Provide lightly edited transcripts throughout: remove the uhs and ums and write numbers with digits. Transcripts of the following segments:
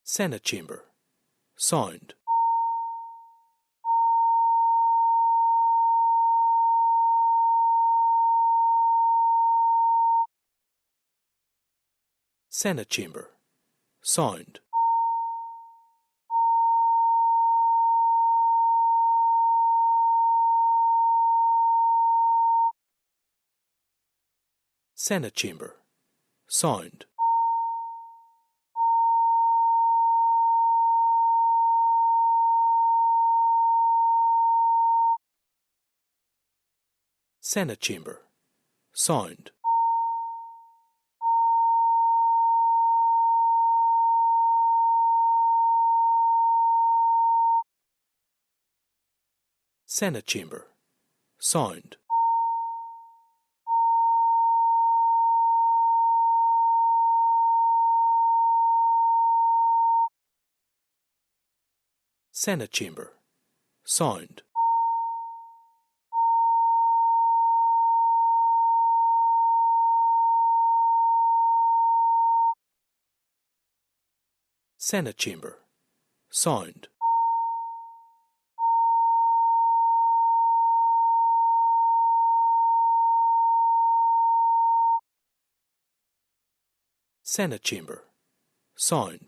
Senate chamber. Sound. Senate chamber. Sound. Senate chamber. Sound. Senate chamber. Sound. Senate chamber. Sound. Senate chamber. Sound. Senate chamber. Sound. Senate chamber. Sound.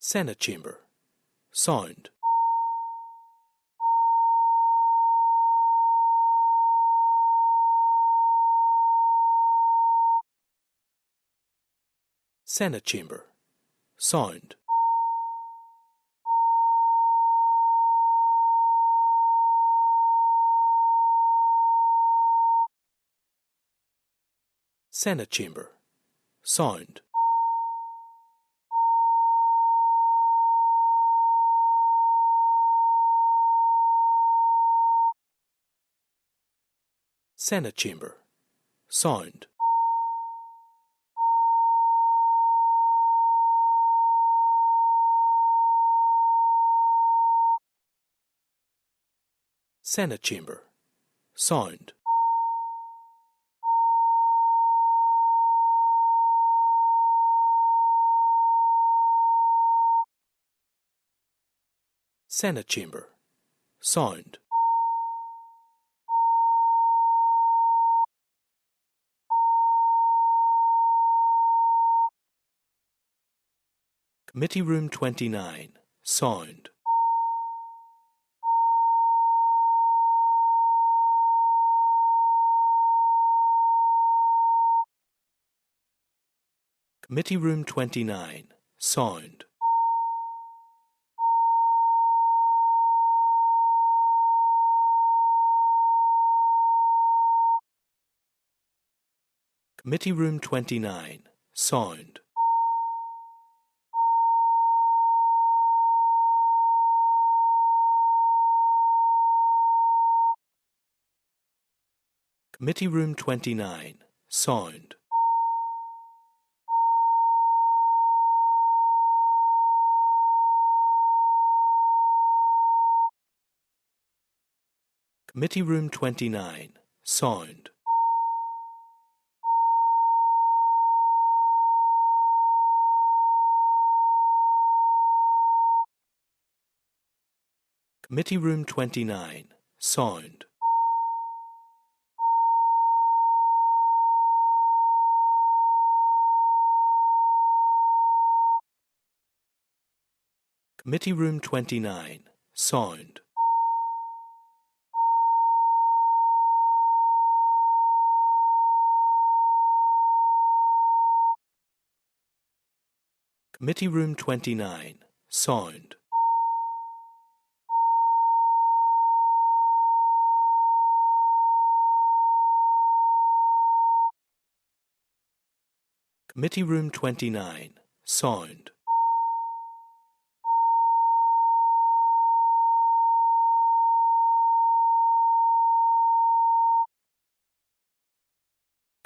Senate chamber. Sound. Senate chamber. Sound. Senate chamber. Sound. Senate chamber. Sound. Senate chamber. Sound. Senate chamber. Sound. Senate chamber. Sound. Committee Room 29. Sound. Committee Room 29. Sound. Committee Room 29. Sound. Committee Room 29. Sound. Committee Room 29. Sound. Committee Room 29. Sound. Committee Room 29. Sound. Committee Room 29. Sound. Committee Room 29. Sound.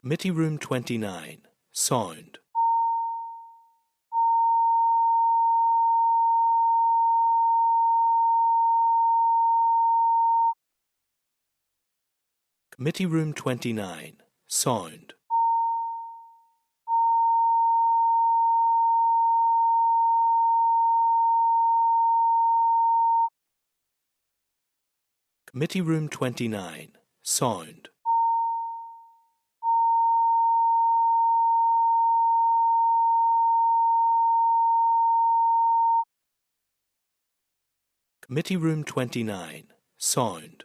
Committee Room 29, Sound. Committee Room 29, Sound. Committee Room 29, Sound. Committee Room 29, Sound.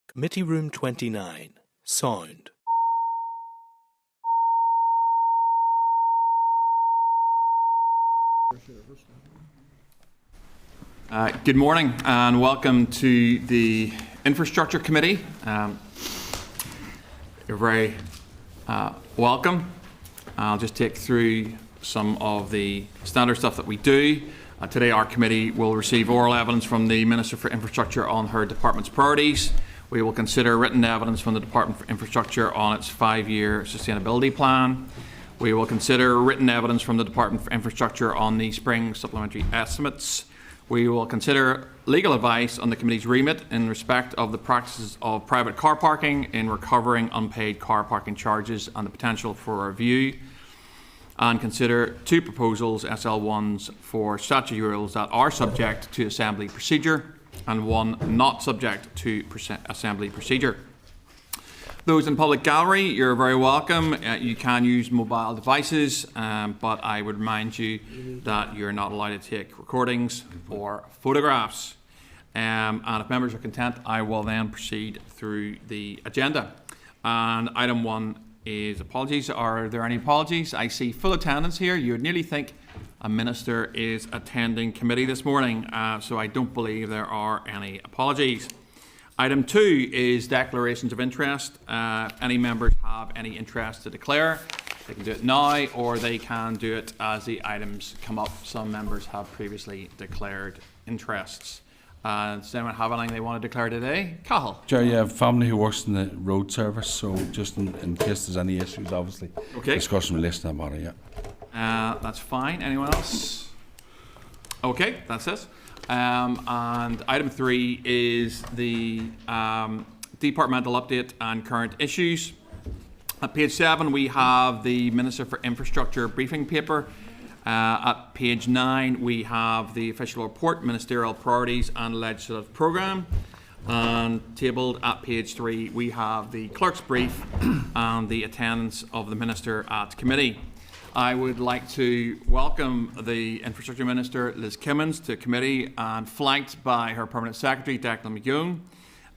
Committee Room 29, Sound. Good morning and welcome to the Infrastructure Committee. You're very welcome. I'll just take through some of the standard stuff that we do. Today our committee will receive oral evidence from the Minister for Infrastructure on her department's priorities. We will consider written evidence from the Department for Infrastructure on its 5-year sustainability plan. We will consider written evidence from the Department for Infrastructure on the spring supplementary estimates. We will consider legal advice on the committee's remit in respect of the practices of private car parking in recovering unpaid car parking charges and the potential for review, and consider 2 proposals, SL1s, for statutory rules that are subject to assembly procedure and 1 not subject to assembly procedure. Those in public gallery, you're very welcome. You can use mobile devices, but I would remind you that you're not allowed to take recordings or photographs. And if members are content, I will then proceed through the agenda. And item 1 is apologies. Are there any apologies? I see full attendance here. You would nearly think a minister is attending committee this morning, so I don't believe there are any apologies. Item 2 is declarations of interest. Any members have any interest to declare, they can do it now or they can do it as the items come up. Some members have previously declared interests. Does anyone have anything they want to declare today? Cahill. Jerry, I have family who works in the road service, so just in case there's any issues, obviously, discussion in relation to that matter, yeah. That's fine. Anyone else? Okay, that's it. And item 3 is the departmental update and current issues. At page 7 we have the Minister for Infrastructure briefing paper. At page 9 we have the official report, Ministerial priorities and legislative programme. And tabled at page 3 we have the clerk's brief and the attendance of the Minister at committee. I would like to welcome the Infrastructure Minister, Liz Kimmins, to committee, and flanked by her Permanent Secretary, Declan McGowan.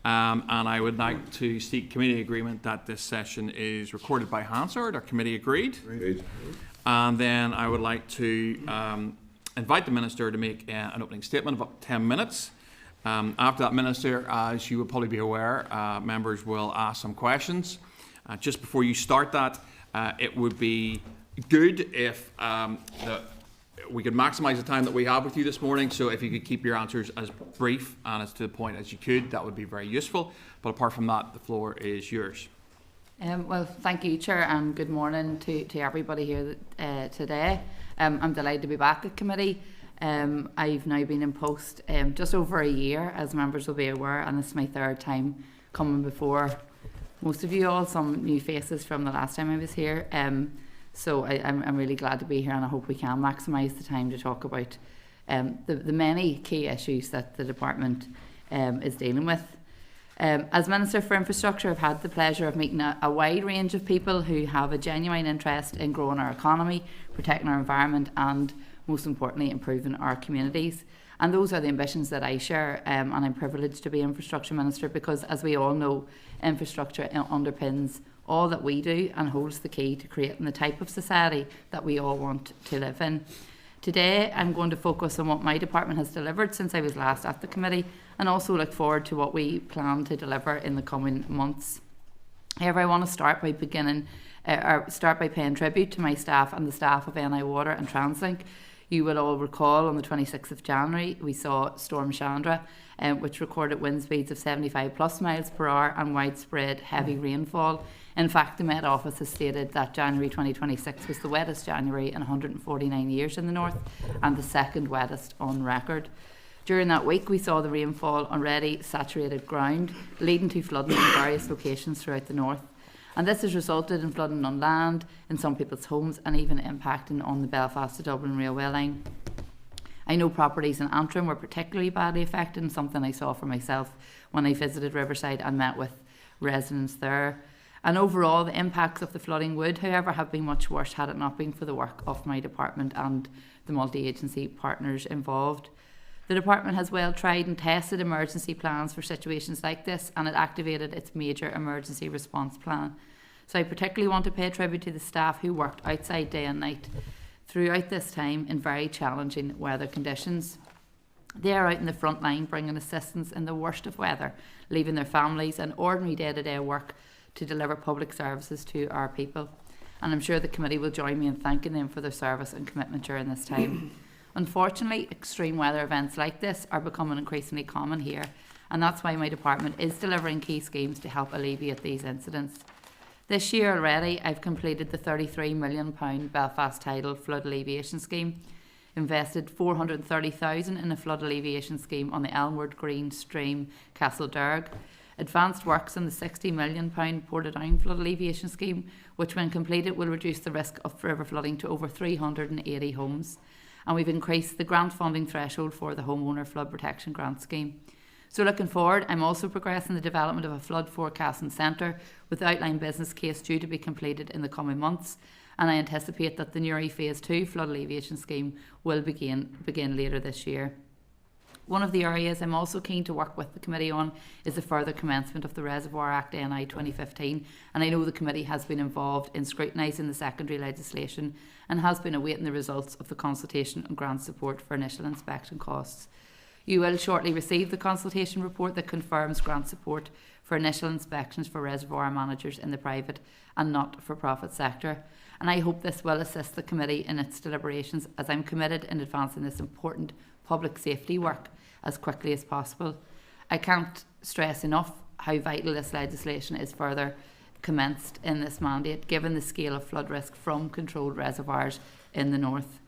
And I would like to seek committee agreement that this session is recorded by Hansard. Are committee agreed? Agreed. And then I would like to invite the Minister to make an opening statement of up to 10 minutes. After that, Minister, as you will probably be aware, members will ask some questions. Just before you start that, it would be good if we could maximise the time that we have with you this morning, so if you could keep your answers as brief and as to the point as you could, that would be very useful. But apart from that, the floor is yours. Well, thank you, Chair, and good morning to everybody here today. I'm delighted to be back at committee. I've now been in post just over a year, as members will be aware, and this is my 3rd time coming before most of you all, some new faces from the last time I was here. So I'm really glad to be here, and I hope we can maximise the time to talk about the many key issues that the department is dealing with. As Minister for Infrastructure, I've had the pleasure of meeting a wide range of people who have a genuine interest in growing our economy, protecting our environment, and most importantly, improving our communities. And those are the ambitions that I share, and I'm privileged to be Infrastructure Minister because, as we all know, infrastructure underpins all that we do and holds the key to creating the type of society that we all want to live in. Today I'm going to focus on what my department has delivered since I was last at the committee, and also look forward to what we plan to deliver in the coming months. However, I want to start by paying tribute to my staff and the staff of NI Water and TransLink. You will all recall on the 26th of January we saw Storm Chandra, which recorded wind speeds of 75 plus miles per hour and widespread heavy rainfall. In fact, the Met Office has stated that January 2026 was the wettest January in 149 years in the north and the second wettest on record. During that week, we saw the rainfall already saturated ground, leading to flooding in various locations throughout the north. And this has resulted in flooding on land, in some people's homes, and even impacting on the Belfast to Dublin railway line. I know properties in Antrim were particularly badly affected, and something I saw for myself when I visited Riverside and met with residents there. And overall, the impacts of the flooding would, however, have been much worse had it not been for the work of my department and the multi-agency partners involved. The department has well tried and tested emergency plans for situations like this, and it activated its major emergency response plan. So I particularly want to pay tribute to the staff who worked outside day and night throughout this time in very challenging weather conditions. They are out in the front line bringing assistance in the worst of weather, leaving their families and ordinary day-to-day work to deliver public services to our people. And I'm sure the committee will join me in thanking them for their service and commitment during this time. Unfortunately, extreme weather events like this are becoming increasingly common here, and that's why my department is delivering key schemes to help alleviate these incidents. This year already, I've completed the £33 million Belfast Tidal Flood Alleviation Scheme, invested $430,000 in a flood alleviation scheme on the Elmwood Green Stream, Castlederg, advanced works on the £60 million Portadown Flood Alleviation Scheme, which when completed will reduce the risk of river flooding to over 380 homes. And we've increased the grant funding threshold for the Homeowner Flood Protection Grant Scheme. So looking forward, I'm also progressing the development of a flood forecasting centre with the outline business case due to be completed in the coming months, and I anticipate that the Newry Phase 2 Flood Alleviation Scheme will begin later this year. One of the areas I'm also keen to work with the committee on is the further commencement of the Reservoir Act NI 2015, and I know the committee has been involved in scrutinising the secondary legislation and has been awaiting the results of the consultation on grant support for initial inspection costs. You will shortly receive the consultation report that confirms grant support for initial inspections for reservoir managers in the private and not-for-profit sector, and I hope this will assist the committee in its deliberations, as I'm committed in advancing this important public safety work as quickly as possible. I can't stress enough how vital this legislation is further commenced in this mandate, given the scale of flood risk from controlled reservoirs in the north.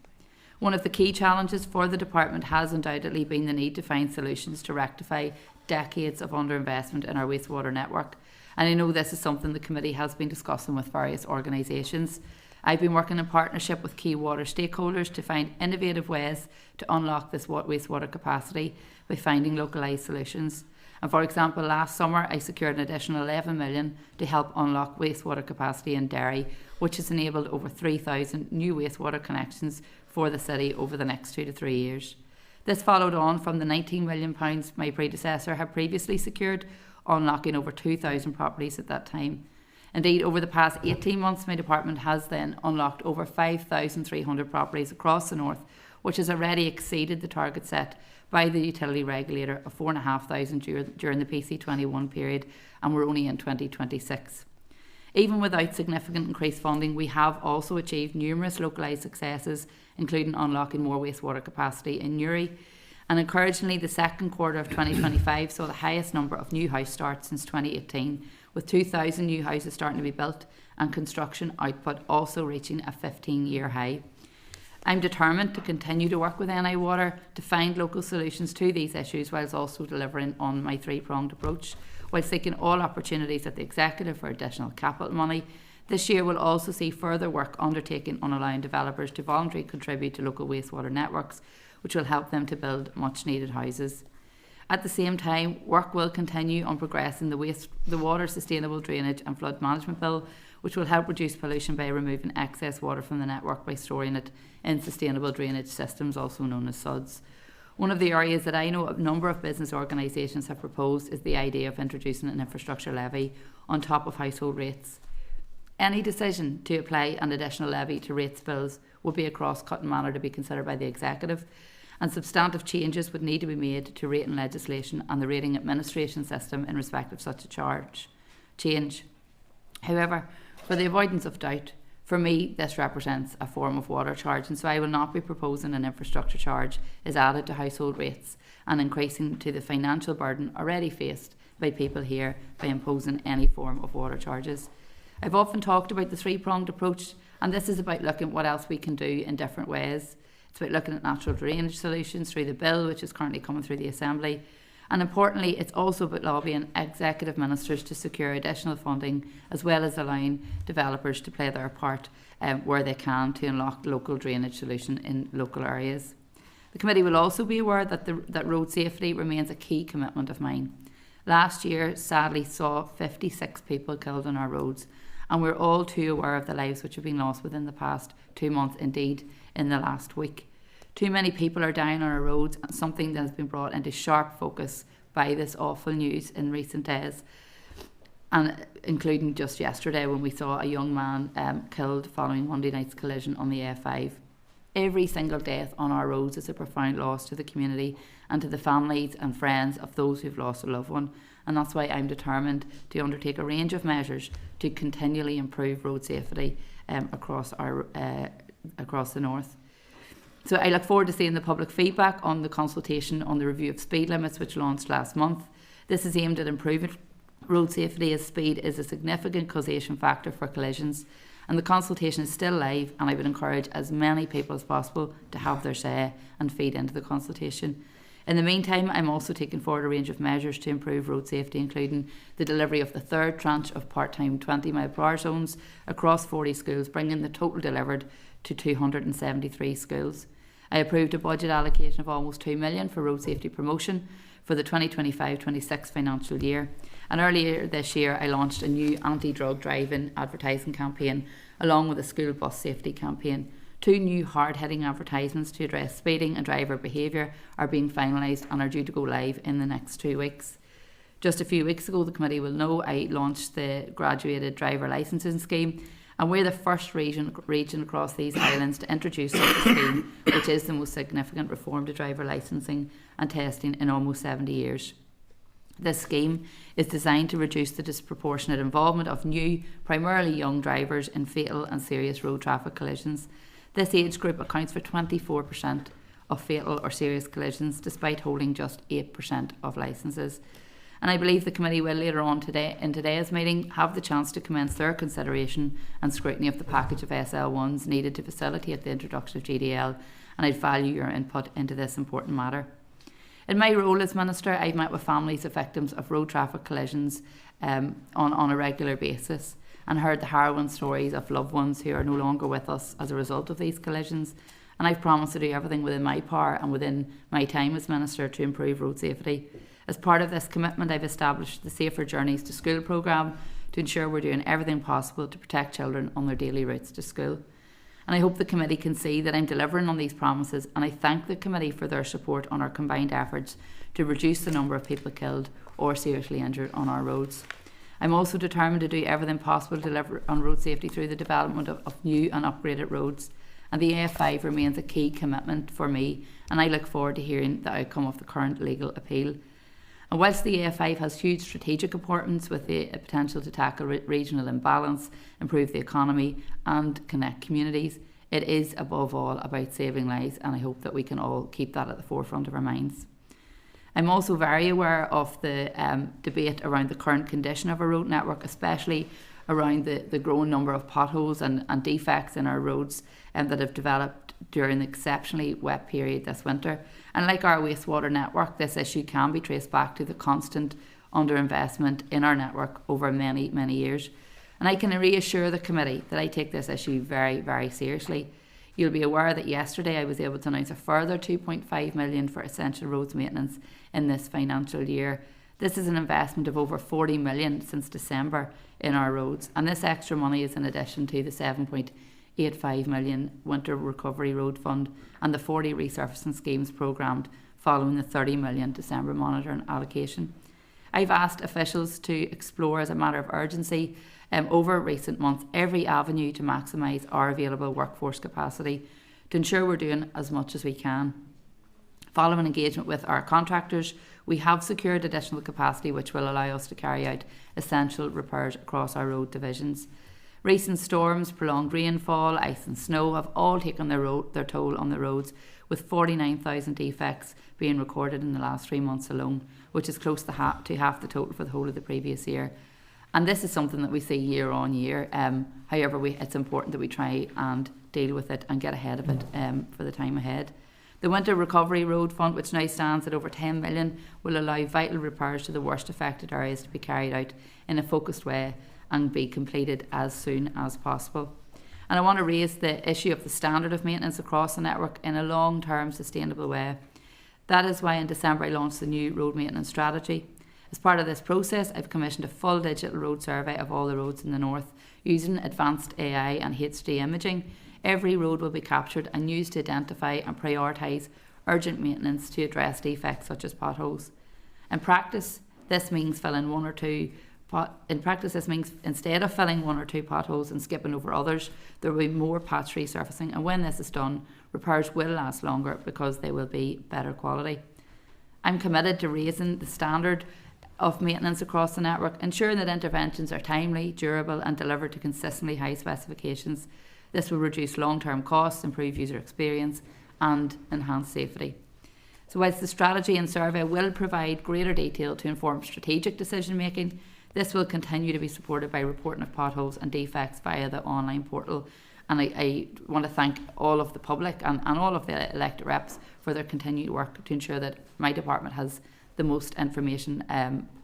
One of the key challenges for the department has undoubtedly been the need to find solutions to rectify decades of underinvestment in our wastewater network, and I know this is something the committee has been discussing with various organisations. I've been working in partnership with key water stakeholders to find innovative ways to unlock this wastewater capacity by finding localised solutions. And for example, last summer I secured an additional 11 million to help unlock wastewater capacity in Derry, which has enabled over 3,000 new wastewater connections for the city over the next 2 to 3 years. This followed on from the £19 million my predecessor had previously secured, unlocking over 2,000 properties at that time. Indeed, over the past 18 months, my department has then unlocked over 5,300 properties across the north, which has already exceeded the target set by the utility regulator of 4,500 during the PC21 period, and we're only in 2026. Even without significant increased funding, we have also achieved numerous localised successes, including unlocking more wastewater capacity in Newry. And encouragingly, the second quarter of 2025 saw the highest number of new house starts since 2018, with 2,000 new houses starting to be built and construction output also reaching a 15-year high. I'm determined to continue to work with NI Water to find local solutions to these issues, whilst also delivering on my three-pronged approach, while seeking all opportunities at the Executive for additional capital money. This year will also see further work undertaken on allowing developers to voluntarily contribute to local wastewater networks, which will help them to build much needed houses. At the same time, work will continue on progressing the Water Sustainable Drainage and Flood Management Bill, which will help reduce pollution by removing excess water from the network by storing it in sustainable drainage systems, also known as SUDs. One of the areas that I know a number of business organisations have proposed is the idea of introducing an infrastructure levy on top of household rates. Any decision to apply an additional levy to rates bills would be a cross-cutting matter to be considered by the Executive, and substantive changes would need to be made to rating legislation and the rating administration system in respect of such a change. However, for the avoidance of doubt, For me, this represents a form of water charge, and so I will not be proposing an infrastructure charge is added to household rates and increasing to the financial burden already faced by people here by imposing any form of water charges. I've often talked about the three-pronged approach, and this is about looking at what else we can do in different ways. It's about looking at natural drainage solutions through the bill, which is currently coming through the Assembly. And importantly, it's also about lobbying executive ministers to secure additional funding, as well as allowing developers to play their part where they can to unlock local drainage solution in local areas. The committee will also be aware that road safety remains a key commitment of mine. Last year, sadly, saw 56 people killed on our roads, and we're all too aware of the lives which have been lost within the past 2 months, indeed in the last week. Too many people are dying on our roads, and something that has been brought into sharp focus by this awful news in recent days, and including just yesterday when we saw a young man killed following Monday night's collision on the A5. Every single death on our roads is a profound loss to the community and to the families and friends of those who've lost a loved one, and that's why I'm determined to undertake a range of measures to continually improve road safety across the north. So I look forward to seeing the public feedback on the consultation on the review of speed limits, which launched last month. This is aimed at improving road safety, as speed is a significant causation factor for collisions. And the consultation is still live, and I would encourage as many people as possible to have their say and feed into the consultation. In the meantime, I'm also taking forward a range of measures to improve road safety, including the delivery of the third tranche of part-time 20-mile-per-hour zones across 40 schools, bringing the total delivered to 273 schools. I approved a budget allocation of almost £2 million for road safety promotion for the 2025-26 financial year. And earlier this year, I launched a new anti-drug driving advertising campaign, along with a school bus safety campaign. 2 new hard-hitting advertisements to address speeding and driver behaviour are being finalised and are due to go live in the next 2 weeks. Just a few weeks ago, the committee will know, I launched the graduated driver licensing scheme, and we're the first region across these islands to introduce such a scheme, which is the most significant reform to driver licensing and testing in almost 70 years. This scheme is designed to reduce the disproportionate involvement of new, primarily young drivers in fatal and serious road traffic collisions. This age group accounts for 24% of fatal or serious collisions, despite holding just 8% of licences. And I believe the committee will later on in today's meeting have the chance to commence their consideration and scrutiny of the package of SL1s needed to facilitate the introduction of GDL, and I'd value your input into this important matter. In my role as Minister, I've met with families of victims of road traffic collisions on a regular basis, and heard the harrowing stories of loved ones who are no longer with us as a result of these collisions. And I've promised to do everything within my power and within my time as Minister to improve road safety. As part of this commitment, I've established the Safer Journeys to School programme to ensure we're doing everything possible to protect children on their daily routes to school. And I hope the committee can see that I'm delivering on these promises, and I thank the committee for their support on our combined efforts to reduce the number of people killed or seriously injured on our roads. I'm also determined to do everything possible to deliver on road safety through the development of new and upgraded roads. And the A5 remains a key commitment for me, and I look forward to hearing the outcome of the current legal appeal. And whilst the A5 has huge strategic importance with the potential to tackle regional imbalance, improve the economy and connect communities, it is above all about saving lives, and I hope that we can all keep that at the forefront of our minds. I'm also very aware of the debate around the current condition of our road network, especially around the growing number of potholes and defects in our roads that have developed during the exceptionally wet period this winter. And like our wastewater network, this issue can be traced back to the constant underinvestment in our network over many, many years. And I can reassure the committee that I take this issue very, very seriously. You'll be aware that yesterday I was able to announce a further £2.5 million for essential roads maintenance in this financial year. This is an investment of over £40 million since December in our roads, and this extra money is in addition to the £7.85 million Winter Recovery Road Fund and the 40 resurfacing schemes programmed following the £30 million December monitoring allocation. I've asked officials to explore as a matter of urgency over recent months every avenue to maximise our available workforce capacity to ensure we're doing as much as we can. Following engagement with our contractors, we have secured additional capacity which will allow us to carry out essential repairs across our road divisions. Recent storms, prolonged rainfall, ice and snow have all taken their toll on the roads, with 49,000 defects being recorded in the last 3 months alone, which is close to half the total for the whole of the previous year. And this is something that we see year on year. However, it's important that we try and deal with it and get ahead of it for the time ahead. The Winter Recovery Road Fund, which now stands at over 10 million, will allow vital repairs to the worst affected areas to be carried out in a focused way and be completed as soon as possible. And I want to raise the issue of the standard of maintenance across the network in a long-term sustainable way. That is why in December I launched the new road maintenance strategy. As part of this process, I've commissioned a full digital road survey of all the roads in the north using advanced AI and HD imaging. Every road will be captured and used to identify and prioritise urgent maintenance to address defects such as potholes. In practice, this means filling one or two instead of filling one or two potholes and skipping over others, there will be more patch resurfacing, and when this is done, repairs will last longer because they will be better quality. I'm committed to raising the standard of maintenance across the network, ensuring that interventions are timely, durable and delivered to consistently high specifications. This will reduce long-term costs, improve user experience and enhance safety. So whilst the strategy and survey will provide greater detail to inform strategic decision making, this will continue to be supported by reporting of potholes and defects via the online portal. And I want to thank all of the public and all of the elected reps for their continued work to ensure that my department has the most information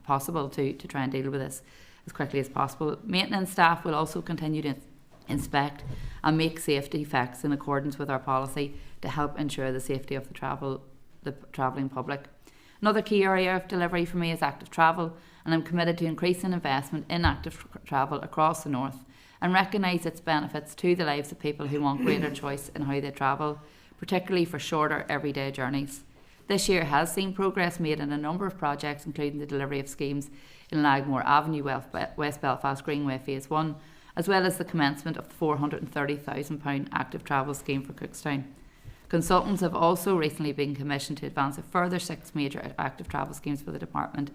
possible to try and deal with this as quickly as possible. Maintenance staff will also continue to inspect and make safe defects in accordance with our policy to help ensure the safety of the travelling public. Another key area of delivery for me is active travel, and I'm committed to increasing investment in active travel across the north and recognise its benefits to the lives of people who want greater choice in how they travel, particularly for shorter everyday journeys. This year has seen progress made in a number of projects, including the delivery of schemes in Lagmore Avenue, West Belfast Greenway Phase 1, as well as the commencement of the £430,000 active travel scheme for Cookstown. Consultants have also recently been commissioned to advance a further 6 major active travel schemes for the department,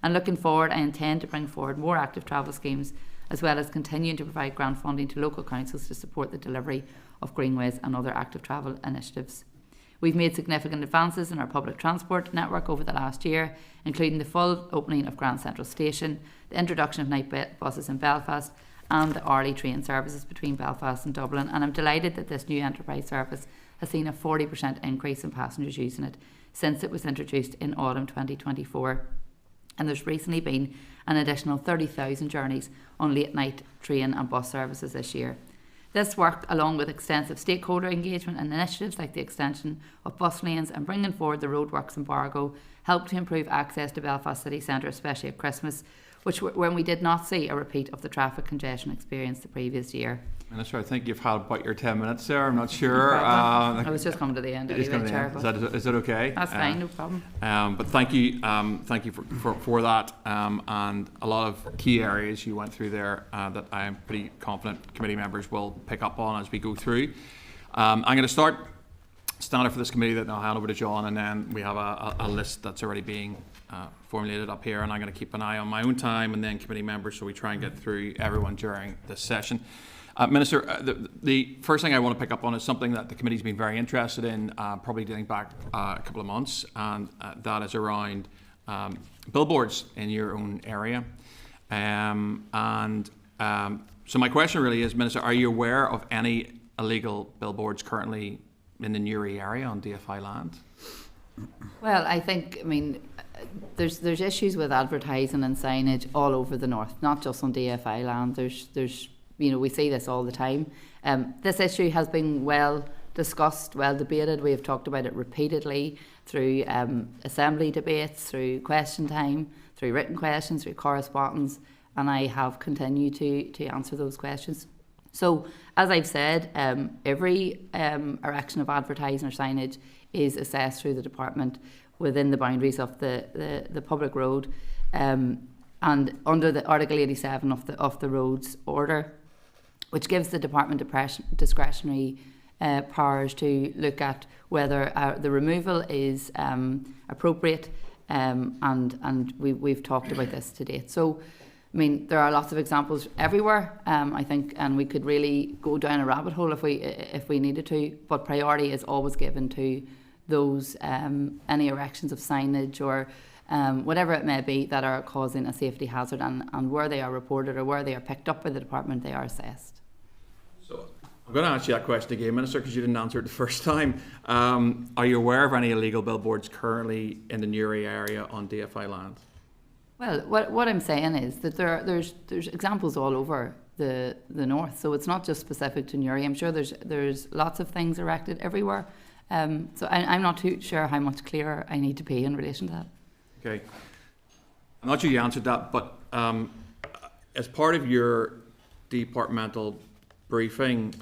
and looking forward I intend to bring forward more active travel schemes, as well as continuing to provide grant funding to local councils to support the delivery of greenways and other active travel initiatives. We've made significant advances in our public transport network over the last year, including the full opening of Grand Central Station, the introduction of night buses in Belfast and the hourly train services between Belfast and Dublin, and I'm delighted that this new enterprise service has seen a 40% increase in passengers using it since it was introduced in autumn 2024. And there's recently been an additional 30,000 journeys on late night train and bus services this year. This work, along with extensive stakeholder engagement and initiatives like the extension of bus lanes and bringing forward the roadworks in Bargo, helped to improve access to Belfast city centre, especially at Christmas, when we did not see a repeat of the traffic congestion experienced the previous year. Minister, I think you've had about your 10 minutes there. I'm not sure. I was just coming to the end anyway, Chair. Is that okay? That's fine, no problem. But thank you for that, and a lot of key areas you went through there that I am pretty confident committee members will pick up on as we go through. I'm going to start standard for this committee, that I'll hand over to John, and then we have a list that's already being formulated up here, and I'm going to keep an eye on my own time and then committee members, so we try and get through everyone during this session. Minister, the first thing I want to pick up on is something that the committee's been very interested in, probably dating back a couple of months, and that is around billboards in your own area. So my question really is, Minister, are you aware of any illegal billboards currently in the Newry area on DFI land? Well, I mean, there's issues with advertising and signage all over the north, not just on DFI land. There's we see this all the time. This issue has been well discussed, well debated. We have talked about it repeatedly through assembly debates, through question time, through written questions, through correspondence, and I have continued to answer those questions. So, as I've said, every erection of advertising or signage is assessed through the department within the boundaries of the public road, and under the Article 87 of the roads order, which gives the department discretionary powers to look at whether the removal is appropriate, and we've talked about this to date. So I mean, there are lots of examples everywhere, I think, and we could really go down a rabbit hole if we needed to. But priority is always given to those any erections of signage or whatever it may be that are causing a safety hazard, and where they are reported or where they are picked up by the department, they are assessed. So I'm going to ask you that question again, Minister, because you didn't answer it the first time. Are you aware of any illegal billboards currently in the Newry area on DFI land? Well, what I'm saying is that there's examples all over the north, so it's not just specific to Newry. I'm sure there's lots of things erected everywhere. So I'm not too sure how much clearer I need to be in relation to that. Okay, I'm not sure you answered that, but as part of your departmental briefing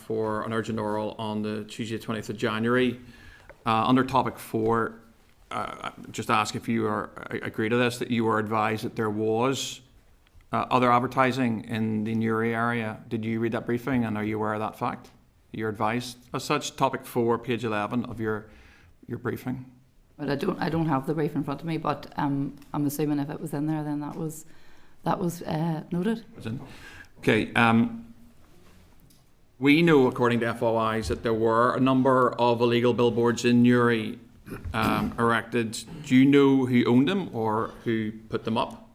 for an urgent oral on the Tuesday 20th of January, under topic 4, just ask if you agree to this, that you were advised that there was other advertising in the Newry area. Did you read that briefing, and are you aware of that fact? You're advised as such, topic 4, page 11 of your briefing. But I don't have the brief in front of me, but I'm assuming if it was in there, then that was noted. Okay. We know, according to FOIs, that there were a number of illegal billboards in Newry erected. Do you know who owned them or who put them up?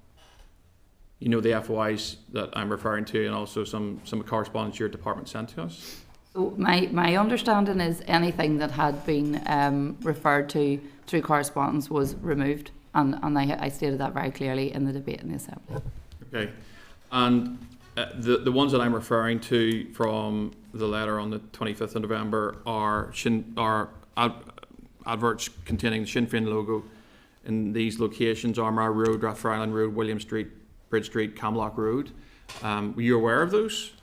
You know the FOIs that I'm referring to, and also some correspondence your department sent to us? So my understanding is anything that had been referred to through correspondence was removed, and I stated that very clearly in the debate in the Assembly. Okay, and the ones that I'm referring to from the letter on the 25th of November are adverts containing the Sinn Féin logo in these locations: Armagh Road, Rathfarnham Road, William Street, Bridge Street, Camlock Road. Were you aware of those?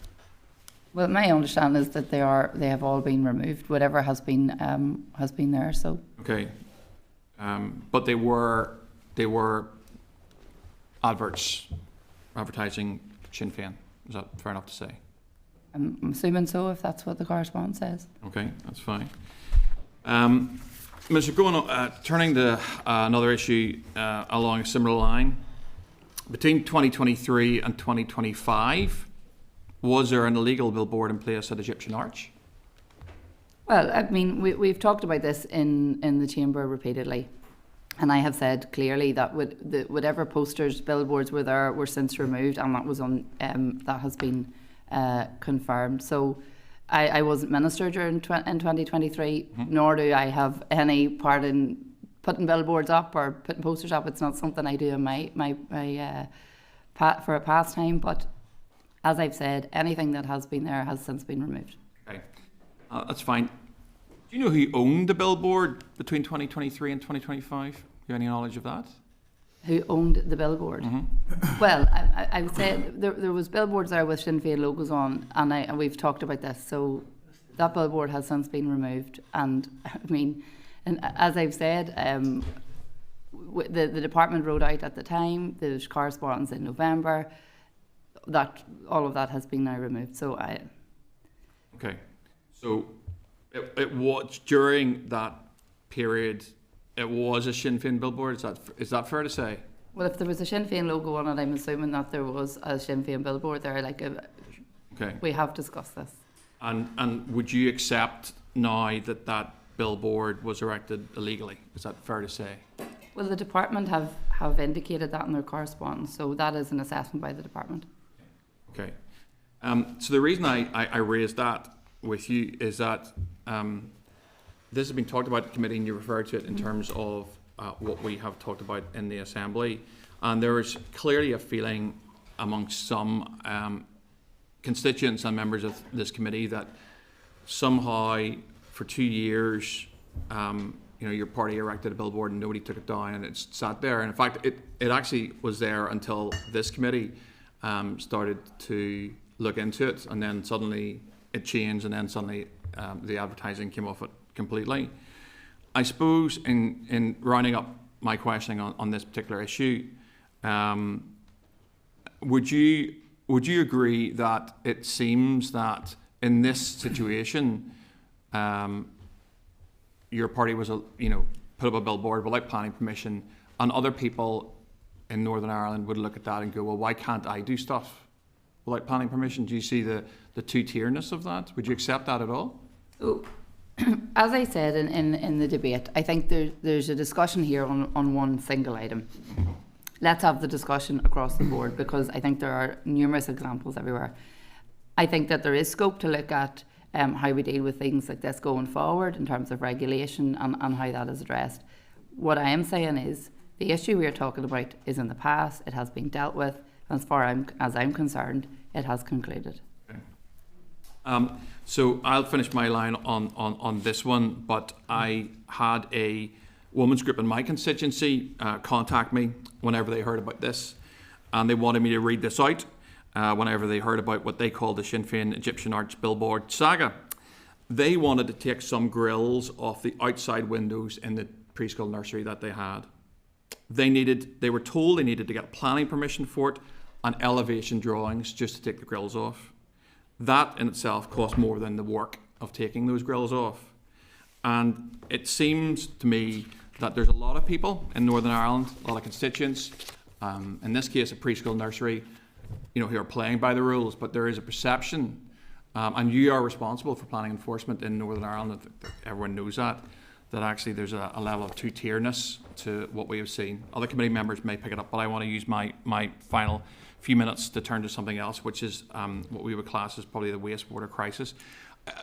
Well, my understanding is that they have all been removed. Whatever has been there. So okay, but they were advertising Sinn Féin. Is that fair enough to say? I'm assuming so, if that's what the correspondence says. Okay, that's fine. Mr. Gowan, turning to another issue along a similar line, between 2023 and 2025. Was there an illegal billboard in place at Egyptian Arch? Well, I mean, we've talked about this in the Chamber repeatedly, and I have said clearly that whatever posters, billboards were there were since removed, and that was that has been confirmed. So I wasn't minister in 2023, nor do I have any part in putting billboards up or putting posters up. It's not something I do in my for a pastime, but as I've said, anything that has been there has since been removed. Okay, that's fine. Do you know who owned the billboard between 2023 and 2025? Do you have any knowledge of that? Who owned the billboard? Well, I would say there was billboards there with Sinn Féin logos on, and we've talked about this. So that billboard has since been removed, and I mean, and as I've said, the department wrote out at the time. There's correspondence in November. That all of that has been now removed. So okay, so it was during that period. It was a Sinn Féin billboard. Is that fair to say? Well, if there was a Sinn Féin logo on it, I'm assuming that there was a Sinn Féin billboard there. Okay, we have discussed this. And would you accept now that billboard was erected illegally? Is that fair to say? Well, the department have indicated that in their correspondence, so that is an assessment by the department. Okay. So the reason I raised that with you is that this has been talked about at the committee, and you referred to it in terms of what we have talked about in the Assembly. And there is clearly a feeling amongst some constituents and members of this committee that somehow for 2 years, your party erected a billboard and nobody took it down, and it's sat there. And in fact, it actually was there until this committee started to look into it, and then suddenly it changed, and then suddenly the advertising came off it completely. I suppose in rounding up my questioning on this particular issue, would you agree that it seems that in this situation, your party was put up a billboard without planning permission, and other people in Northern Ireland would look at that and go, well, why can't I do stuff without planning permission? Do you see the two-tierness of that? Would you accept that at all? Oh, as I said in the debate, I think there's a discussion here on one single item. Let's have the discussion across the board, because I think there are numerous examples everywhere. I think that there is scope to look at how we deal with things like this going forward in terms of regulation and how that is addressed. What I am saying is the issue we are talking about is in the past, it has been dealt with, and as far as I'm concerned, it has concluded. Okay. So I'll finish my line on this one, but I had a women's group in my constituency contact me whenever they heard about this, and they wanted me to read this out whenever they heard about what they called the Sinn Féin Egyptian Arch Billboard saga. They wanted to take some grills off the outside windows in the preschool nursery that they had. They were told they needed to get planning permission for it and elevation drawings just to take the grills off. That in itself cost more than the work of taking those grills off. And it seems to me that there's a lot of people in Northern Ireland, a lot of constituents, in this case a preschool nursery, who are playing by the rules, but there is a perception, and you are responsible for planning enforcement in Northern Ireland, everyone knows that actually there's a level of two-tierness to what we have seen. Other committee members may pick it up, but I want to use my final few minutes to turn to something else, which is what we would class as probably the wastewater crisis.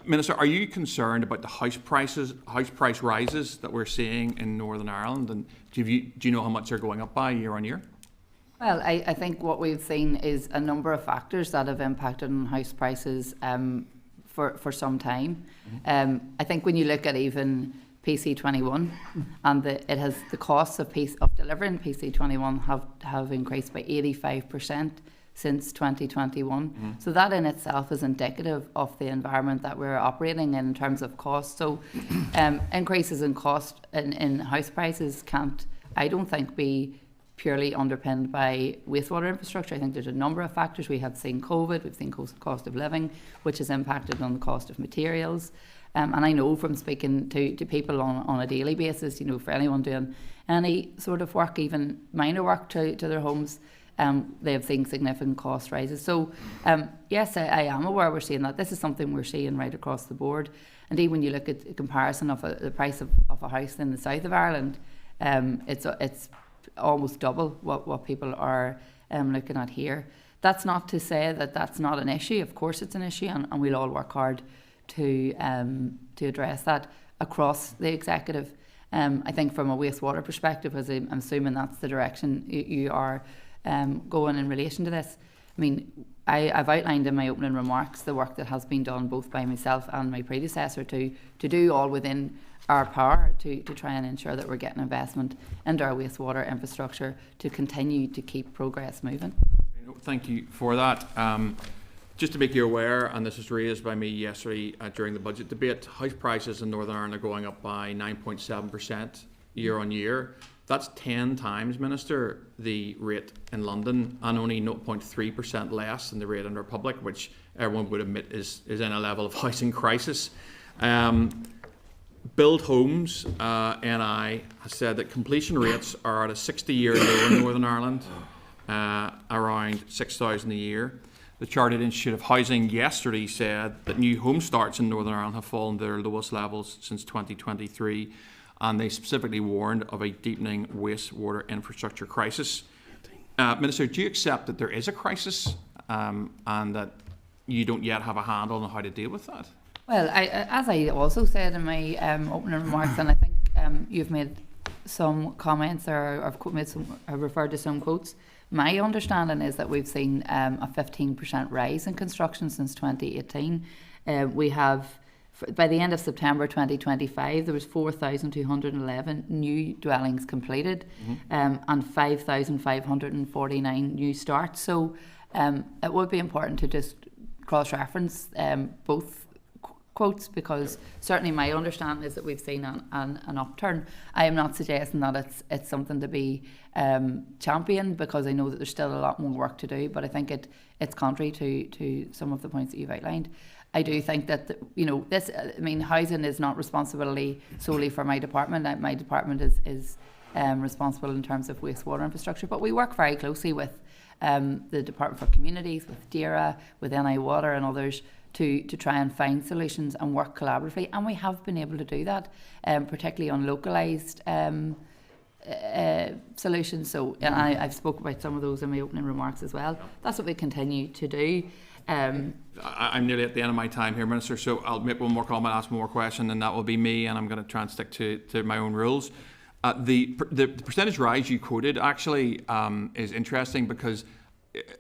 Minister, are you concerned about the house price rises that we're seeing in Northern Ireland, and do you know how much they're going up by year on year? Well, I think what we've seen is a number of factors that have impacted on house prices for some time. I think when you look at even PC21 and the costs of delivering PC21 have increased by 85% since 2021. So that in itself is indicative of the environment that we're operating in terms of cost. So increases in cost in house prices can't, I don't think, be purely underpinned by wastewater infrastructure. I think there's a number of factors. We have seen COVID, we've seen cost of living, which has impacted on the cost of materials. And I know from speaking to people on a daily basis, for anyone doing any sort of work, even minor work to their homes, they have seen significant cost rises. So yes, I am aware we're seeing that. This is something we're seeing right across the board. Indeed, when you look at the comparison of the price of a house in the south of Ireland, it's almost double what people are looking at here. That's not to say that that's not an issue. Of course it's an issue, and we'll all work hard to address that across the executive. I think from a wastewater perspective, as I'm assuming that's the direction you are going in relation to this. I mean, I've outlined in my opening remarks the work that has been done both by myself and my predecessor to do all within our power to try and ensure that we're getting investment into our wastewater infrastructure to continue to keep progress moving. Thank you for that. Just to make you aware, and this was raised by me yesterday during the budget debate, house prices in Northern Ireland are going up by 9.7% year on year. That's 10 times, Minister, the rate in London, and only 0.3% less than the rate in the Republic, which everyone would admit is in a level of housing crisis. Build Homes, NI, has said that completion rates are at a 60-year low in Northern Ireland, around 6,000 a year. The Chartered Institute of Housing yesterday said that new home starts in Northern Ireland have fallen to their lowest levels since 2023, and they specifically warned of a deepening wastewater infrastructure crisis. Minister, do you accept that there is a crisis and that you don't yet have a handle on how to deal with that? Well, as I also said in my opening remarks, and I think you've made some comments or I've referred to some quotes. My understanding is that we've seen a 15% rise in construction since 2018. We have, by the end of September 2025, there was 4,211 new dwellings completed, and 5,549 new starts. So it would be important to just cross-reference both quotes, because certainly my understanding is that we've seen an upturn. I am not suggesting that it's something to be championed, because I know that there's still a lot more work to do, but I think it's contrary to some of the points that you've outlined. I do think that housing is not responsibility solely for my department. My department is responsible in terms of wastewater infrastructure, but we work very closely with the Department for Communities, with DERA, with NI Water and others to try and find solutions and work collaboratively, and we have been able to do that, particularly on localised solutions. So, and I've spoke about some of those in my opening remarks as well. That's what we continue to do. I'm nearly at the end of my time here, Minister, so I'll make one more comment, ask one more question, and that will be me, and I'm going to try and stick to my own rules. The percentage rise you quoted actually is interesting, because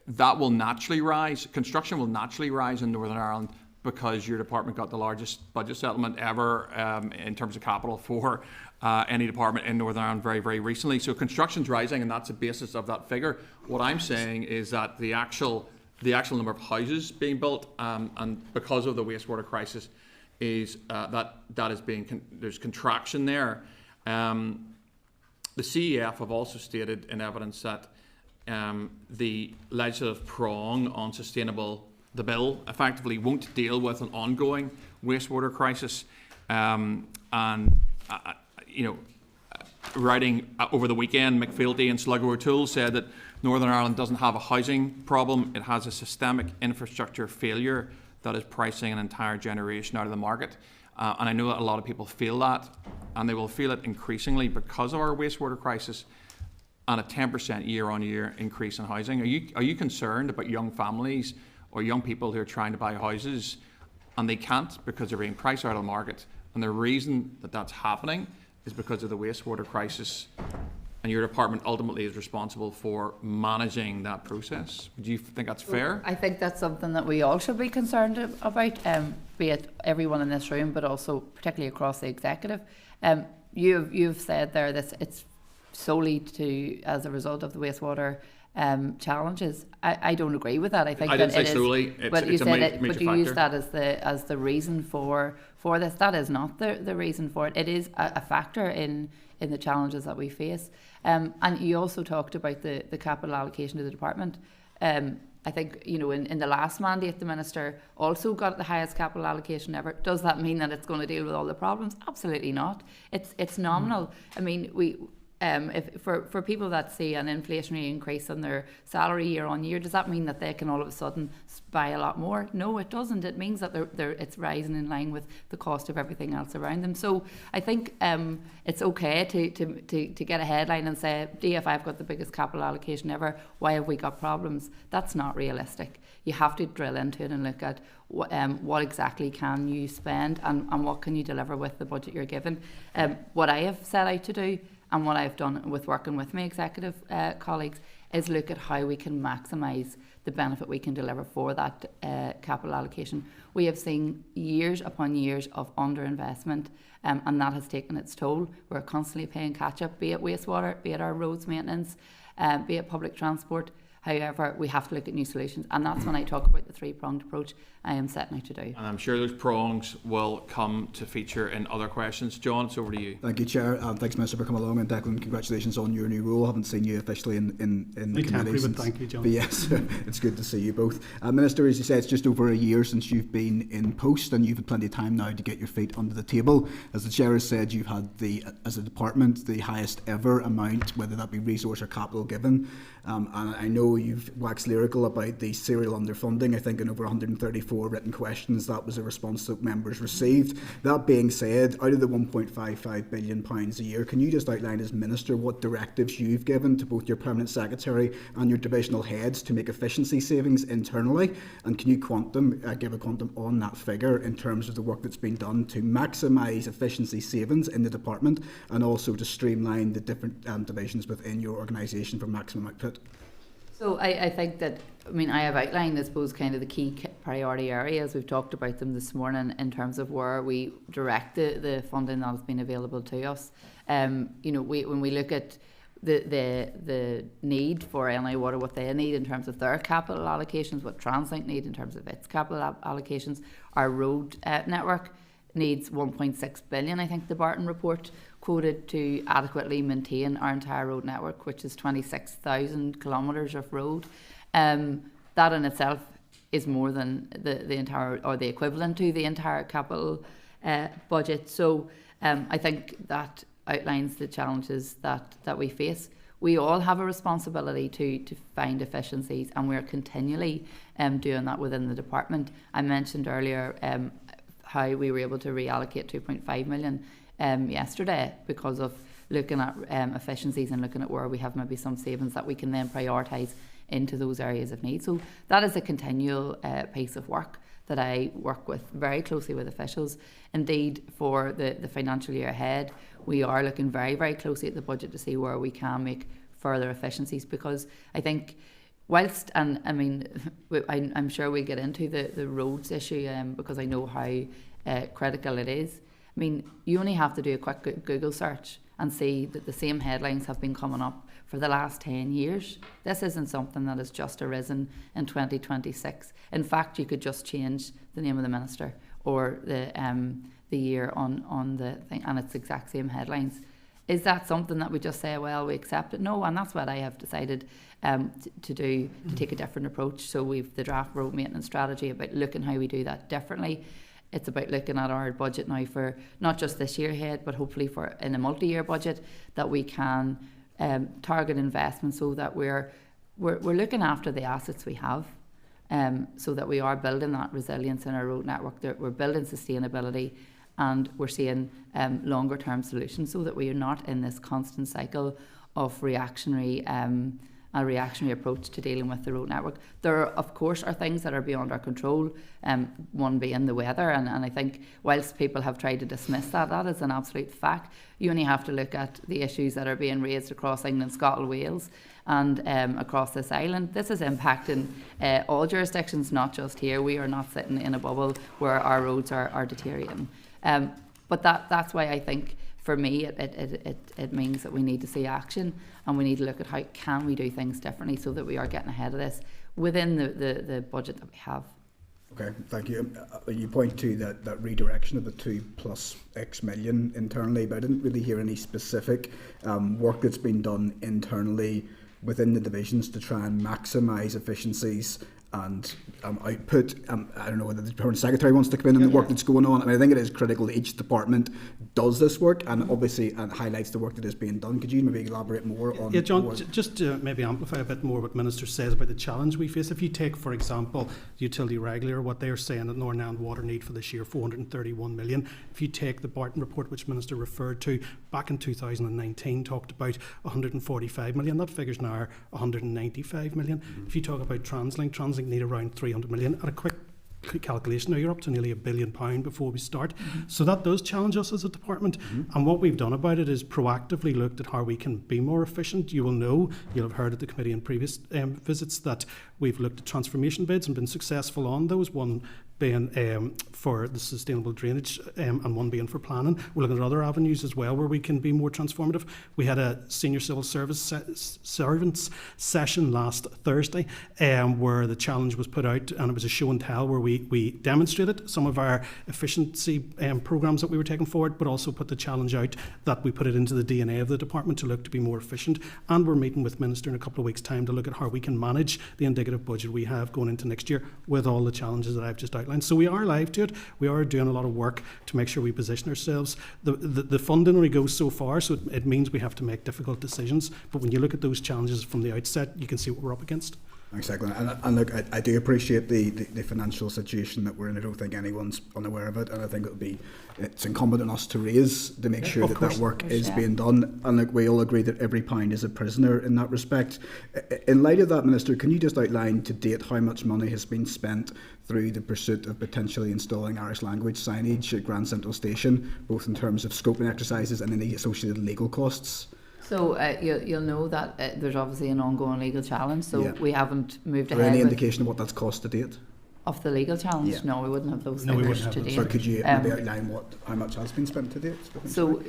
that will naturally rise. Construction will naturally rise in Northern Ireland because your department got the largest budget settlement ever in terms of capital for any department in Northern Ireland very, very recently. So construction's rising, and that's the basis of that figure. What I'm saying is that the actual number of houses being built, and because of the wastewater crisis, is that is being there's contraction there. The CEF have also stated in evidence that the legislative prong on the bill effectively won't deal with an ongoing wastewater crisis. Writing over the weekend, McFeelty and Sluggo O'Toole said that Northern Ireland doesn't have a housing problem, it has a systemic infrastructure failure that is pricing an entire generation out of the market. And I know that a lot of people feel that, and they will feel it increasingly because of our wastewater crisis and a 10% year-on-year increase in housing. Are you concerned about young families or young people who are trying to buy houses and they can't because they're being priced out of the market? And the reason that that's happening is because of the wastewater crisis, and your department ultimately is responsible for managing that process. Do you think that's fair? I think that's something that we all should be concerned about, be it everyone in this room, but also particularly across the executive. You've said there that it's solely as a result of the wastewater challenges. I don't agree with that. I think I didn't say solely. But you use that as the reason for this. That is not the reason for it. It is a factor in the challenges that we face. And you also talked about the capital allocation to the department. I think, in the last mandate, the Minister also got the highest capital allocation ever. Does that mean that it's going to deal with all the problems? Absolutely not. It's nominal. I mean, if for people that see an inflationary increase in their salary year on year, does that mean that they can all of a sudden buy a lot more? No, it doesn't. It means that it's rising in line with the cost of everything else around them. So I think it's okay to get a headline and say DFI have got the biggest capital allocation ever. Why have we got problems? That's not realistic. You have to drill into it and look at what exactly can you spend and what can you deliver with the budget you're given. What I have set out to do, and what I've done with working with my executive colleagues, is look at how we can maximise the benefit we can deliver for that capital allocation. We have seen years upon years of underinvestment, and that has taken its toll. We're constantly paying catch up, be it wastewater, be it our roads maintenance, be it public transport. However, we have to look at new solutions, and that's when I talk about the three-pronged approach I am setting out to do. And I'm sure those prongs will come to feature in other questions. John, it's over to you. Thank you, Chair. Thanks, Minister, for coming along, and Declan, congratulations on your new role. I haven't seen you officially in the committee since. Thank you, John. But yes, it's good to see you both. Minister, as you said, it's just over a year since you've been in post, and you've had plenty of time now to get your feet under the table. As the Chair has said, you've had as a department, the highest ever amount, whether that be resource or capital given. And I know you've waxed lyrical about the serial underfunding. I think in over 134 written questions, that was a response that members received. That being said, out of the £1.55 billion a year, can you just outline as Minister what directives you've given to both your Permanent Secretary and your divisional heads to make efficiency savings internally? And can you give a quantum on that figure in terms of the work that's been done to maximise efficiency savings in the department, and also to streamline the different divisions within your organisation for maximum output? So I think that, I have outlined, I suppose, kind of the key priority areas. We've talked about them this morning in terms of where we direct the funding that has been available to us. When we look at the need for NI Water, what they need in terms of their capital allocations, what Translink need in terms of its capital allocations, our road network needs 1.6 billion, I think the Barton report quoted, to adequately maintain our entire road network, which is 26,000 kilometres of road. That in itself is more than the entire, or the equivalent to the entire capital budget. So I think that outlines the challenges that we face. We all have a responsibility to find efficiencies, and we're continually doing that within the department. I mentioned earlier how we were able to reallocate 2.5 million yesterday because of looking at efficiencies and looking at where we have maybe some savings that we can then prioritise into those areas of need. So that is a continual piece of work that I work with very closely with officials. Indeed, for the financial year ahead, we are looking very, very closely at the budget to see where we can make further efficiencies, because I think whilst, and I mean, I'm sure we'll get into the roads issue because I know how critical it is. I mean, you only have to do a quick Google search and see that the same headlines have been coming up for the last 10 years. This isn't something that has just arisen in 2026. In fact, you could just change the name of the minister or the year on the thing, and it's the exact same headlines. Is that something that we just say, well, we accept it? No, and that's what I have decided to do, to take a different approach. So we've the draft road maintenance strategy about looking how we do that differently. It's about looking at our budget now for not just this year ahead, but hopefully for in a multi-year budget, that we can target investment so that we're looking after the assets we have, so that we are building that resilience in our road network, that we're building sustainability, and we're seeing longer term solutions, so that we are not in this constant cycle of reactionary approach to dealing with the road network. There, of course, are things that are beyond our control, one being the weather, and I think whilst people have tried to dismiss that is an absolute fact. You only have to look at the issues that are being raised across England, Scotland, Wales, and across this island. This is impacting all jurisdictions, not just here. We are not sitting in a bubble where our roads are deteriorating. But that's why I think, for me, it means that we need to see action, and we need to look at how can we do things differently so that we are getting ahead of this within the budget that we have. Okay, thank you. You point to that redirection of the 2+X million internally, but I didn't really hear any specific work that's been done internally within the divisions to try and maximise efficiencies and output. I don't know whether the Department Secretary wants to come in on the work that's going on. I mean, I think it is critical that each department does this work, and obviously highlights the work that is being done. Could you maybe elaborate more on? Yeah, John, just to maybe amplify a bit more what Minister says about the challenge we face. If you take, for example, the utility regulator, what they're saying that Northern Ireland Water need for this year, 431 million. If you take the Barton report, which Minister referred to, back in 2019 talked about 145 million. That figure's now 195 million. If you talk about TransLink need around 300 million. At a quick calculation now, you're up to nearly £1 billion before we start. So that does challenge us as a department. And what we've done about it is proactively looked at how we can be more efficient. You will know, you'll have heard at the committee in previous visits, that we've looked at transformation bids and been successful on those, one being for the sustainable drainage and one being for planning. We're looking at other avenues as well where we can be more transformative. We had a senior civil servants session last Thursday where the challenge was put out, and it was a show and tell where we demonstrated some of our efficiency programmes that we were taking forward, but also put the challenge out that we put it into the DNA of the department to look to be more efficient. And we're meeting with Minister in a couple of weeks' time to look at how we can manage the indicative budget we have going into next year with all the challenges that I've just outlined. So we are alive to it. We are doing a lot of work to make sure we position ourselves. The funding only goes so far, so it means we have to make difficult decisions. But when you look at those challenges from the outset, you can see what we're up against. Thanks, Declan. And look, I do appreciate the financial situation that we're in. I don't think anyone's unaware of it, and I think it's incumbent on us to make sure that work is being done. And look, we all agree that every pound is a prisoner in that respect. In light of that, Minister, can you just outline to date how much money has been spent through the pursuit of potentially installing Irish language signage at Grand Central Station, both in terms of scoping exercises and any associated legal costs? So you'll know that there's obviously an ongoing legal challenge, so we haven't moved ahead. Any indication of what that's cost to date? Of the legal challenge? Yeah. No, we wouldn't have those figures to date. So could you maybe outline how much has been spent to date? So,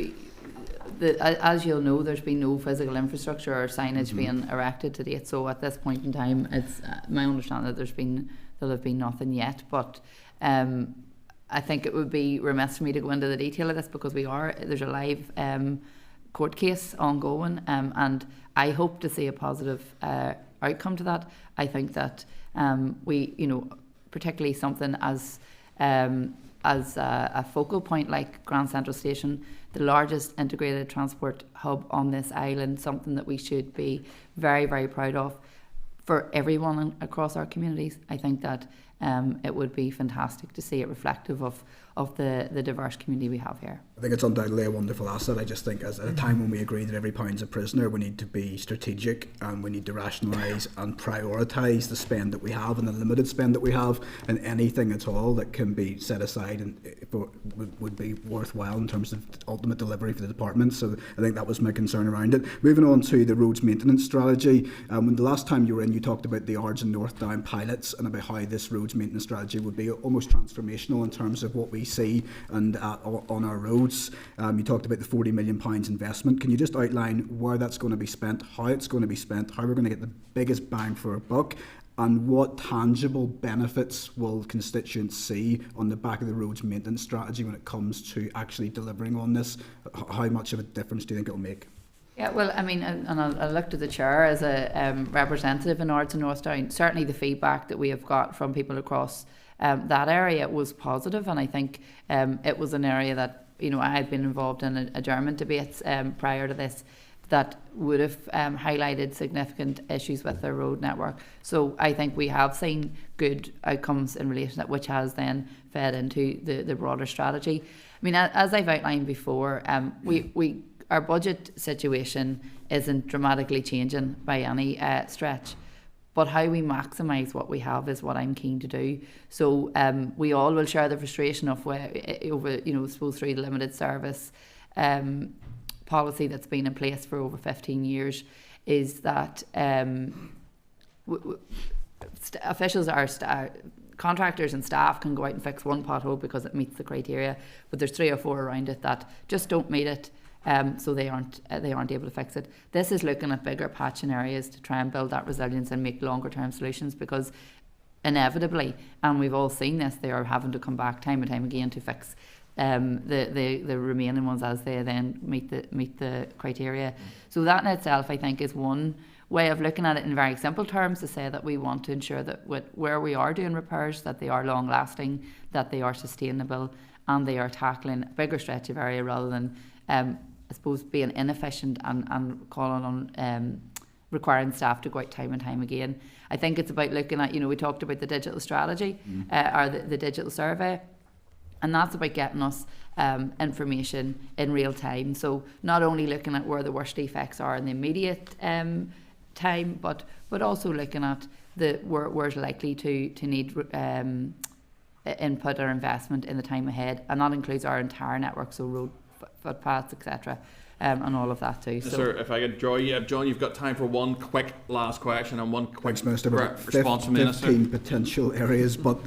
as you'll know, there's been no physical infrastructure or signage being erected to date. So at this point in time, it's my understanding that there'll have been nothing yet. But I think it would be remiss for me to go into the detail of this because there's a live court case ongoing, and I hope to see a positive outcome to that. I think that we, particularly something as as a focal point like Grand Central Station, the largest integrated transport hub on this island, something that we should be very, very proud of for everyone across our communities. I think that it would be fantastic to see it reflective of the diverse community we have here. I think it's undoubtedly a wonderful asset. I just think as at a time when we agree that every pound's a prisoner, we need to be strategic and we need to rationalise and prioritise the spend that we have and the limited spend that we have, and anything at all that can be set aside and would be worthwhile in terms of ultimate delivery for the department. So I think that was my concern around it. Moving on to the roads maintenance strategy. When the last time you were in, you talked about the Ards and North Down pilots and about how this roads maintenance strategy would be almost transformational in terms of what we see and on our roads. You talked about the £40 million investment. Can you just outline where that's going to be spent, how it's going to be spent, how we're going to get the biggest bang for our buck, and what tangible benefits will constituents see on the back of the roads maintenance strategy when it comes to actually delivering on this? How much of a difference do you think it'll make? Yeah, well, I mean, and I looked at the chair as a representative in Ards and North Down. Certainly the feedback that we have got from people across that area was positive, and I think it was an area that, you know, I had been involved in adjournment debates prior to this that would have highlighted significant issues with their road network. So I think we have seen good outcomes in relation to that, which has then fed into the broader strategy. I mean, as I've outlined before, our budget situation isn't dramatically changing by any stretch, but how we maximise what we have is what I'm keen to do. So we all will share the frustration of over, you know, suppose through the limited service policy that's been in place for over 15 years, is that officials contractors and staff can go out and fix one pothole because it meets the criteria, but there's 3 or 4 around it that just don't meet it. So they aren't able to fix it. This is looking at bigger patching areas to try and build that resilience and make longer term solutions, because inevitably, and we've all seen this, they are having to come back time and time again to fix the remaining ones as they then meet the criteria. So that in itself, I think, is one way of looking at it in very simple terms, to say that we want to ensure that where we are doing repairs, that they are long lasting, that they are sustainable, and they are tackling a bigger stretch of area rather than I suppose being inefficient and calling on requiring staff to go out time and time again. I think it's about looking at, you know, we talked about the digital strategy or the digital survey, and that's about getting us information in real time. So not only looking at where the worst defects are in the immediate time, but also looking at where's likely to need input or investment in the time ahead, and that includes our entire network, so road, footpaths, etc., and all of that too. So, sir, if I could draw you up, John, you've got time for one quick last question and one quick response from the Minister. 15 potential areas, but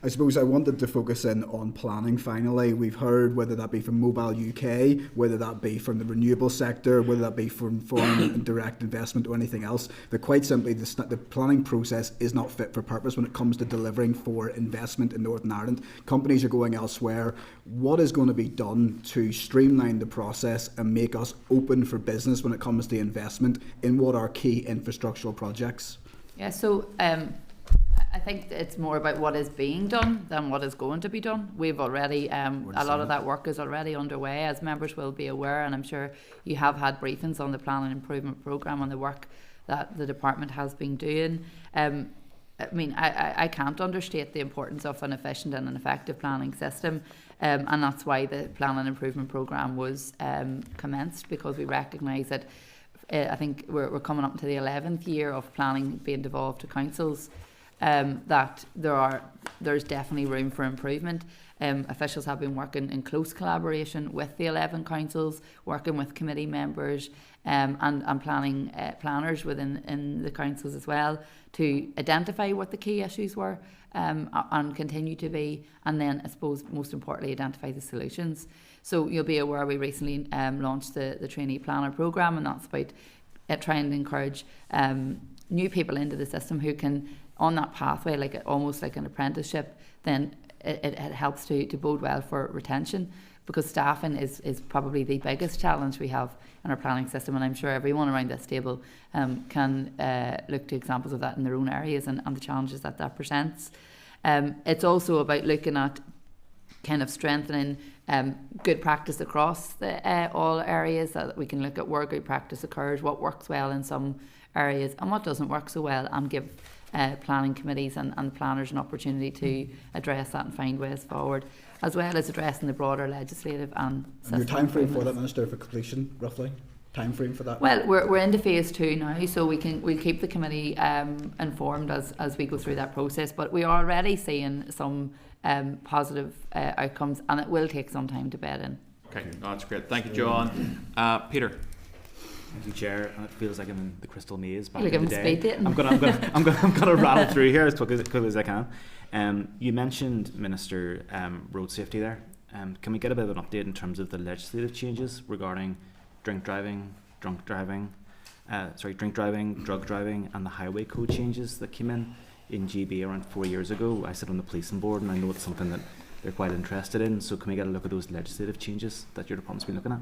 I suppose I wanted to focus in on planning finally. We've heard, whether that be from Mobile UK, whether that be from the renewable sector, whether that be from foreign and direct investment or anything else, that quite simply the planning process is not fit for purpose when it comes to delivering for investment in Northern Ireland. Companies are going elsewhere. What is going to be done to streamline the process and make us open for business when it comes to investment in what are key infrastructural projects? Yeah, so I think it's more about what is being done than what is going to be done. We've already, a lot of that work is already underway, as members will be aware, and I'm sure you have had briefings on the Planning Improvement Programme and the work that the department has been doing. I mean, I can't understate the importance of an efficient and an effective planning system, and that's why the Planning Improvement Programme was commenced, because we recognise that I think we're coming up to the 11th year of planning being devolved to councils, that there's definitely room for improvement. Officials have been working in close collaboration with the 11 councils, working with committee members and planning planners within the councils as well, to identify what the key issues were and continue to be, and then I suppose most importantly identify the solutions. So you'll be aware we recently launched the trainee planner programme, and that's about trying to encourage new people into the system who can, on that pathway, almost like an apprenticeship, then it helps to bode well for retention, because staffing is probably the biggest challenge we have in our planning system, and I'm sure everyone around this table can look to examples of that in their own areas and the challenges that presents. It's also about looking at kind of strengthening good practice across all areas, so that we can look at where good practice occurs, what works well in some areas and what doesn't work so well, and give planning committees and planners an opportunity to address that and find ways forward, as well as addressing the broader legislative and your time frame for that, Minister, for completion, roughly? Time frame for that? Well, we're into phase 2 now, so we'll keep the committee informed as we go through that process, but we are already seeing some positive outcomes, and it will take some time to bed in. Okay, no, that's great. Thank you, John. Peter. Thank you, Chair. And it feels like I'm in the crystal maze back You're in the giving day. speed dating. I'm gonna rattle through here as quickly as I can. You mentioned, Minister, road safety there. Can we get a bit of an update in terms of the legislative changes regarding drink driving, drug driving, and the highway code changes that came in GB around 4 years ago? I sit on the policing board, and I know it's something that they're quite interested in. So can we get a look at those legislative changes that your department's been looking at?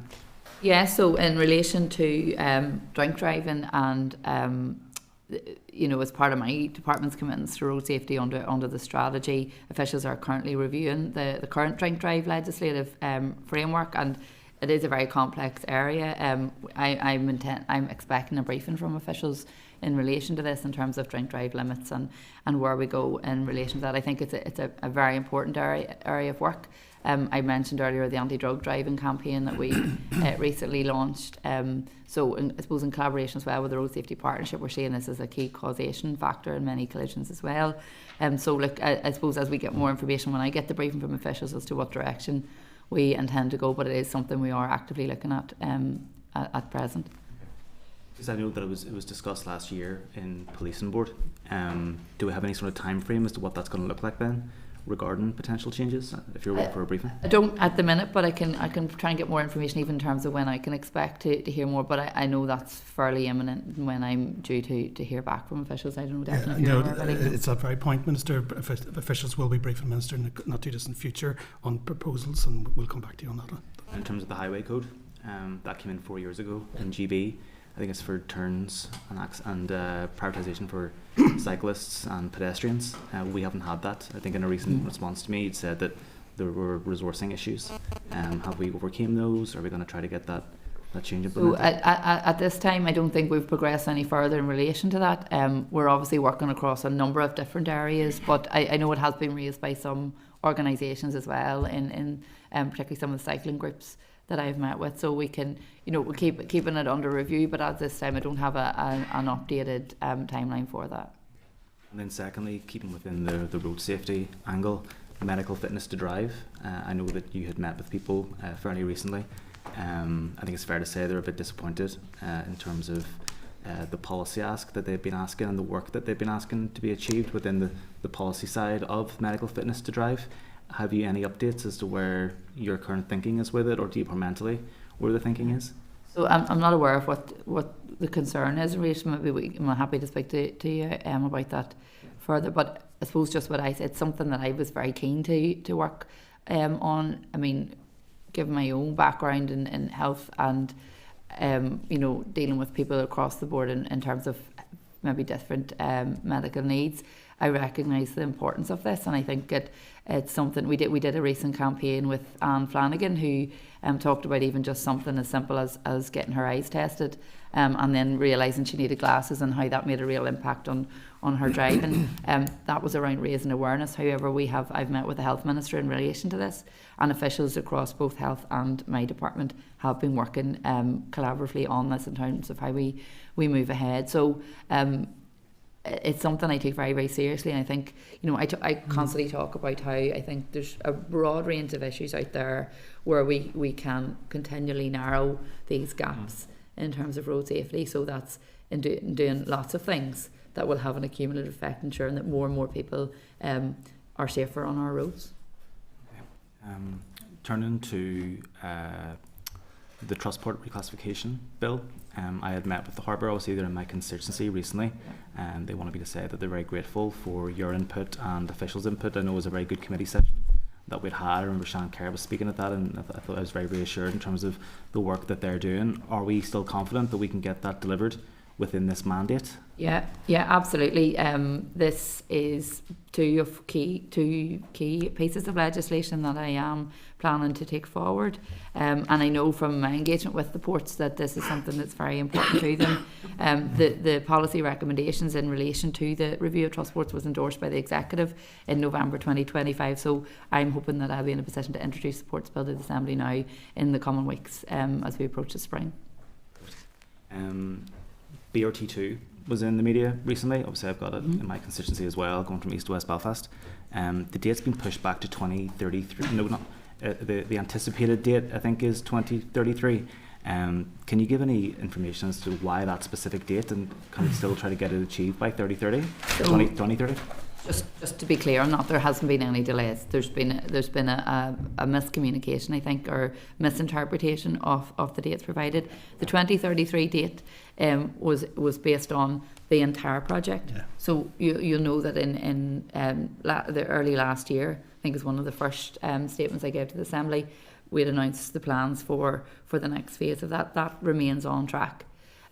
Yeah, so in relation to drink driving and as part of my department's commitments to road safety under the strategy, officials are currently reviewing the current drink drive legislative framework, and it is a very complex area. I'm expecting a briefing from officials in relation to this in terms of drink drive limits and where we go in relation to that. I think it's a very important area of work. I mentioned earlier the anti-drug driving campaign that we recently launched. I suppose in collaboration as well with the Road Safety Partnership, we're seeing this as a key causation factor in many collisions as well. I suppose as we get more information, when I get the briefing from officials as to what direction we intend to go, but it is something we are actively looking at present. Because I know that it was discussed last year in policing board. Do we have any sort of time frame as to what that's going to look like then, regarding potential changes, if you're waiting for a briefing? I don't at the minute, but I can try and get more information even in terms of when I can expect to hear more, but I know that's fairly imminent when I'm due to hear back from officials. I don't know definitely. It's that very point, Minister. Officials will be briefing Minister in the not too distant future on proposals, and we'll come back to you on that one. In terms of the highway code, that came in 4 years ago in GB. I think it's for turns and prioritisation for cyclists and pedestrians. We haven't had that. I think in a recent response to me, you'd said that there were resourcing issues. Have we overcame those? Are we going to try to get that change implemented? So at this time, I don't think we've progressed any further in relation to that. We're obviously working across a number of different areas, but I know it has been raised by some organisations as well, in particularly some of the cycling groups that I've met with, so we can, we'll keeping it under review, but at this time I don't have an updated timeline for that. And then secondly, keeping within the road safety angle, medical fitness to drive. I know that you had met with people fairly recently. I think it's fair to say they're a bit disappointed in terms of the policy ask that they've been asking and the work that they've been asking to be achieved within the policy side of medical fitness to drive. Have you any updates as to where your current thinking is with it, or departmentally where the thinking is? So I'm not aware of what the concern is. Maybe I'm happy to speak to you about that further. But I suppose just what I said, it's something that I was very keen to work on. I mean, given my own background in health and dealing with people across the board in terms of maybe different medical needs, I recognise the importance of this, and I think it's something we did a recent campaign with Anne Flanagan, who talked about even just something as simple as getting her eyes tested, and then realising she needed glasses and how that made a real impact on her driving. That was around raising awareness. However, I've met with the Health Minister in relation to this, and officials across both health and my department have been working collaboratively on this in terms of how we move ahead. So it's something I take very, very seriously, and I think, I constantly talk about how I think there's a broad range of issues out there where we can continually narrow these gaps in terms of road safety. So that's in doing lots of things that will have an accumulative effect, ensuring that more and more people are safer on our roads. Okay. Turning to the Trustport reclassification bill. I had met with the Harbour, obviously they're in my constituency recently, and they wanted me to say that they're very grateful for your input and officials' input. I know it was a very good committee session that we'd had. I remember Sean Kerr was speaking at that, and I thought I was very reassured in terms of the work that they're doing. Are we still confident that we can get that delivered within this mandate? Yeah, absolutely. This is two key pieces of legislation that I am planning to take forward. And I know from my engagement with the ports that this is something that's very important to them. The policy recommendations in relation to the review of trust boards was endorsed by the Executive in November 2025. So I'm hoping that I'll be in a position to introduce the Ports Bill to the Assembly now in the coming weeks as we approach the spring. BRT2 was in the media recently. Obviously I've got it in my constituency as well, going from east to west Belfast. The date's been pushed back to 2033. No, not the anticipated date I think is 2033. Can you give any information as to why that specific date, and can we still try to get it achieved by 2030? 2030? Just to be clear on that, there hasn't been any delays. There's been a miscommunication, I think, or misinterpretation of the dates provided. The 2033 date was based on the entire project. Yeah. So you'll know that in the early last year, I think is one of the first statements I gave to the Assembly, we'd announced the plans for the next phase of that. That remains on track,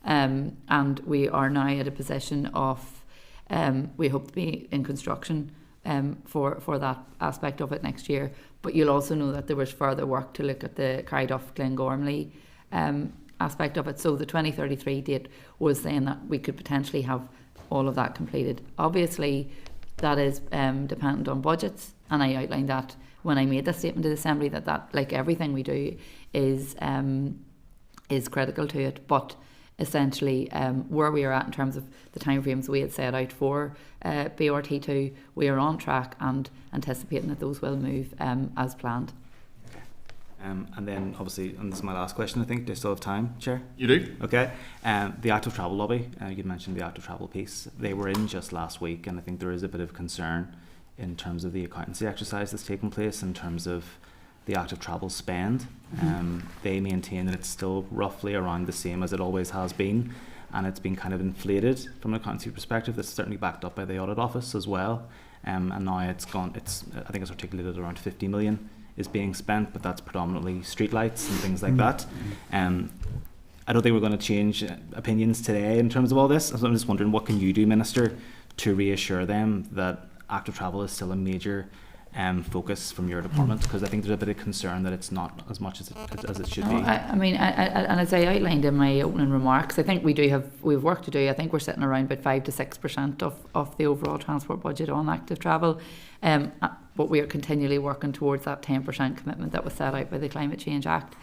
and we are now at a position of we hope to be in construction for that aspect of it next year. But you'll also know that there was further work to look at the Carryduff-Glengormley aspect of it. So the 2033 date was saying that we could potentially have all of that completed. Obviously, that is dependent on budgets, and I outlined that when I made the statement to the Assembly that like everything we do is critical to it. But essentially, where we are at in terms of the timeframes we had set out for BRT2, we are on track and anticipating that those will move as planned. And then obviously, and this is my last question, I think, do I still have time, Chair? You do. Okay. The active travel lobby, you mentioned the active travel piece. They were in just last week, and I think there is a bit of concern in terms of the accountancy exercise that's taking place in terms of the active travel spend. They maintain that it's still roughly around the same as it always has been, and it's been kind of inflated from an accountancy perspective. That's certainly backed up by the audit office as well. And now I think it's articulated around 50 million is being spent, but that's predominantly streetlights and things like that. I don't think we're going to change opinions today in terms of all this. So I'm just wondering, what can you do, Minister, to reassure them that active travel is still a major focus from your department? Because I think there's a bit of concern that it's not as much as it should be. And as I outlined in my opening remarks, I think we've work to do. I think we're sitting around about 5 to 6% of the overall transport budget on active travel, but we are continually working towards that 10% commitment that was set out by the Climate Change Act.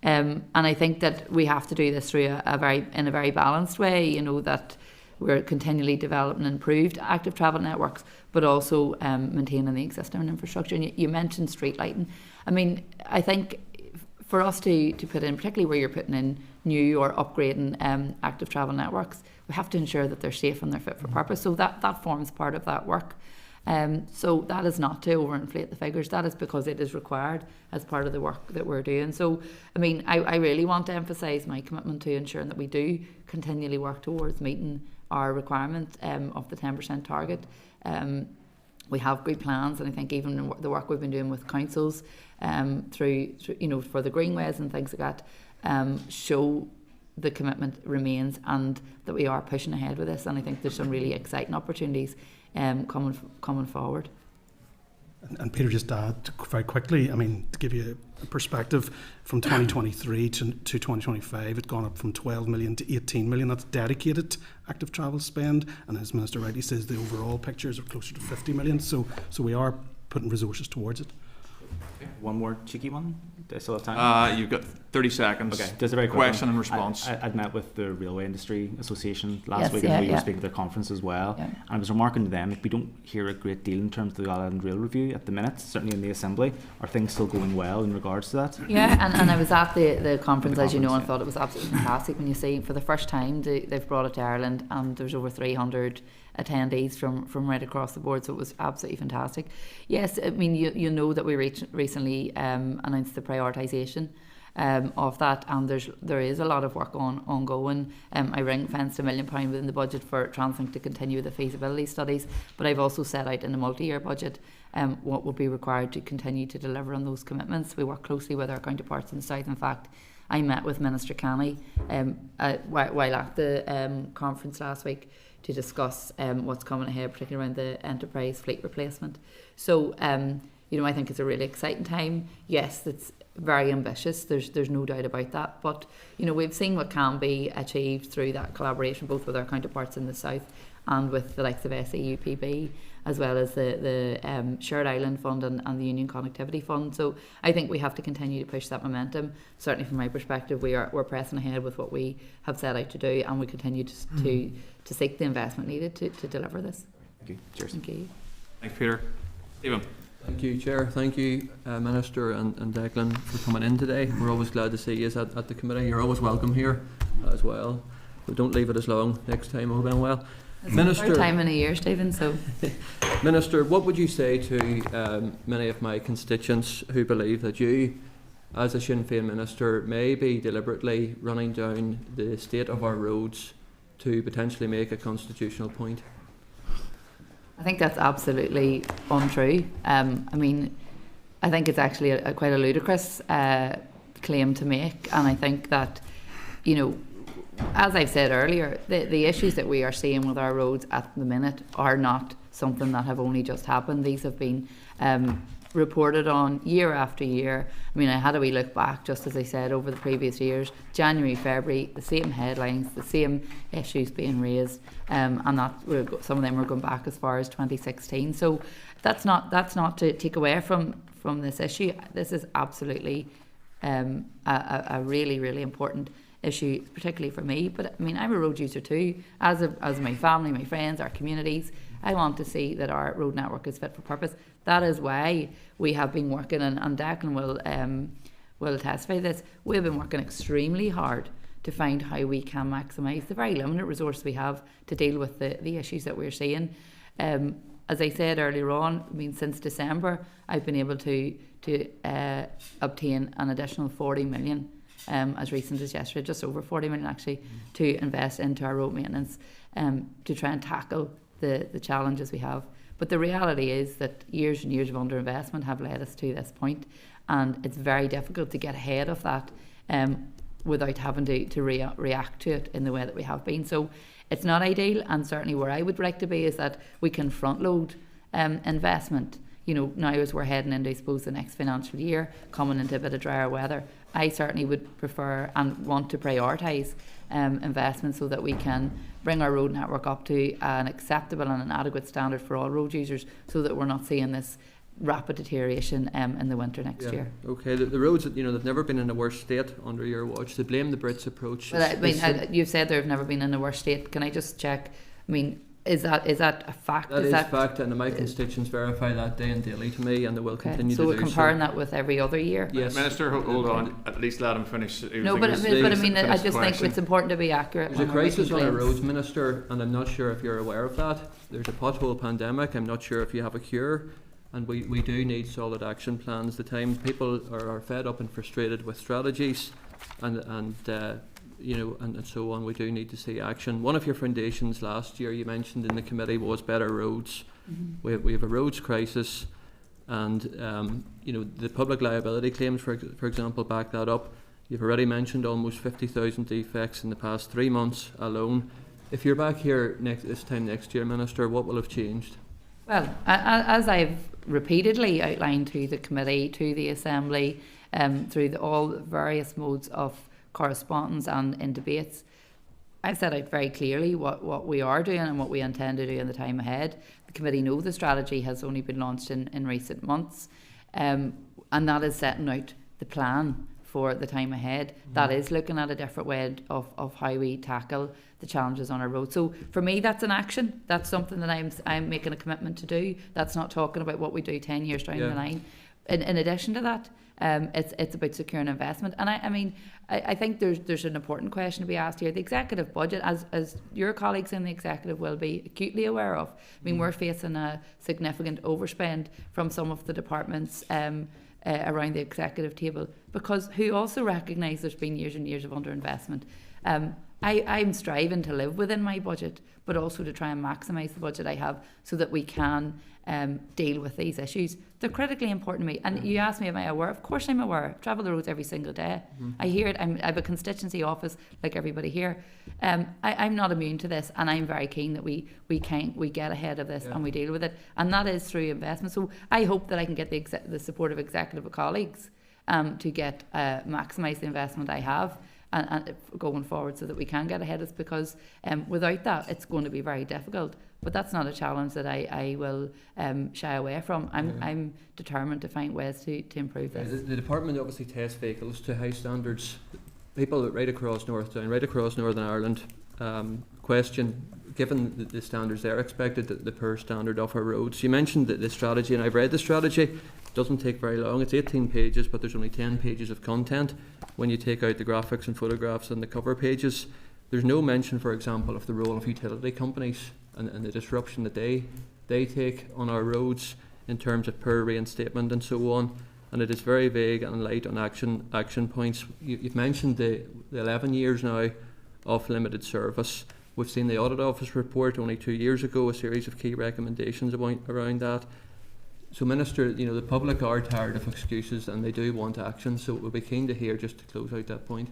And I think that we have to do this through in a very balanced way. You know, that we're continually developing improved active travel networks, but also maintaining the existing infrastructure. And you mentioned street lighting. I mean, I think for us to put in, particularly where you're putting in new or upgrading active travel networks, we have to ensure that they're safe and they're fit for purpose. So that forms part of that work. So that is not to overinflate the figures. That is because it is required as part of the work that we're doing. So, I mean, I really want to emphasise my commitment to ensuring that we do continually work towards meeting our requirement of the 10% target. We have good plans, and I think even the work we've been doing with councils through for the greenways and things like that show the commitment remains and that we are pushing ahead with this. And I think there's some really exciting opportunities coming forward. And Peter, just to add very quickly, I mean, to give you a perspective, from 2023 to 2025, it's gone up from 12 million to 18 million. That's dedicated active travel spend. And as Minister rightly says, the overall pictures are closer to 50 million. So we are putting resources towards it. Okay. One more cheeky one. Do I still have time? You've got 30 seconds. Okay, just a very quick question one. and response. I'd met with the Railway Industry Association last week, and we were speaking at their conference as well. Yeah. And I was remarking to them, we don't hear a great deal in terms of the Island Rail Review at the minute, certainly in the Assembly. Are things still going well in regards to that? Yeah, and I was at the conference, as you know, and thought it was absolutely fantastic when you see for the first time they've brought it to Ireland, and there's over 300 attendees from right across the board, so it was absolutely fantastic. Yes, I mean, you know that we recently announced the prioritisation of that, and there is a lot of work ongoing. I ring-fenced £1 million within the budget for Translink to continue the feasibility studies, but I've also set out in the multi-year budget what will be required to continue to deliver on those commitments. We work closely with our counterparts in the South. In fact, I met with Minister Canny while at the conference last week to discuss what's coming ahead, particularly around the enterprise fleet replacement. So, I think it's a really exciting time. Yes, it's very ambitious. There's no doubt about that. But, we've seen what can be achieved through that collaboration, both with our counterparts in the south and with the likes of SAUPB, as well as the Shared Island Fund and the Union Connectivity Fund. So I think we have to continue to push that momentum. Certainly from my perspective, we're pressing ahead with what we have set out to do, and we continue to seek the investment needed to deliver this. Thank you. Cheers. Thank you. Thanks, Peter. Stephen. Thank you, Chair. Thank you, Minister and Declan, for coming in today. We're always glad to see you at the committee. You're always welcome here as well. But don't leave it as long next time, oh well. It's Minister, the third time in a year, Stephen, so... Minister, what would you say to many of my constituents who believe that you, as a Sinn Féin Minister, may be deliberately running down the state of our roads to potentially make a constitutional point? I think that's absolutely untrue. I think it's actually quite a ludicrous claim to make, and I think that, as I've said earlier, the issues that we are seeing with our roads at the minute are not something that have only just happened. These have been reported on year after year. I had a wee look back, just as I said, over the previous years, January, February, the same headlines, the same issues being raised, and that some of them were going back as far as 2016. So that's not to take away from this issue. This is absolutely a really, really important issue, particularly for me. But I'm a road user too, as my family, my friends, our communities. I want to see that our road network is fit for purpose. That is why we have been working, and Declan will testify to this, we've been working extremely hard to find how we can maximise the very limited resource we have to deal with the issues that we're seeing. As I said earlier on, since December, I've been able to obtain an additional 40 million, as recent as yesterday, just over 40 million actually, to invest into our road maintenance, to try and tackle the challenges we have. But the reality is that years and years of underinvestment have led us to this point, and it's very difficult to get ahead of that without having to react to it in the way that we have been. So it's not ideal, and certainly where I would like to be is that we can front load investment. Now as we're heading into, I suppose, the next financial year, coming into a bit of drier weather, I certainly would prefer and want to prioritise investment so that we can bring our road network up to an acceptable and an adequate standard for all road users, so that we're not seeing this rapid deterioration in the winter next year. Okay, the roads, they've never been in a worse state under your watch. They blame the Brits approach. Well, you've said they've never been in a worse state. Can I just check? Is that a fact? That is fact, and my constituents verify that day and daily to me, and they will continue to do so. So we're comparing that with every other year? Yes. Minister, hold on. At least let him finish. No, but I just think it's important to be accurate. There's a crisis on our roads, Minister, and I'm not sure if you're aware of that. There's a pothole pandemic. I'm not sure if you have a cure, and we do need solid action plans. The time people are fed up and frustrated with strategies and so on. We do need to see action. One of your foundations last year, you mentioned in the committee, was better roads. Mm-hmm. We have a roads crisis, and the public liability claims, for example, back that up. You've already mentioned almost 50,000 defects in the past 3 months alone. If you're back here this time next year, Minister, what will have changed? Well, as I've repeatedly outlined to the committee, to the Assembly, through all various modes of correspondence and in debates, I've set out very clearly what we are doing and what we intend to do in the time ahead. The committee know the strategy has only been launched in recent months, and that is setting out the plan for the time ahead. Mm-hmm. That is looking at a different way of how we tackle the challenges on our road. So for me, that's an action. That's something that I'm making a commitment to do. That's not talking about what we do 10 years down the line. In addition to that, it's about securing investment. And I think there's an important question to be asked here. The executive budget, as your colleagues in the executive will be acutely aware of, we're facing a significant overspend from some of the departments around the executive table, because who also recognise there's been years and years of underinvestment. I'm striving to live within my budget, but also to try and maximise the budget I have so that we can deal with these issues. They're critically important to me. And you asked me, am I aware? Of course I'm aware. I travel the roads every single day. I hear it. I have a constituency office like everybody here. I'm not immune to this, and I'm very keen that we get ahead of this and we deal with it. And that is through investment. So I hope that I can get the support of executive colleagues to get maximise the investment I have and going forward, so that we can get ahead of this, because without that it's going to be very difficult. But that's not a challenge that I will shy away from. I'm determined to find ways to improve this. The department obviously tests vehicles to high standards. People right across Northern Ireland question, given the standards they're expected, the poor standard of our roads. You mentioned the strategy, and I've read the strategy. It doesn't take very long. It's 18 pages, but there's only 10 pages of content when you take out the graphics and photographs and the cover pages. There's no mention, for example, of the role of utility companies and the disruption that they take on our roads in terms of poor reinstatement and so on. And it is very vague and light on action points. You've mentioned the 11 years now of limited service. We've seen the Audit Office report only 2 years ago, a series of key recommendations around that. So, Minister, the public are tired of excuses and they do want action, so we'll be keen to hear, just to close out that point.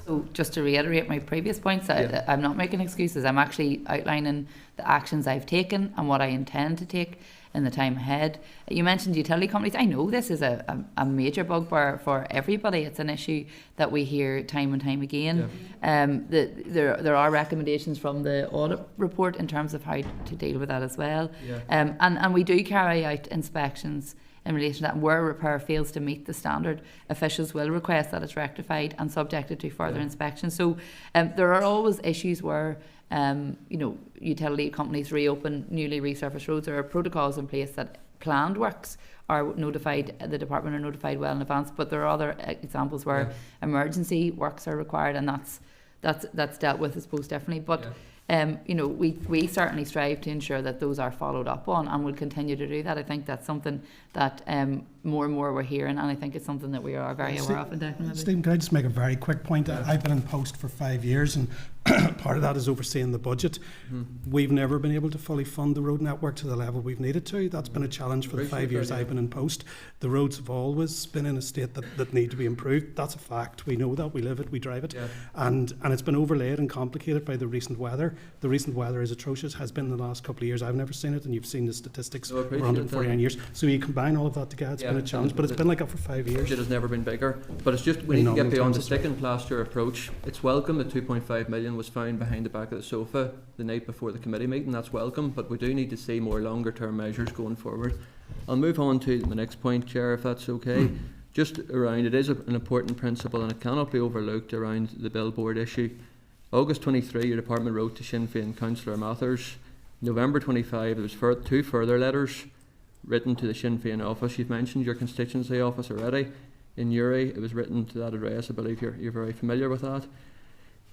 So just to reiterate my previous points, I'm not making excuses. I'm actually outlining the actions I've taken and what I intend to take in the time ahead. You mentioned utility companies. I know this is a major bugbear for everybody. It's an issue that we hear time and time again. There are recommendations from the audit report in terms of how to deal with that as well. And we do carry out inspections in relation to that. Where a repair fails to meet the standard, officials will request that it's rectified and subjected to further inspection. So there are always issues where utility companies reopen newly resurfaced roads. There are protocols in place that planned works are notified, the department are notified well in advance, but there are other examples where emergency works are required, and that's dealt with, I suppose, differently. But we certainly strive to ensure that those are followed up on, and we'll continue to do that. I think that's something that more and more we're hearing, and I think it's something that we are very aware of. Stephen, can I just make a very quick point? I've been in post for 5 years, and part of that is overseeing the budget. We've never been able to fully fund the road network to the level we've needed to. That's been a challenge for the 5 years I've been in post. The roads have always been in a state that need to be improved. That's a fact. We know that. We live it. We drive it. And it's been overlaid and complicated by the recent weather. The recent weather is atrocious, has been in the last couple of years. I've never seen it, and you've seen the statistics over 149 years. So you combine all of that together, it's been a challenge, but it's been like that for 5 years. It has never been bigger, but it's just, we need to get beyond the stick and plaster approach. It's welcome that 2.5 million was found behind the back of the sofa the night before the committee meeting. That's welcome, but we do need to see more longer term measures going forward. I'll move on to the next point, Chair, if that's okay. Just around, it is an important principle and it cannot be overlooked, around the billboard issue. August 23, your department wrote to Sinn Féin Councillor Mathers. November 25, there was 2 further letters written to the Sinn Féin office. You've mentioned your constituency office already. In Uri, it was written to that address. I believe you're very familiar with that.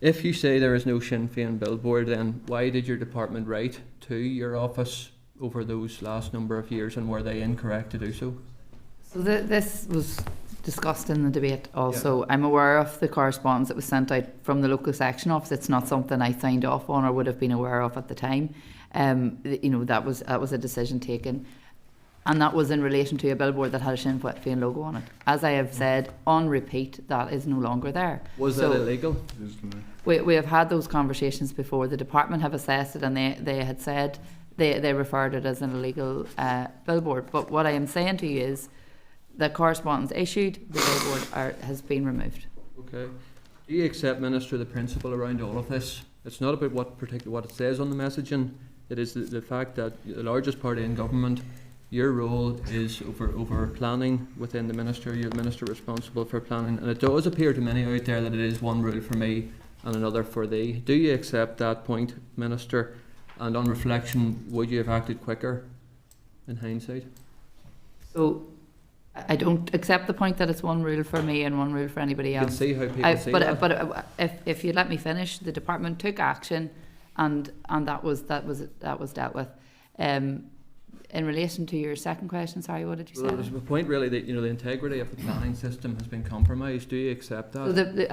If you say there is no Sinn Féin billboard, then why did your department write to your office over those last number of years, and were they incorrect to do so? So this was discussed in the debate also. I'm aware of the correspondence that was sent out from the local section office. It's not something I signed off on or would have been aware of at the time. That was a decision taken. And that was in relation to a billboard that had a Sinn Féin logo on it. As I have said on repeat, that is no longer there. Was that illegal? We have had those conversations before. The department have assessed it, and they had said they referred it as an illegal billboard. But what I am saying to you is that correspondence issued, the billboard has been removed. Okay. Do you accept, Minister, the principle around all of this? It's not about what it says on the messaging. It is the fact that the largest party in government, your role is over planning within the minister. You're the minister responsible for planning, and it does appear to many out there that it is one rule for me and another for thee. Do you accept that point, Minister? And on reflection, would you have acted quicker in hindsight? So I don't accept the point that it's one rule for me and one rule for anybody else. You can see how people see that. But if you let me finish, the department took action, and that was dealt with. in relation to your second question, sorry, what did you say? Well, there's a point really that the integrity of the planning system has been compromised. Do you accept that? So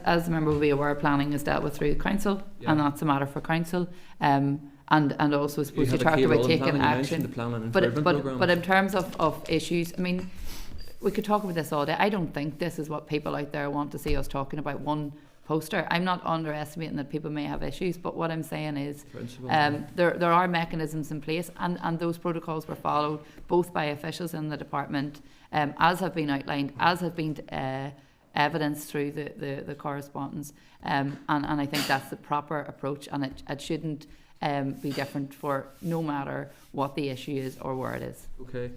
as the member will be aware, planning is dealt with through the council, and that's a matter for council. And also, I suppose you talked about taking action. But in terms of issues, I mean, we could talk about this all day. I don't think this is what people out there want to see us talking about, one poster. I'm not underestimating that people may have issues, but what I'm saying is there are mechanisms in place, and those protocols were followed both by officials in the department, as have been outlined, as have been evidenced through the correspondence, and I think that's the proper approach, and it shouldn't be different for no matter what the issue is or where it is. Okay.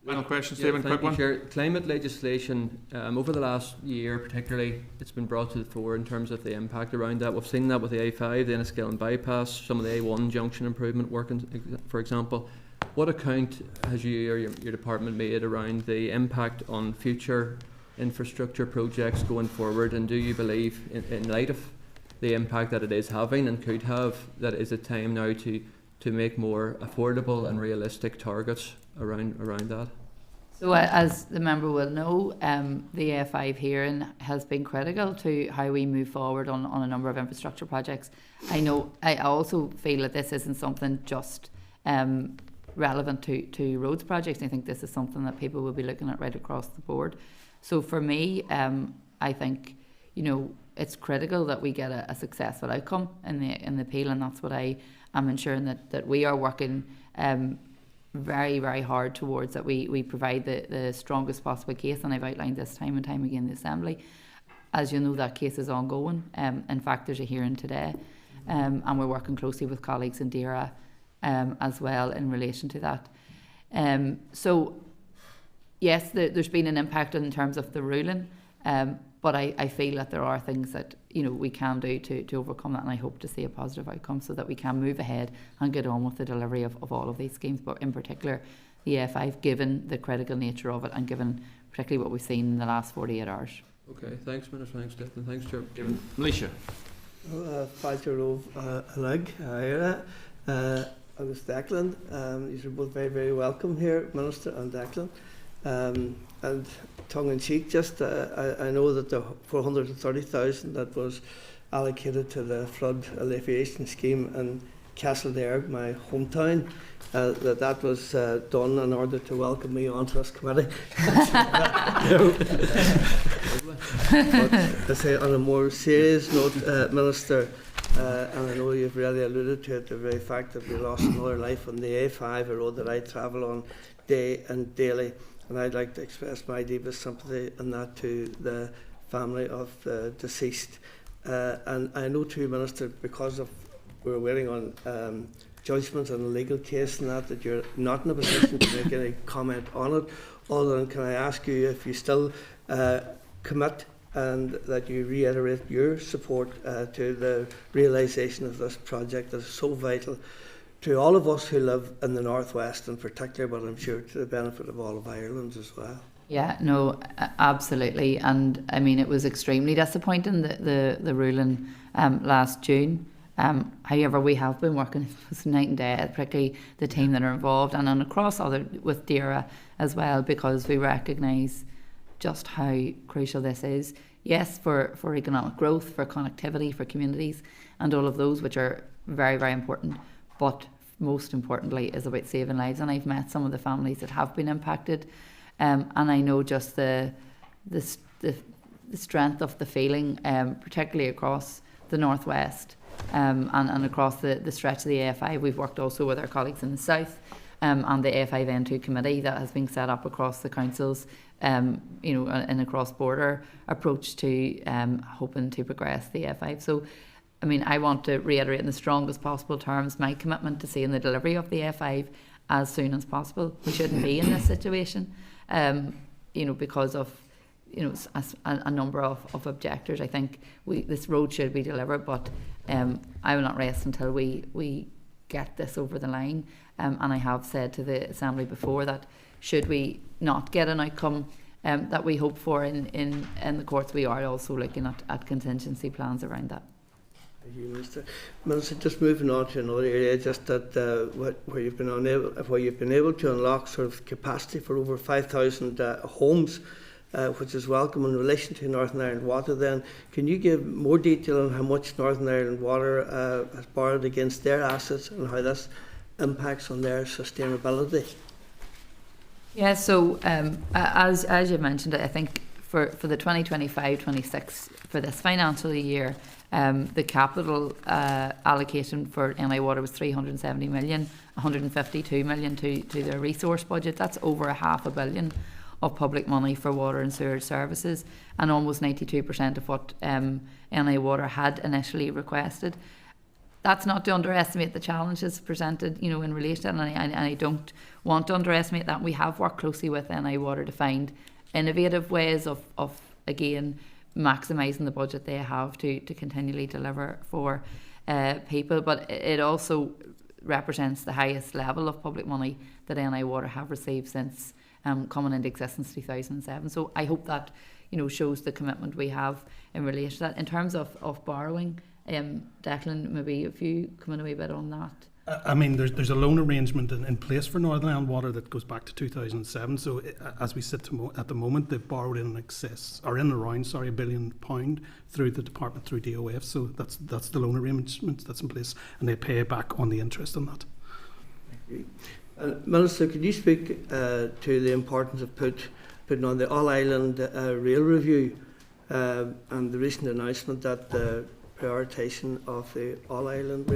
Final question, Stephen, quick one. Chair. Climate legislation, over the last year particularly, it's been brought to the fore in terms of the impact around that. We've seen that with the A5, the Enniskillen bypass, some of the A1 junction improvement work, for example. What account has you or your department made around the impact on future infrastructure projects going forward, and do you believe, in light of the impact that it is having and could have, that is it time now to make more affordable and realistic targets around that? So as the member will know, the A5 hearing has been critical to how we move forward on a number of infrastructure projects. I also feel that this isn't something just relevant to roads projects. I think this is something that people will be looking at right across the board. So for me, I think it's critical that we get a successful outcome in the appeal, and that's what I am ensuring that we are working very, very hard towards, that we provide the strongest possible case, and I've outlined this time and time again in the Assembly. As you know, that case is ongoing. In fact, there's a hearing today, and we're working closely with colleagues in DERA as well in relation to that. So yes, there's been an impact in terms of the ruling, but I feel that there are things that we can do to overcome that, and I hope to see a positive outcome so that we can move ahead and get on with the delivery of all of these schemes, but in particular the A5, given the critical nature of it and given particularly what we've seen in the last 48 hours. Okay, thanks Minister, thanks Declan, thanks Chair. Alicia. Fáilte róh alag agus Declan. You're both very, very welcome here, Minister and Declan. And tongue-in-cheek, just I know that the 430,000 that was allocated to the flood alleviation scheme in Castledairg, my hometown, that was done in order to welcome me onto this committee. But to say on a more serious note, Minister, and I know you've really alluded to it, the very fact that we lost another life on the A5, a road that I travel on day and daily. And I'd like to express my deepest sympathy in that to the family of the deceased. And I know too, Minister, because we're waiting on judgment on the legal case and that you're not in a position to make any comment on it, other than can I ask you if you still commit and that you reiterate your support to the realisation of this project that is so vital to all of us who live in the Northwest in particular, but I'm sure to the benefit of all of Ireland as well. Yeah, no, absolutely. And I mean, it was extremely disappointing, the ruling last June. However, we have been working night and day, particularly the team that are involved, and across with DERA as well, because we recognise just how crucial this is. Yes, for economic growth, for connectivity, for communities, and all of those which are very, very important. But most importantly is about saving lives, and I've met some of the families that have been impacted, and I know just the strength of the feeling, particularly across the Northwest and across the stretch of the A5. We've worked also with our colleagues in the South and the A5N2 committee that has been set up across the councils, in a cross-border approach to hoping to progress the A5. So I mean, I want to reiterate in the strongest possible terms my commitment to seeing the delivery of the A5 as soon as possible. We shouldn't be in this situation, because of, a number of objectors. I think this road should be delivered, but I will not rest until we get this over the line. And I have said to the Assembly before that should we not get an outcome that we hope for in the courts, we are also looking at contingency plans around that. Thank you, Minister. Minister, just moving on to another area, just that where you've been able to unlock sort of capacity for over 5,000 homes, which is welcome in relation to Northern Ireland Water. Then, can you give more detail on how much Northern Ireland Water has borrowed against their assets and how this impacts on their sustainability? Yeah. So as you mentioned, I think for the 2025-26 for this financial year. The capital allocation for NI Water was 370 million, 152 million to their resource budget. That's over £500 million of public money for water and sewerage services, and almost 92% of what NI Water had initially requested. That's not to underestimate the challenges presented, in relation, and I don't want to underestimate that. We have worked closely with NI Water to find innovative ways of again, maximising the budget they have to continually deliver for people, but it also represents the highest level of public money that NI Water have received since coming into existence 2007. So I hope that shows the commitment we have in relation to that. In terms of borrowing, Declan, maybe if you come in a wee bit on that. I mean, there's a loan arrangement in place for Northern Ireland Water that goes back to 2007. So as we sit at the moment, they've borrowed in around £1 billion through the department, through DOF. So that's the loan arrangement that's in place, and they pay back on the interest on that. Thank you. Minister, could you speak to the importance of putting on the All-Ireland Rail Review and the recent announcement that the prioritisation of the All-Ireland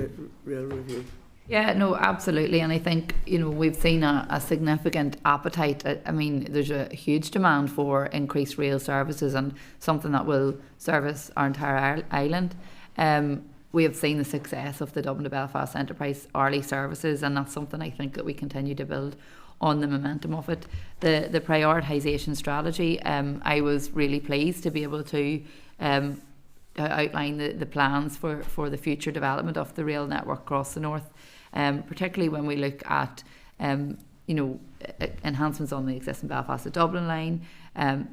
Rail Review? Yeah, no, absolutely. And I think, we've seen a significant appetite. I mean, there's a huge demand for increased rail services and something that will service our entire island. We have seen the success of the Dublin to Belfast Enterprise hourly services, and that's something I think that we continue to build on the momentum of it. The prioritisation strategy, I was really pleased to be able to outline the plans for the future development of the rail network across the north. Particularly when we look at, enhancements on the existing Belfast to Dublin line,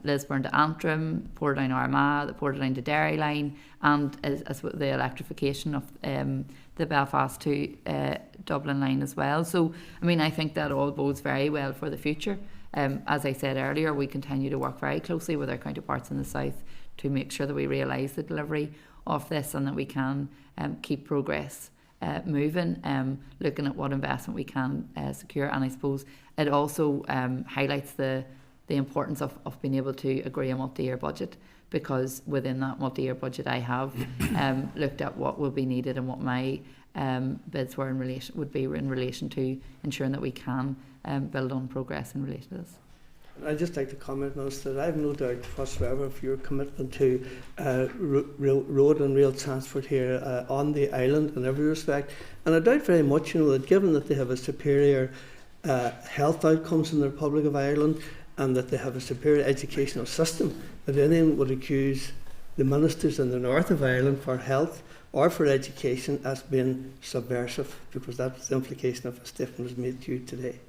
Lisburn to Antrim, Portadown Armagh, the Portadown to Derry line, and as with the electrification of the Belfast to Dublin line as well. So, I mean, I think that all bodes very well for the future. As I said earlier, we continue to work very closely with our counterparts in the south to make sure that we realise the delivery of this and that we can keep progress moving, looking at what investment we can secure. And I suppose it also highlights the importance of being able to agree a multi-year budget, because within that multi-year budget I have looked at what will be needed and what my bids would be in relation to ensuring that we can build on progress in relation to this. I'd just like to comment, Minister, that I have no doubt whatsoever of your commitment to road and rail transport here on the island in every respect. And I doubt very much, that given that they have a superior health outcomes in the Republic of Ireland and that they have a superior educational system, that anyone would accuse the ministers in the north of Ireland for health or for education as being subversive, because that's the implication of a statement was made to you today.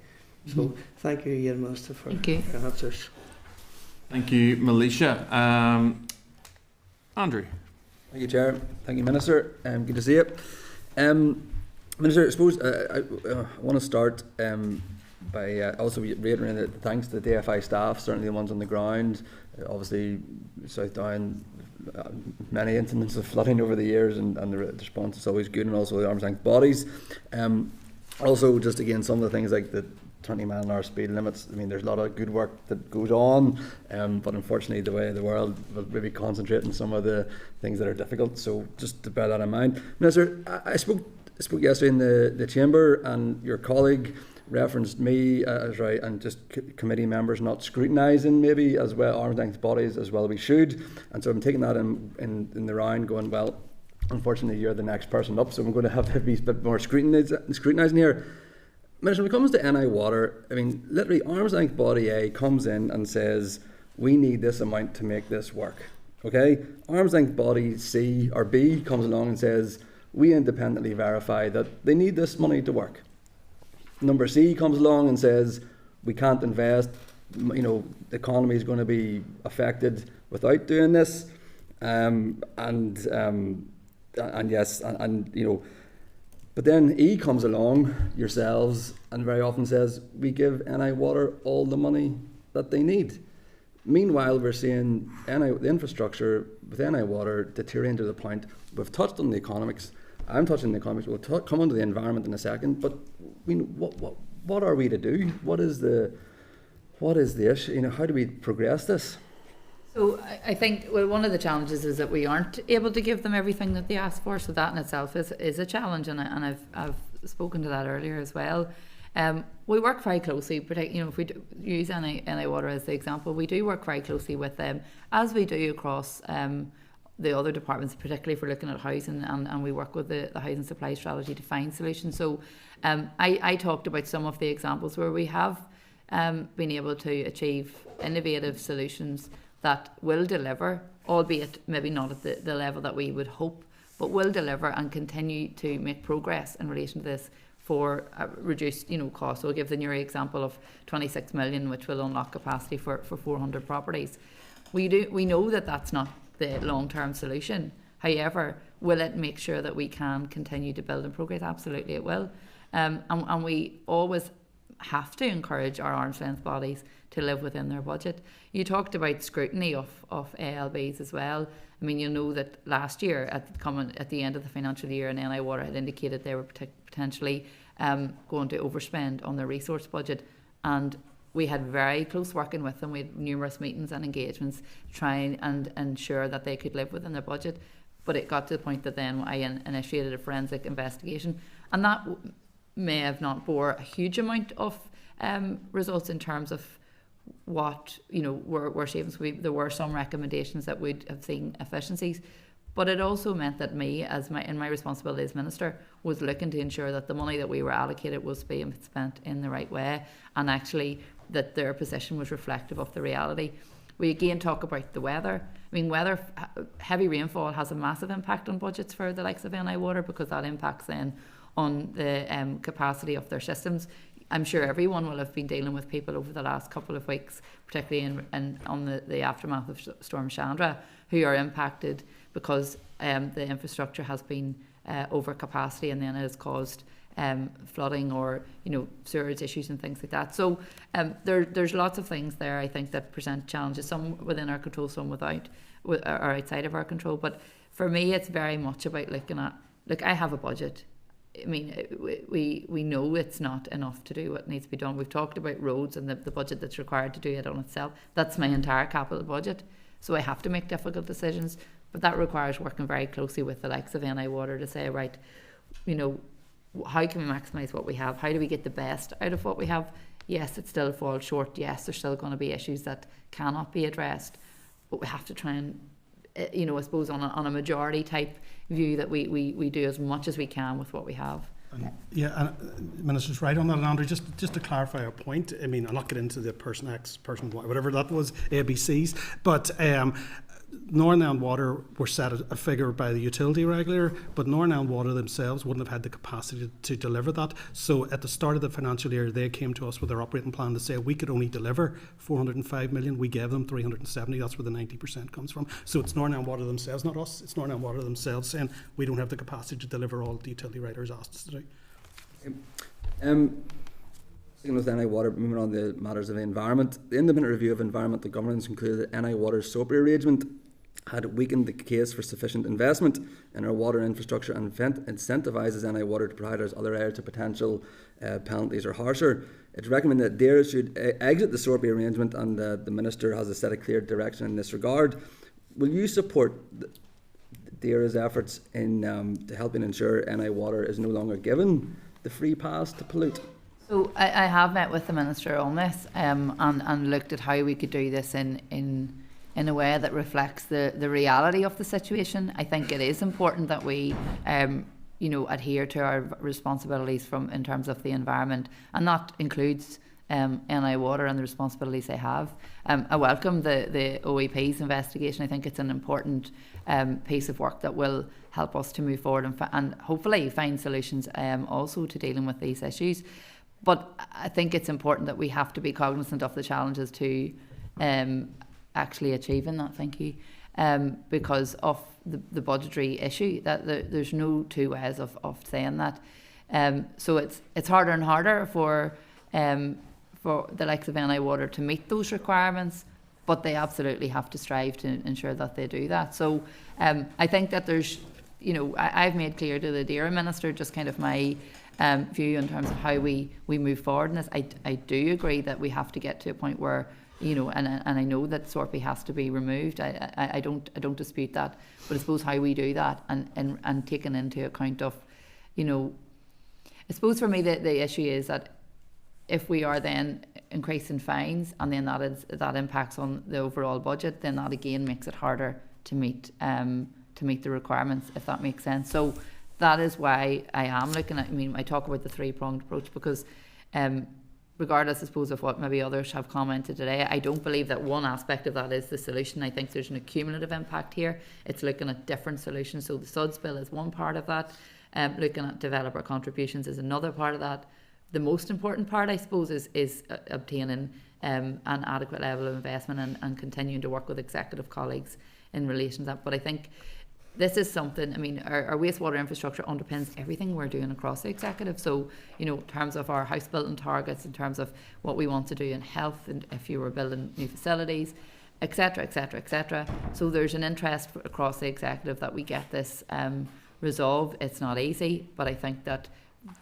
So thank you again, Minister, for your answers. Thank you, Melissa. Andrew. Thank you, Chair. Thank you, Minister. Good to see you. Minister, I suppose I want to start by also reiterating the thanks to the DFI staff, certainly the ones on the ground. Obviously, South Down, many incidents of flooding over the years, and the response is always good, and also the arm's length bodies. Also, just again, some of the things like the 20 mile an hour speed limits. I mean, there's a lot of good work that goes on, but unfortunately the way the world will maybe concentrate on some of the things that are difficult, so just to bear that in mind. Minister, I spoke yesterday in the chamber, and your colleague referenced me and just committee members not scrutinising maybe as well arm's length bodies as well we should, and so I'm taking that in the round going, well, unfortunately you're the next person up, so I'm going to have to be a bit more scrutinising here. Minister, when it comes to NI Water, I mean, literally arm's length body A comes in and says, we need this amount to make this work. Okay? Arm's length body C or B comes along and says, we independently verify that they need this money to work. Number C comes along and says, we can't invest, the economy is going to be affected without doing this. and yes, and you know, but then E comes along, yourselves, and very often says, we give NI Water all the money that they need. Meanwhile, we're seeing the infrastructure with NI Water deteriorating to the point, we've touched on the economics, I'm touching the economics, we'll come on to the environment in a second, but I mean, what are we to do? What is the issue? You know, how do we progress this? So I think, well, one of the challenges is that we aren't able to give them everything that they ask for. So that in itself is a challenge, and I've spoken to that earlier as well. We work very closely, you know, if we use NI Water as the example, we do work very closely with them, as we do across the other departments, particularly if we're looking at housing, and we work with the housing supply strategy to find solutions. So I talked about some of the examples where we have been able to achieve innovative solutions that will deliver, albeit maybe not at the level that we would hope, but will deliver and continue to make progress in relation to this for reduced, you know, costs. So I'll give the Newry example of 26 million, which will unlock capacity for 400 properties. We know that that's not the long-term solution. However, will it make sure that we can continue to build and progress? Absolutely it will. And we always have to encourage our arm's length bodies to live within their budget. You talked about scrutiny of ALBs as well. I mean, you'll know that last year at the end of the financial year, and NI Water had indicated they were potentially going to overspend on their resource budget, and we had very close working with them. We had numerous meetings and engagements trying and ensure that they could live within their budget. But it got to the point that then I initiated a forensic investigation, and that may have not bore a huge amount of results in terms of what, you know, were savings. There were some recommendations that we'd have seen efficiencies, but it also meant that me, in my responsibility as Minister, was looking to ensure that the money that we were allocated was being spent in the right way, and actually that their position was reflective of the reality. We again talk about the weather. I mean, heavy rainfall has a massive impact on budgets for the likes of NI Water, because that impacts then on the capacity of their systems. I'm sure everyone will have been dealing with people over the last couple of weeks, particularly on the aftermath of Storm Chandra, who are impacted because the infrastructure has been over capacity, and then it has caused flooding or, you know, sewerage issues and things like that. So there's lots of things there, I think, that present challenges, some within our control, some without, or outside of our control. But for me, it's very much about looking at, look, I have a budget. I mean, we know it's not enough to do what needs to be done. We've talked about roads and the budget that's required to do it on itself. That's my entire capital budget. So I have to make difficult decisions, but that requires working very closely with the likes of NI Water to say, right, you know, how can we maximise what we have? How do we get the best out of what we have? Yes, it still falls short. Yes, there's still going to be issues that cannot be addressed, but we have to try and, you know, I suppose on a majority type view that we do as much as we can with what we have. Yeah, and Minister's right on that, Andrew. Just to clarify a point, I mean, I'll not get into the person X, person Y, whatever that was, ABCs, but Northern Water were set a figure by the utility regulator, but Northern Water themselves wouldn't have had the capacity to deliver that. So at the start of the financial year, they came to us with their operating plan to say we could only deliver 405 million. We gave them 370. That's where the 90% comes from. So it's Northern Water themselves, not us. It's Northern Water themselves saying we don't have the capacity to deliver all the utility regulators asked us to do. Sticking with NI Water, moving on to matters of the environment. The independent review of environmental governance concluded that NI Water's SOPI arrangement had weakened the case for sufficient investment in our water infrastructure and incentivises NI Water to provide us other areas to potential penalties or harsher. It's recommended that DAERA should exit the SORPI arrangement, and the Minister has a set of clear direction in this regard. Will you support DAERA's efforts in to helping ensure NI Water is no longer given the free pass to pollute? So I have met with the Minister on this and looked at how we could do this in a way that reflects the reality of the situation. I think it is important that we you know, adhere to our responsibilities in terms of the environment, and that includes NI Water and the responsibilities they have. I welcome the OEP's investigation. I think it's an important piece of work that will help us to move forward and hopefully find solutions also to dealing with these issues. But I think it's important that we have to be cognizant of the challenges to actually achieving that. Thank you. because of the budgetary issue. That there's no two ways of saying that. So it's harder and harder for the likes of NI Water to meet those requirements, but they absolutely have to strive to ensure that they do that. So I think that there's, I've made clear to the DAERA Minister just kind of my view in terms of how we move forward in this. I do agree that we have to get to a point where, and I know that SORPI has to be removed. I don't dispute that, but I suppose how we do that and taking into account of, I suppose for me the issue is that if we are then increasing fines and then that impacts on the overall budget, then that again makes it harder to meet the requirements, if that makes sense. So that is why I am looking at, I talk about the three-pronged approach because regardless, I suppose, of what maybe others have commented today, I don't believe that one aspect of that is the solution. I think there's an accumulative impact here. It's looking at different solutions. So the SUDS bill is one part of that. Looking at developer contributions is another part of that. The most important part, I suppose, is obtaining an adequate level of investment and continuing to work with executive colleagues in relation to that. But I think this is something, our wastewater infrastructure underpins everything we're doing across the executive. So, in terms of our house building targets, in terms of what we want to do in health, and if you were building new facilities, etc., etc., etc. So there's an interest across the executive that we get this resolved. It's not easy, but I think that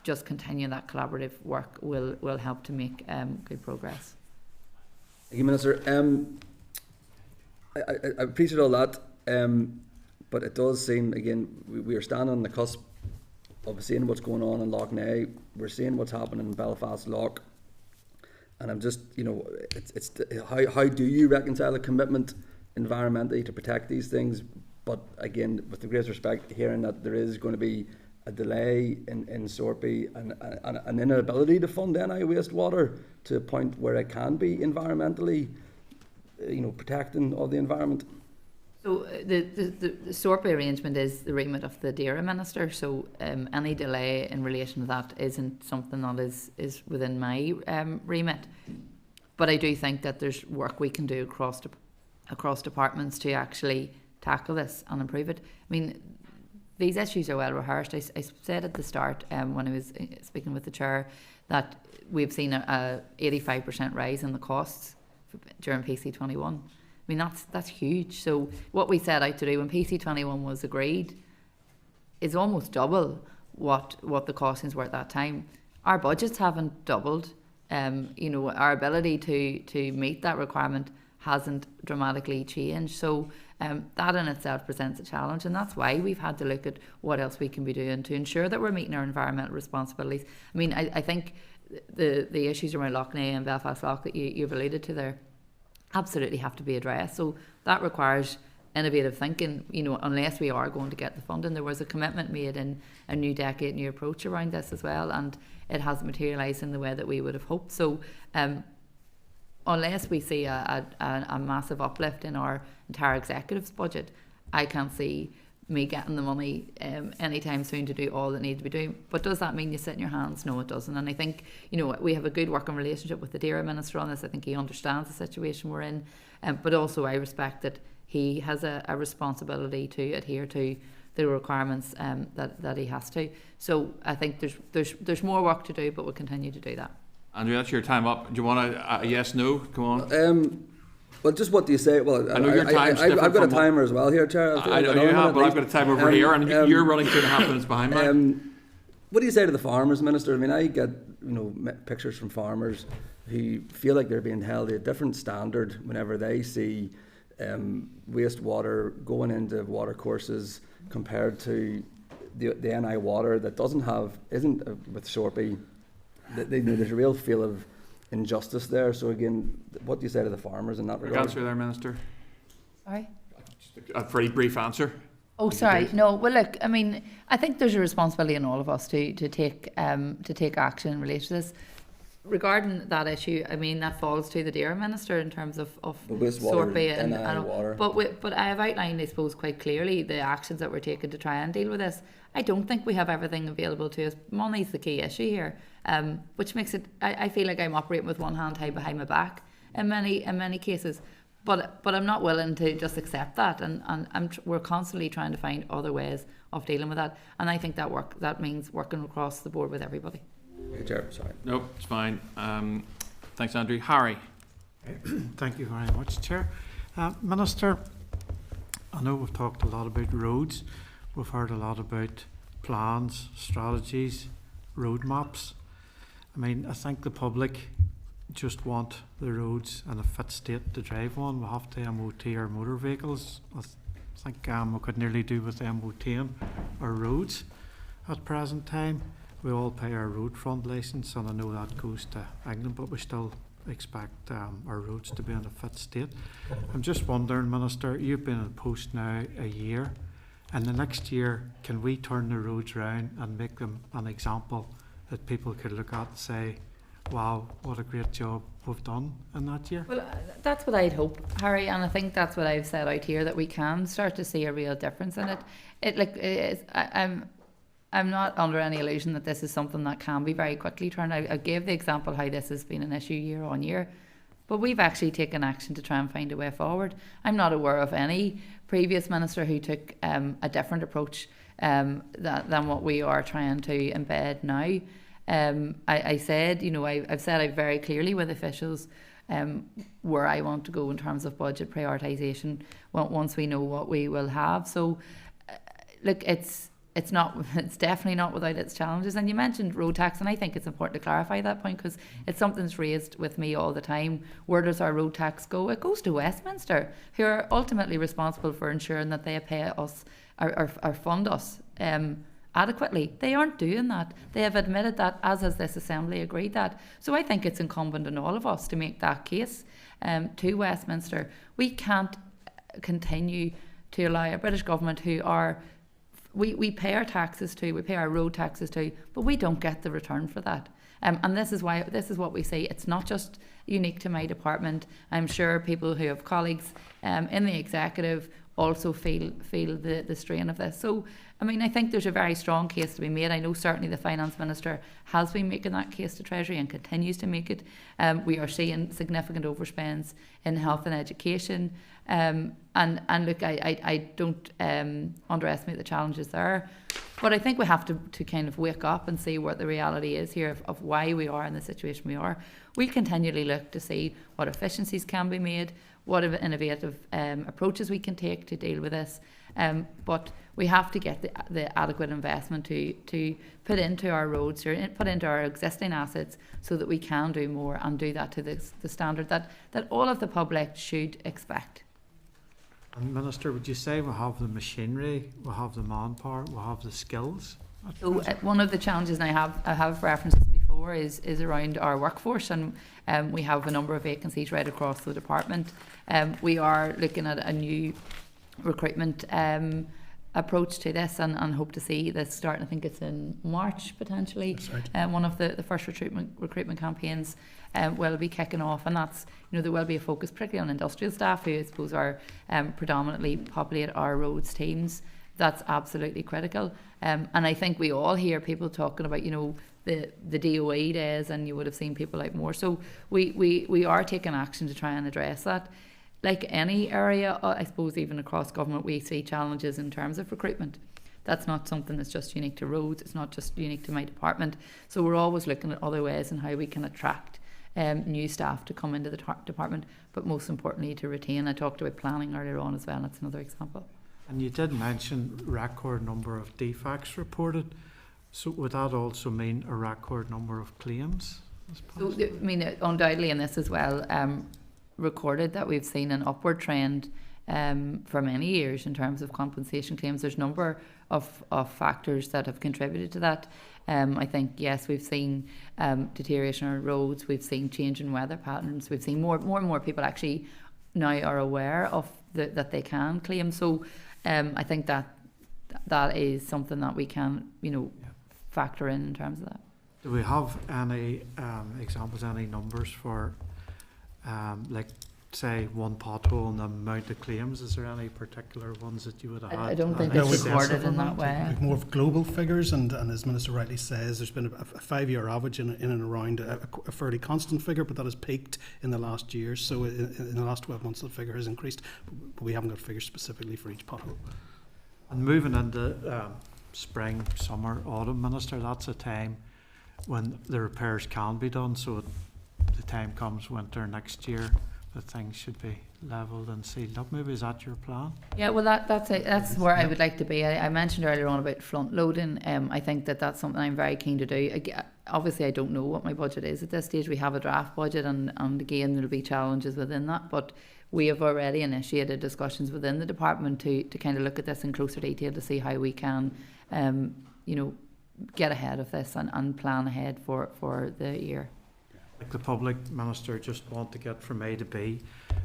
just continuing that collaborative work will help to make good progress. Thank you, Minister. I appreciate all that, but it does seem, again, we are standing on the cusp of seeing what's going on in Lough Neagh. We're seeing what's happening in Belfast Lough, and I'm just, it's how do you reconcile a commitment environmentally to protect these things, but again, with the greatest respect, hearing that there is going to be a delay in SORPI and an inability to fund NI wastewater to a point where it can be environmentally, protecting of the environment. So the SORPI arrangement is the remit of the DAERA Minister. So any delay in relation to that isn't something that is within my remit. But I do think that there's work we can do across departments to actually tackle this and improve it. These issues are well rehearsed. I said at the start when I was speaking with the chair that we've seen a 85% rise in the costs during PC21. That's huge. So what we set out to do when PC21 was agreed is almost double what the costings were at that time. Our budgets haven't doubled. Our ability to meet that requirement hasn't dramatically changed. So that in itself presents a challenge, and that's why we've had to look at what else we can be doing to ensure that we're meeting our environmental responsibilities. I think the issues around Lough Neagh and Belfast Lough that you've alluded to there absolutely have to be addressed. So that requires innovative thinking, unless we are going to get the funding. There was a commitment made in a new decade, new approach around this as well, and it hasn't materialised in the way that we would have hoped. So unless we see a massive uplift in our entire executive's budget, I can't see me getting the money anytime soon to do all that needs to be doing. But does that mean you sit in your hands? No, it doesn't. And I think, we have a good working relationship with the DAERA Minister on this. I think he understands the situation we're in. But also I respect that he has a responsibility to adhere to the requirements that he has to. So I think there's more work to do, but we'll continue to do that. Andrew, that's your time up. Do you want a yes, no? Come on. Well, just what do you say? Well, I know your time's I've got a timer as well here, Chair. I know you have, but I've got a time over here, and you're running 2.5 minutes behind me. What do you say to the farmers, Minister? I get pictures from farmers who feel like they're being held to a different standard whenever they see wastewater going into water courses compared to the NI water that isn't with SORPI. There's a real feel of injustice there. So again, what do you say to the farmers in that regard? Quick answer there, Minister. Sorry? A very brief answer. Oh, sorry. No. Well, look. I think there's a responsibility in all of us to take action in relation to this. Regarding that issue, that falls to the DAERA Minister in terms of SORPI and water. But I have outlined, I suppose, quite clearly the actions that we're taking to try and deal with this. I don't think we have everything available to us. Money's the key issue here, which makes it. I feel like I'm operating with one hand tied behind my back in many cases. But I'm not willing to just accept that, and we're constantly trying to find other ways of dealing with that, and I think that means working across the board with everybody. Okay, Chair, sorry. Nope, it's fine. Thanks, Andrew. Harry. Thank you very much, Chair. Minister, I know we've talked a lot about roads. We've heard a lot about plans, strategies, roadmaps. I mean, I think the public just want the roads in a fit state to drive on. We have to MOT our motor vehicles. I think we could nearly do with MOTing our roads at present time. We all pay our road front licence, and I know that goes to England, but we still expect our roads to be in a fit state. I'm just wondering, Minister, you've been in post now a year, and the next year, can we turn the roads round and make them an example that people could look at and say, wow, what a great job we've done in that year? Well, that's what I'd hope, Harry, and I think that's what I've set out here, that we can start to see a real difference in it. I'm not under any illusion that this is something that can be very quickly turned. I gave the example how this has been an issue year on year, but we've actually taken action to try and find a way forward. I'm not aware of any previous minister who took a different approach than what we are trying to embed now. I said, I've said out very clearly with officials where I want to go in terms of budget prioritisation once we know what we will have. So, look, it's definitely not without its challenges. And you mentioned road tax, and I think it's important to clarify that point, because it's something that's raised with me all the time. Where does our road tax go? It goes to Westminster, who are ultimately responsible for ensuring that they pay us or fund us adequately. They aren't doing that. They have admitted that, as has this Assembly agreed that. So I think it's incumbent on all of us to make that case to Westminster. We can't continue to allow a British government who are we pay our taxes to, we pay our road taxes to, but we don't get the return for that. And this is what we say. It's not just unique to my department. I'm sure people who have colleagues in the executive also feel the strain of this. So, I mean, I think there's a very strong case to be made. I know certainly the Finance Minister has been making that case to Treasury and continues to make it. We are seeing significant overspends in health and education. And look, I don't underestimate the challenges there. But I think we have to kind of wake up and see what the reality is here of why we are in the situation we are. We continually look to see what efficiencies can be made, what innovative approaches we can take to deal with this. But we have to get the adequate investment to put into our roads, or put into our existing assets, so that we can do more and do that to the standard that all of the public should expect. And Minister, would you say we have the machinery, we have the manpower, we have the skills? So one of the challenges, and I have referenced this before, is around our workforce, and we have a number of vacancies right across the department. We are looking at a new recruitment approach to this, and hope to see this starting. I think it's in March potentially. That's right. One of the first recruitment campaigns will be kicking off, and that's, there will be a focus particularly on industrial staff, who I suppose are predominantly populate our roads teams. That's absolutely critical. And I think we all hear people talking about, the DOE days, and you would have seen people out more. So we are taking action to try and address that. Like any area, I suppose even across government, we see challenges in terms of recruitment. That's not something that's just unique to roads. It's not just unique to my department. So we're always looking at other ways and how we can attract new staff to come into the department, but most importantly to retain. I talked about planning earlier on as well. That's another example. And you did mention record number of defects reported. So would that also mean a record number of claims? So, I mean, undoubtedly in this as well, recorded that we've seen an upward trend for many years in terms of compensation claims. There's a number of factors that have contributed to that. I think, yes, we've seen deterioration on roads, we've seen change in weather patterns, we've seen more and more people actually now are aware of that they can claim. So I think that is something that we can, factor in terms of that. Do we have any examples, any numbers for like say, one pothole and the amount of claims? Is there any particular ones that you would have had? I don't think No, it's we've- recorded in that way. We've more of global figures, and as Minister rightly says, there's been a 5-year average in and around a fairly constant figure, but that has peaked in the last year. So in the last 12 months, the figure has increased, but we haven't got figures specifically for each pothole. And moving into spring, summer, autumn, Minister, that's a time when the repairs can be done, so the time comes winter next year that things should be levelled and sealed up. Maybe is that your plan? Yeah, well, that's where I would like to be. I mentioned earlier on about front loading. I think that's something I'm very keen to do. Obviously, I don't know what my budget is at this stage. We have a draft budget, and again, there'll be challenges within that. But we have already initiated discussions within the department to kind of look at this in closer detail to see how we can, get ahead of this and plan ahead for the year. Like the public, Minister, just want to get from A to B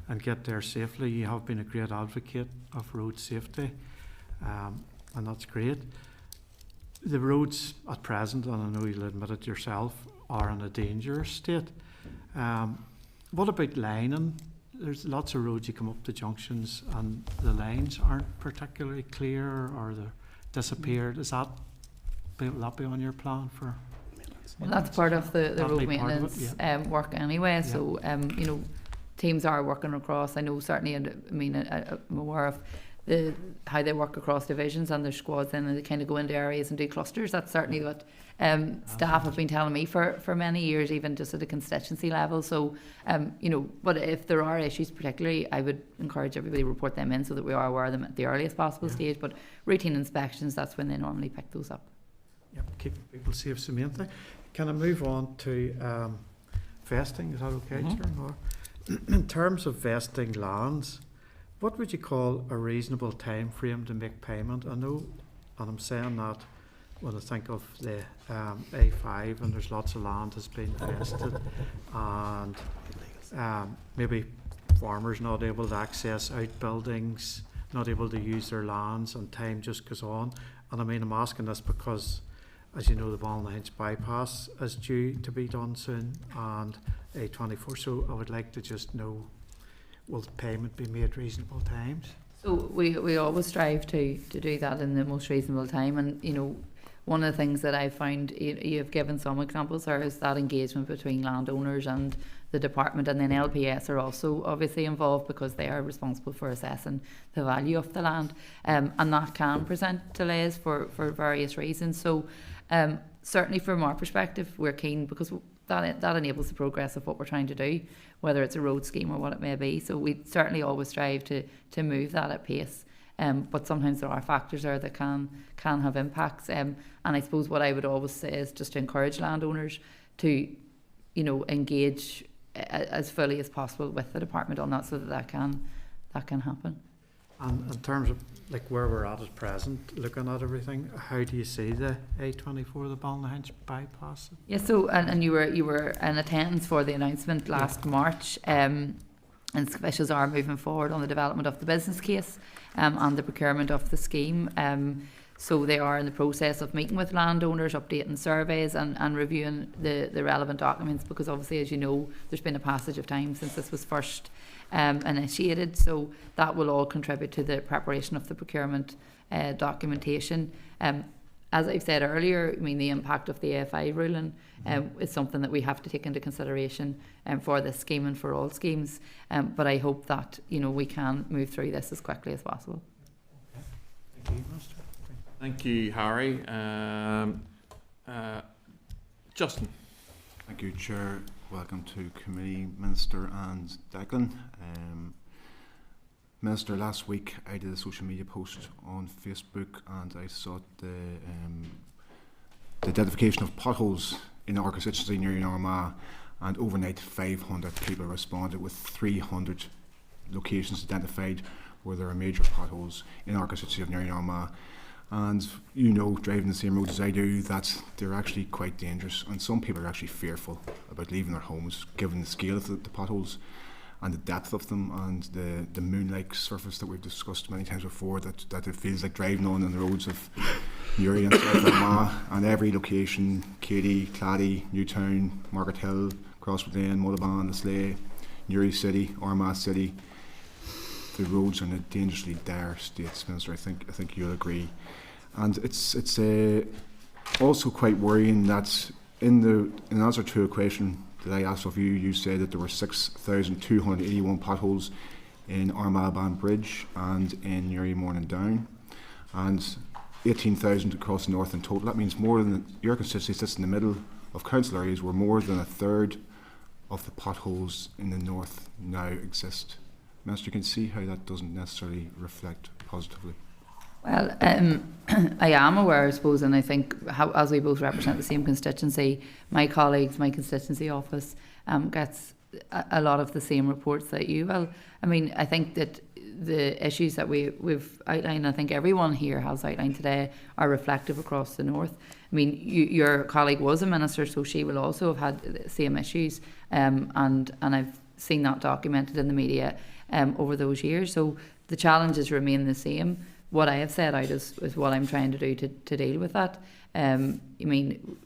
and get there safely. You have been a great advocate of road safety, and that's great. The roads at present, and I know you'll admit it yourself, are in a dangerous state. What about lining? There's lots of roads you come up to junctions and the lines aren't particularly clear or they're disappeared. Will that be on your plan for? Well, that's part of the road maintenance work anyway. Yeah. So, teams are working across. I know certainly, I'm aware of how they work across divisions and their squads, and they kind of go into areas and do clusters. That's certainly what staff have been telling me for many years, even just at a constituency level. So, but if there are issues particularly, I would encourage everybody to report them in so that we are aware of them at the earliest possible stage. But routine inspections, that's when they normally pick those up. Yep, keeping people safe is the main thing. Can I move on to vesting? Is that okay, Chair? Or in terms of vesting lands, what would you call a reasonable time frame to make payment? I know, and I'm saying that when I think of the A5 and there's lots of land has been vested, and maybe farmers not able to access outbuildings, not able to use their lands, and time just goes on. And I'm asking this because, as you know, the Ballinhinch bypass is due to be done soon, and A24. So I would like to just know, will the payment be made reasonable times? So we always strive to do that in the most reasonable time. And, one of the things that I found, you've given some examples there, is that engagement between landowners and the department, and then LPS are also obviously involved because they are responsible for assessing the value of the land, and that can present delays for various reasons. So certainly from our perspective, we're keen because that enables the progress of what we're trying to do, whether it's a road scheme or what it may be. So we certainly always strive to move that at pace. But sometimes there are factors there that can have impacts. And I suppose what I would always say is just to encourage landowners to, engage as fully as possible with the department on that, so that can happen. And in terms of like where we're at present, looking at everything, how do you see the A24, the Ballinhinch bypass? Yes, so and you were in attendance for the announcement last March, and officials are moving forward on the development of the business case and the procurement of the scheme. So they are in the process of meeting with landowners, updating surveys and reviewing the relevant documents, because obviously, as you know, there's been a passage of time since this was first initiated. So that will all contribute to the preparation of the procurement documentation. As I've said earlier, the impact of the AFI ruling is something that we have to take into consideration for this scheme and for all schemes. But I hope that we can move through this as quickly as possible. Thank you, Minister. Thank you, Harry. Justin. Thank you, Chair. Welcome to committee, Minister and Declan. Minister, last week I did a social media post on Facebook and I sought the identification of potholes in our constituency near Armagh, and overnight 500 people responded with 300 locations identified where there are major potholes in our constituency of near Armagh. And driving the same roads as I do, that they're actually quite dangerous, and some people are actually fearful about leaving their homes given the scale of the potholes and the depth of them, and the moon-like surface that we've discussed many times before, that it feels like driving on the roads of Newry and South Armagh, and every location, Katy, Clady, Newtown, Margaret Hill, Crosswood Lane, Mullaban, Lesley, Newry City, Armagh City, the roads are in a dangerously dire state, Minister. I think you'll agree. And it's also quite worrying that in answer to a question that I asked of you, you said that there were 6,281 potholes in Armagh Bridge and in Newry Morning Down, and 18,000 across the north in total. That means more than your constituency sits in the middle of council areas where more than a third of the potholes in the north now exist. Minister, you can see how that doesn't necessarily reflect positively. Well, I am aware, I suppose, and I think as we both represent the same constituency, my colleagues, my constituency office gets a lot of the same reports that you will. I mean, I think that the issues that we've outlined, I think everyone here has outlined today, are reflective across the north. I mean, your colleague was a minister, so she will also have had the same issues, and I've seen that documented in the media over those years. So the challenges remain the same. What I have set out is what I'm trying to do to deal with that. I mean,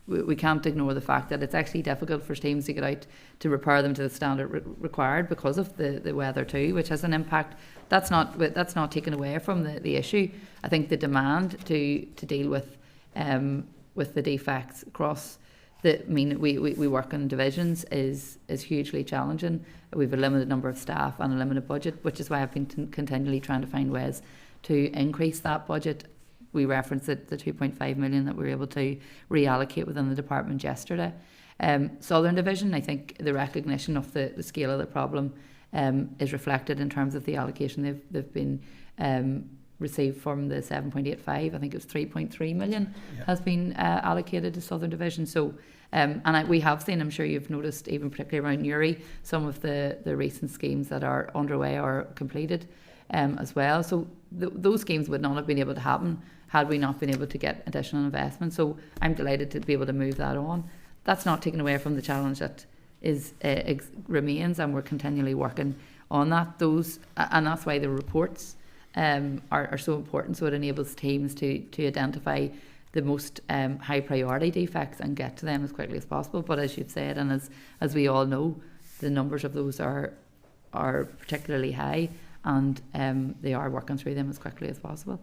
we can't ignore the fact that it's actually difficult for teams to get out to repair them to the standard required because of the weather too, which has an impact. That's not taken away from the issue. I think the demand to deal with the defects across we work in divisions is hugely challenging. We've a limited number of staff and a limited budget, which is why I've been continually trying to find ways to increase that budget. We referenced the 2.5 million that we were able to reallocate within the department yesterday. Southern Division, I think the recognition of the scale of the problem is reflected in terms of the allocation they've been received from the 7.85. I think it was 3.3 million has been allocated to Southern Division. So, we have seen, I'm sure you've noticed, even particularly around Newry, some of the recent schemes that are underway or completed as well. So those schemes would not have been able to happen had we not been able to get additional investment. So I'm delighted to be able to move that on. That's not taken away from the challenge that remains, and we're continually working on that. And that's why the reports are so important. So it enables teams to identify the most high priority defects and get to them as quickly as possible. But as you've said, and as we all know, the numbers of those are particularly high, and they are working through them as quickly as possible.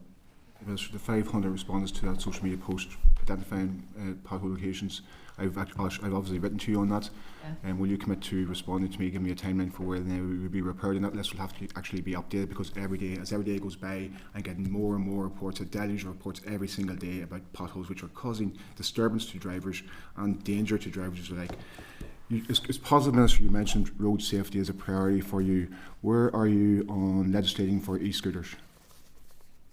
Minister, the 500 respondents to that social media post identifying pothole locations, I've obviously written to you on that. And will you commit to responding to me, give me a timeline for where they will be repaired? And that list will have to actually be updated, because every day goes by, I'm getting more and more reports, a deluge of reports every single day about potholes which are causing disturbance to drivers and danger to drivers alike. It's positive, Minister, you mentioned road safety as a priority for you. Where are you on legislating for e-scooters?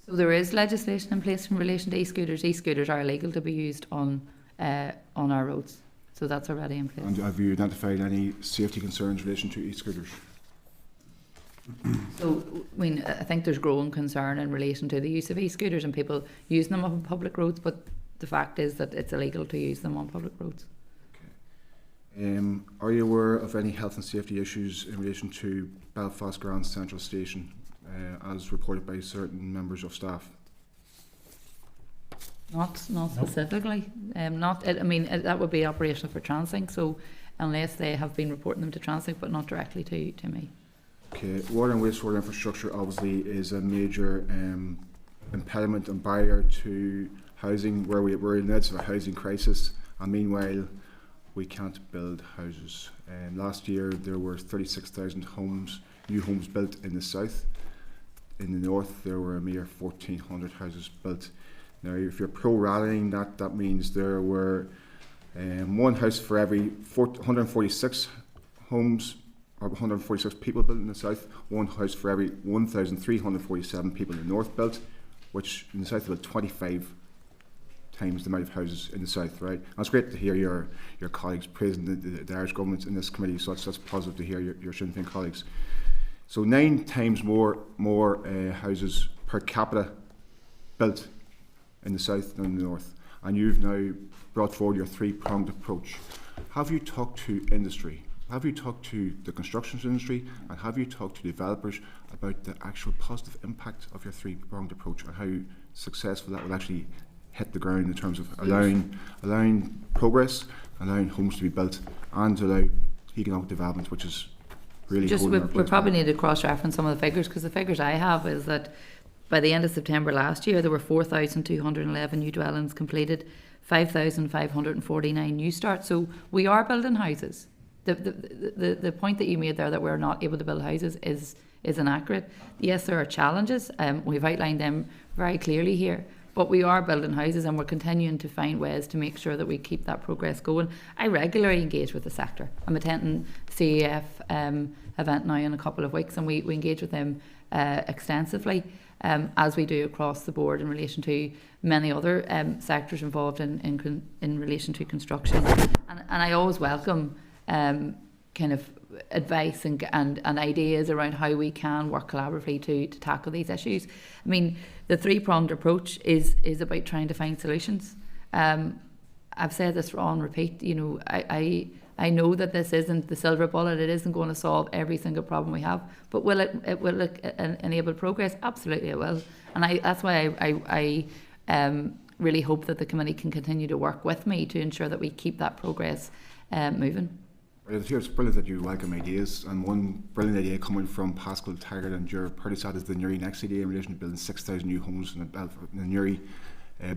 So there is legislation in place in relation to e-scooters. E-scooters are illegal to be used on our roads. So that's already in place. And have you identified any safety concerns in relation to e-scooters? So, I think there's growing concern in relation to the use of e-scooters and people using them on public roads, but the fact is that it's illegal to use them on public roads. Okay. Are you aware of any health and safety issues in relation to Belfast Grand Central Station, as reported by certain members of staff? Not specifically. That would be operational for Translink. So, unless they have been reporting them to Translink, but not directly to me. Okay. Water and wastewater infrastructure obviously is a major impediment and barrier to housing, where we're in the midst of a housing crisis, and meanwhile we can't build houses. Last year there were 36,000 new homes built in the south. In the north there were a mere 1,400 houses built. Now, if you're pro-rallying that means there were one house for every 146 homes, or 146 people built in the south, one house for every 1,347 people in the north built, which in the south about 25 times the amount of houses in the south, right? And it's great to hear your colleagues praising the Irish government in this committee, so that's positive to hear your Sinn Féin colleagues. So 9 times more houses per capita built in the south than in the north, and you've now brought forward your 3-pronged approach. Have you talked to industry? Have you talked to the construction industry, and have you talked to developers about the actual positive impact of your 3-pronged approach and how successful that will actually hit the ground in terms of allowing progress, allowing homes to be built, and allow economic development, which is really just holding we probably need to cross-reference some of the figures, because the figures I have is that by the end of September last year there were 4,211 new dwellings completed, 5,549 new starts. So we are building houses. The point that you made there that we're not able to build houses is inaccurate. Yes, there are challenges. We've outlined them very clearly here. But we are building houses, and we're continuing to find ways to make sure that we keep that progress going. I regularly engage with the sector. I'm attending CAF event now in a couple of weeks, and we engage with them extensively, as we do across the board in relation to many other sectors involved in relation to construction. And I always welcome kind of advice and ideas around how we can work collaboratively to tackle these issues. I mean, the three-pronged approach is about trying to find solutions. I've said this on repeat. You know, I know that this isn't the silver bullet. It isn't going to solve every single problem we have. But will it enable progress? Absolutely, it will. And that's why I really hope that the committee can continue to work with me to ensure that we keep that progress moving. It's brilliant that you welcome ideas, and one brilliant idea coming from Pascal Taggart and your party side is the Newry next idea in relation to building 6,000 new homes in the Newry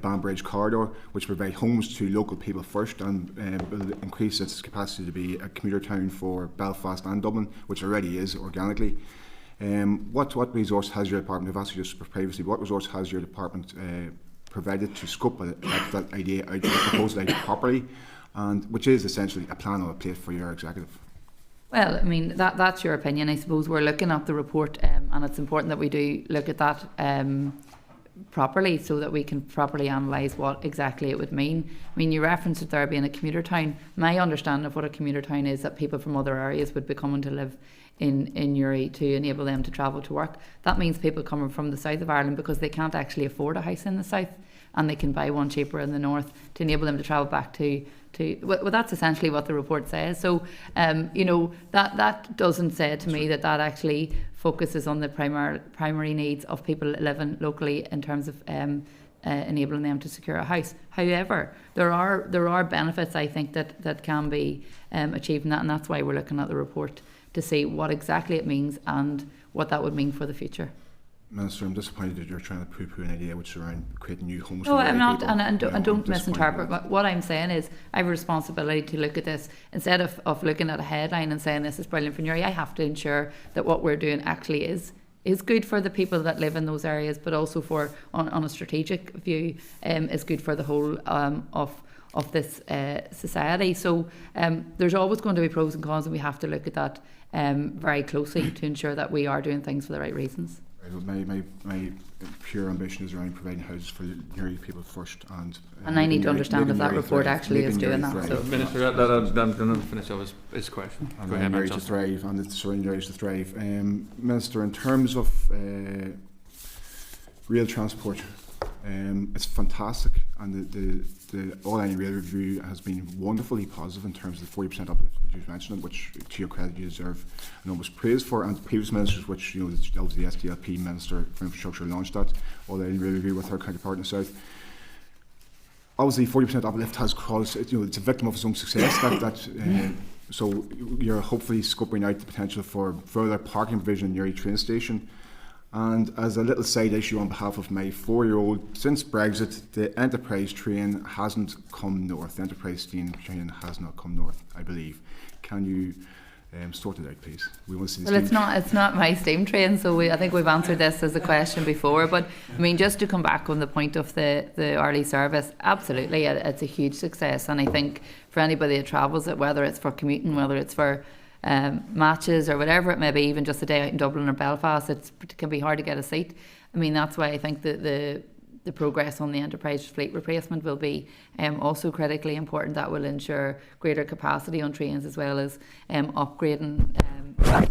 Banbridge corridor, which provide homes to local people first and will increase its capacity to be a commuter town for Belfast and Dublin, which already is organically. What resource has your department, I've asked you just previously, what resource has your department provided to scope that idea out, to propose it out properly, and which is essentially a plan on a plate for your executive? Well, I mean, that's your opinion. I suppose we're looking at the report, and it's important that we do look at that properly so that we can properly analyse what exactly it would mean. I mean, you referenced it there being a commuter town. My understanding of what a commuter town is that people from other areas would be coming to live in Newry to enable them to travel to work. That means people coming from the south of Ireland because they can't actually afford a house in the south, and they can buy one cheaper in the north to enable them to travel back to well, that's essentially what the report says. So, you know, that doesn't say to me that actually focuses on the primary needs of people living locally in terms of enabling them to secure a house. However, there are benefits, I think, that can be achieved in that, and that's why we're looking at the report to see what exactly it means and what that would mean for the future. Minister, I'm disappointed that you're trying to poo-poo an idea which is around creating new homes. No, I'm not, and don't misinterpret. What I'm saying is I have a responsibility to look at this. Instead of looking at a headline and saying this is brilliant for Newry, I have to ensure that what we're doing actually is good for the people that live in those areas, but also for, on a strategic view, is good for the whole of this society. So there's always going to be pros and cons, and we have to look at that very closely to ensure that we are doing things for the right reasons. My pure ambition is around providing houses for Newry people first, and I need to understand if that report actually is doing that. So, Minister, I'm going to finish off his question. Go ahead, Newry to thrive, and it's surrounding Newry to thrive. Minister, in terms of rail transport, it's fantastic, and the all-line rail review has been wonderfully positive in terms of the 40% uplift which you mentioned, which to your credit you deserve enormous praise for, and previous ministers, which that was the SDLP Minister for Infrastructure launched that all-line rail review with her counterpart in the south. Obviously 40% uplift has caused, it's a victim of its own success, so you're hopefully scoping out the potential for further parking provision in Newry train station. And as a little side issue on behalf of my 4-year-old, since Brexit, the Enterprise train hasn't come north. The Enterprise steam train has not come north, I believe. Can you sort it out, please? We want to see. Well, it's not my steam train, so I think we've answered this as a question before. But I mean, just to come back on the point of the early service, absolutely, it's a huge success. And I think for anybody that travels it, whether it's for commuting, whether it's for matches or whatever it may be, even just a day out in Dublin or Belfast, it can be hard to get a seat. I mean, that's why I think that the progress on the enterprise fleet replacement will be also critically important. That will ensure greater capacity on trains, as well as upgrading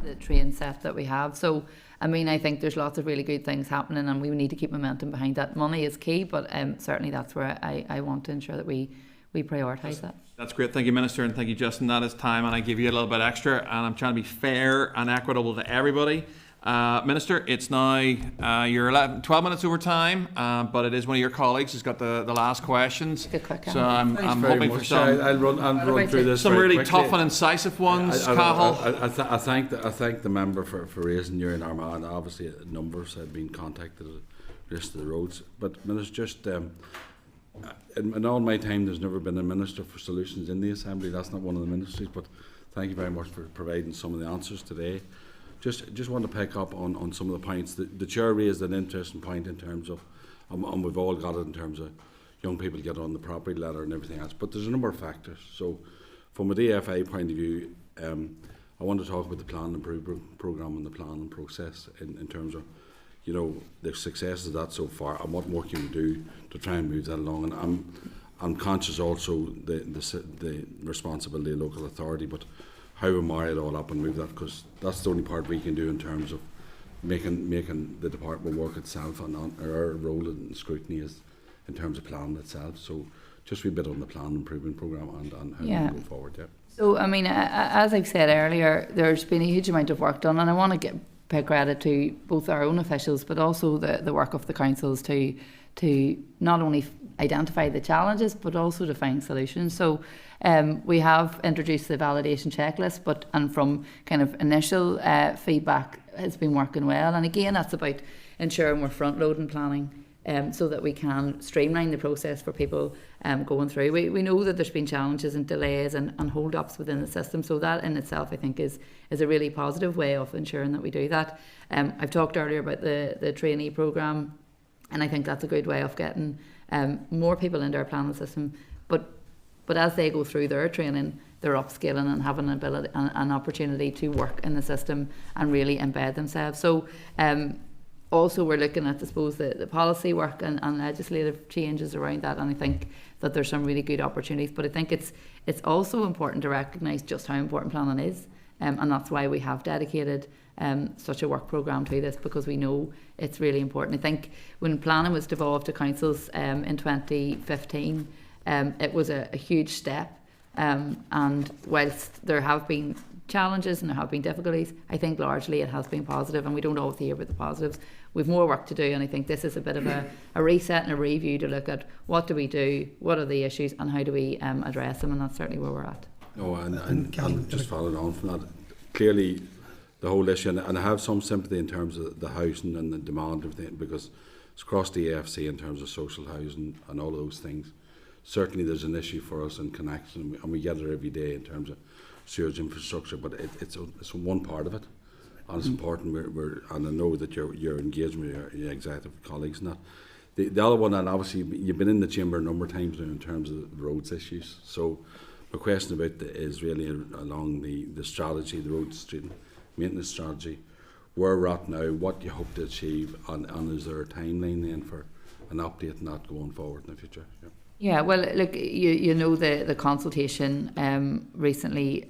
the train set that we have. So I mean, I think there's lots of really good things happening, and we need to keep momentum behind that. Money is key, but certainly that's where I want to ensure that we prioritise that. That's great. Thank you, Minister, and thank you, Justin. That is time, and I give you a little bit extra, and I'm trying to be fair and equitable to everybody. Minister, it's now you're 12 minutes over time, but it is one of your colleagues who's got the last questions. So I'm hoping for some. I'll run through this. Some really quickly. tough and incisive ones, Cathal. I thank the member for raising your in Armagh. Obviously, numbers have been contacted at rest of the roads. But Minister, just in all my time, there's never been a Minister for Solutions in the Assembly. That's not one of the ministries. But thank you very much for providing some of the answers today. Just want to pick up on some of the points. The Chair raised an interesting point in terms of, and we've all got it in terms of young people get on the property ladder and everything else. But there's a number of factors. So from a DFI point of view, I want to talk about the plan improvement programme and the planning process in terms of, you know, the success of that so far and what more can we do to try and move that along. And I'm conscious also the responsibility of local authority, but how we marry it all up and move that, because that's the only part we can do in terms of making the department work itself, and our role in scrutiny is in terms of planning itself. So just a bit on the plan improvement programme and how we go forward. Yeah. So I mean, as I've said earlier, there's been a huge amount of work done, and I want to pay credit to both our own officials, but also the work of the councils to not only identify the challenges but also to find solutions. So we have introduced the validation checklist, and from kind of initial feedback has been working well. And again, that's about ensuring we're front loading planning so that we can streamline the process for people going through. We know that there's been challenges and delays and hold ups within the system, so that in itself I think is a really positive way of ensuring that we do that. I've talked earlier about the trainee programme, and I think that's a good way of getting more people into our planning system. But as they go through their training, they're upskilling and having an opportunity to work in the system and really embed themselves. So also we're looking at, I suppose, the policy work and legislative changes around that, and I think that there's some really good opportunities. But I think it's also important to recognise just how important planning is, and that's why we have dedicated such a work programme to this, because we know it's really important. I think when planning was devolved to councils in 2015, it was a huge step, and whilst there have been challenges and there have been difficulties, I think largely it has been positive, and we don't always hear about the positives. We've more work to do, and I think this is a bit of a reset and a review to look at what do we do, what are the issues, and how do we address them, and that's certainly where we're at. No, and just following on from that, clearly the whole issue, and I have some sympathy in terms of the housing and the demand of everything, because it's across the AFC in terms of social housing and all of those things. Certainly there's an issue for us in connection, and we get it every day in terms of sewage infrastructure, but it's one part of it, and it's important. And I know that you're engaged with your executive colleagues and that. The other one, and obviously you've been in the chamber a number of times now in terms of the roads issues. So my question about is really along the strategy, the road street maintenance strategy, where we're at now, what you hope to achieve, and is there a timeline then for an update on that going forward in the future? Yeah. Yeah, well, look, you know the consultation recently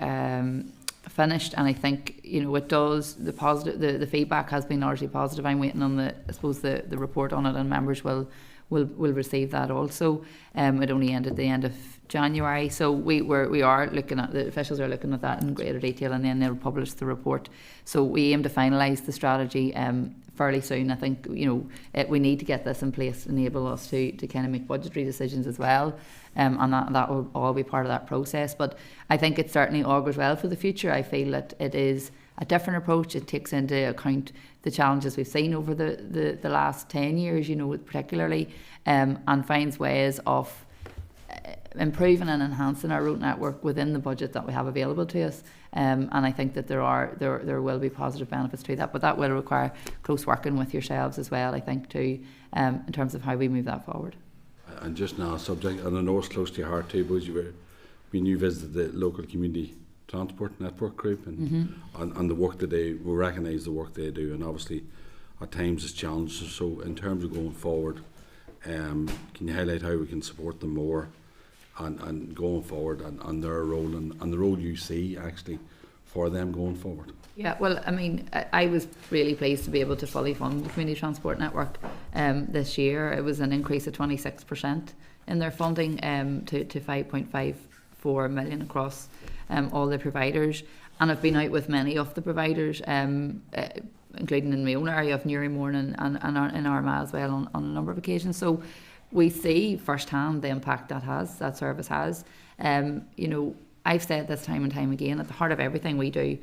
finished, and I think, you know, it does, the feedback has been largely positive. I'm waiting on the report on it, and members will receive that also. It only ended the end of January, so we are looking at, the officials are looking at that in greater detail, and then they'll publish the report. So we aim to finalise the strategy fairly soon. I think, you know, we need to get this in place, enable us to kind of make budgetary decisions as well, and that will all be part of that process. But I think it certainly augurs well for the future. I feel that it is a different approach. It takes into account the challenges we've seen over the last 10 years, you know, particularly, and finds ways of improving and enhancing our road network within the budget that we have available to us, and I think that there will be positive benefits to that, but that will require close working with yourselves as well, I think, too, in terms of how we move that forward. And just now, subject, and I know it's close to your heart too, because when you visited the local community transport network group, and the work that we recognise the work they do, and obviously at times it's challenging. So in terms of going forward, can you highlight how we can support them more and going forward, and their role and the role you see actually for them going forward? Yeah, well, I mean, I was really pleased to be able to fully fund the community transport network this year. It was an increase of 26% in their funding to 5.54 million across all the providers, and I've been out with many of the providers including in my own area of Newrymore and in Armagh as well on a number of occasions. So we see firsthand the impact that service has. You know, I've said this time and time again, at the heart of everything we do,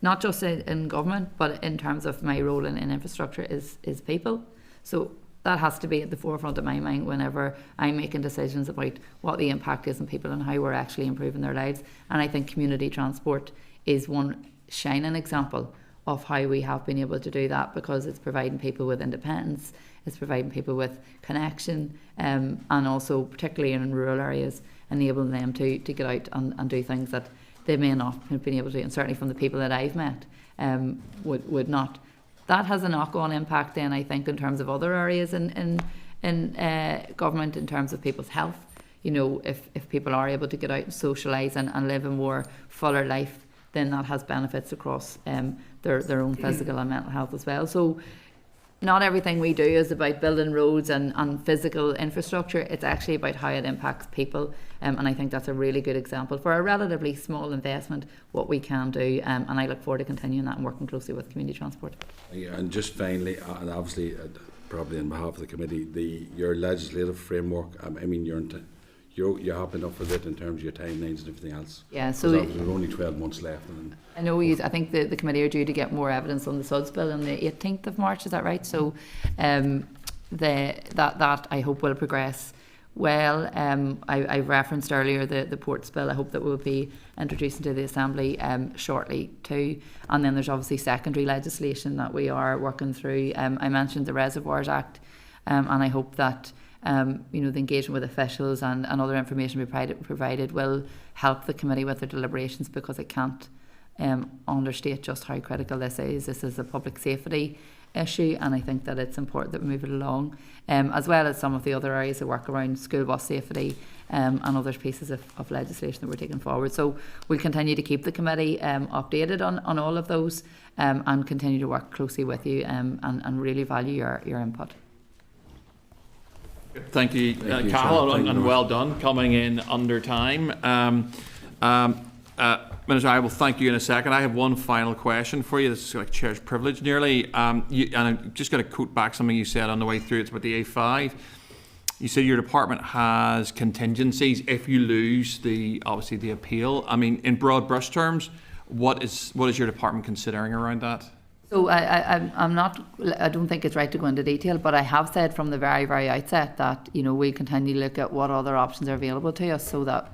not just in government, but in terms of my role in infrastructure, is people. So that has to be at the forefront of my mind whenever I'm making decisions about what the impact is on people and how we're actually improving their lives. And I think community transport is one shining example of how we have been able to do that, because it's providing people with independence, it's providing people with connection, and also particularly in rural areas, enabling them to get out and do things that they may not have been able to do, and certainly from the people that I've met would not. That has a knock-on impact then, I think, in terms of other areas in government, in terms of people's health. You know, if people are able to get out and socialise and live a more fuller life, then that has benefits across their own physical and mental health as well. So not everything we do is about building roads and physical infrastructure. It's actually about how it impacts people, and I think that's a really good example for a relatively small investment, what we can do, and I look forward to continuing that and working closely with community transport. Yeah, and just finally, and obviously probably on behalf of the committee, your legislative framework, I mean you have been up for it in terms of your timelines and everything else. Yeah, so there's only 12 months left. And I know I think the committee are due to get more evidence on the SUDS bill on the 18th of March, is that right? So that I hope will progress well. I referenced earlier the ports bill. I hope that will be introduced into the Assembly shortly too. And then there's obviously secondary legislation that we are working through. I mentioned the Reservoirs Act, and I hope that you know, the engagement with officials and other information provided will help the committee with their deliberations, because I can't understate just how critical this is. This is a public safety issue, and I think that it's important that we move it along, as well as some of the other areas of work around school bus safety and other pieces of legislation that we're taking forward. So we'll continue to keep the committee updated on all of those, and continue to work closely with you, and really value your input. Thank you, Carol, and well done coming in under time. Minister, I will thank you in a second. I have one final question for you. This is like chair's privilege nearly. And I'm just going to quote back something you said on the way through. It's about the A5. You said your department has contingencies if you lose obviously the appeal. I mean, in broad brush terms, what is your department considering around that? So I don't think it's right to go into detail, but I have said from the very, very outset that, you know, we continue to look at what other options are available to us, so that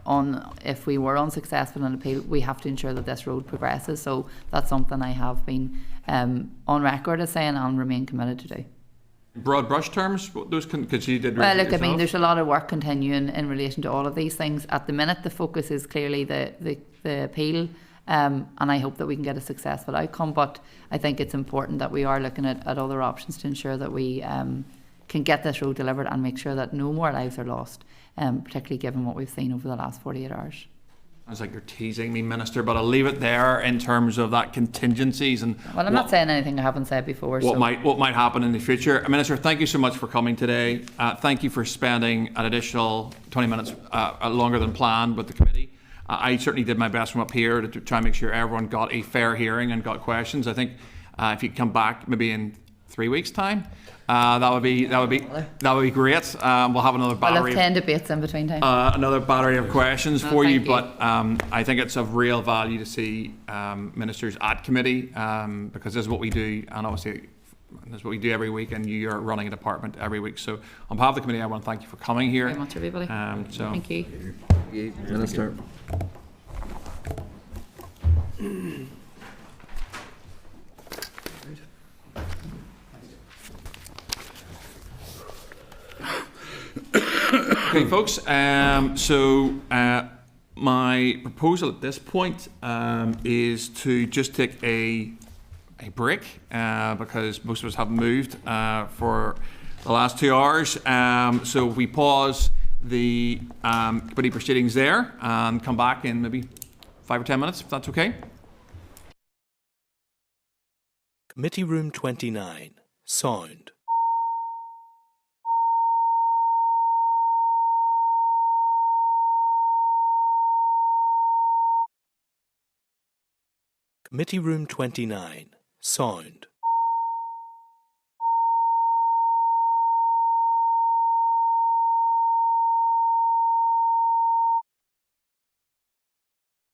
if we were unsuccessful in appeal, we have to ensure that this road progresses. So that's something I have been on record as saying and remain committed to do. Broad brush terms, because you did. Well, look, I mean, there's a lot of work continuing in relation to all of these things. At the minute, the focus is clearly the appeal. And I hope that we can get a successful outcome, but I think it's important that we are looking at other options to ensure that we can get this road delivered and make sure that no more lives are lost, particularly given what we've seen over the last 48 hours. Sounds like you're teasing me, Minister, but I'll leave it there in terms of that contingencies and. Well, I'm not saying anything I haven't said before. What might happen in the future. Minister, thank you so much for coming today. Thank you for spending an additional 20 minutes longer than planned with the committee. I certainly did my best from up here to try and make sure everyone got a fair hearing and got questions. I think if you come back maybe in 3 weeks' time, that would be great. We'll have another battery. We'll have 10 debates in between time. Another battery of questions for you. But I think it's of real value to see ministers at committee, because this is what we do, and obviously this is what we do every week, and you are running a department every week. So on behalf of the committee, I want to thank you for coming here. Very much, everybody. Thank you. Thank you, Minister. Okay, folks. My proposal at this point is to just take a break because most of us haven't moved for the last 2 hours. So we pause the committee proceedings there and come back in maybe 5 or 10 minutes, if that's okay. Committee Room 29. Sound. Committee Room 29. Sound.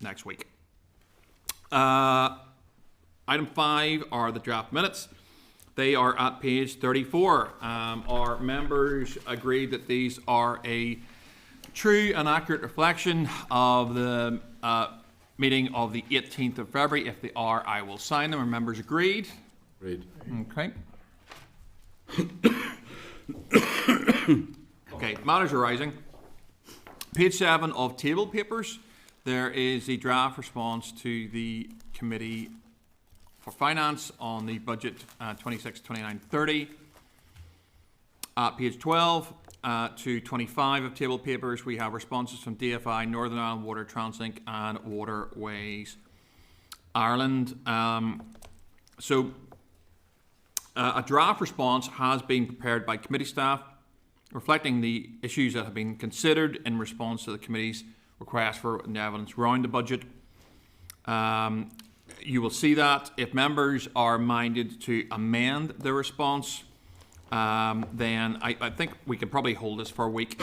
next week. Item 5 are the draft minutes. They are at page 34. Our members agreed that these are a true and accurate reflection of the meeting of the 18th of February. If they are, I will sign them. Are members agreed? Agreed. Okay. Okay, matters arising. Page 7 of table papers. There is a draft response to the Committee for Finance on the budget 26, 29, 30. Page 12 to 25 of table papers, we have responses from DFI, Northern Ireland Water, Translink and Waterways Ireland. So a draft response has been prepared by committee staff reflecting the issues that have been considered in response to the committee's request for written evidence around the budget. You will see that if members are minded to amend the response, then I think we can probably hold this for a week.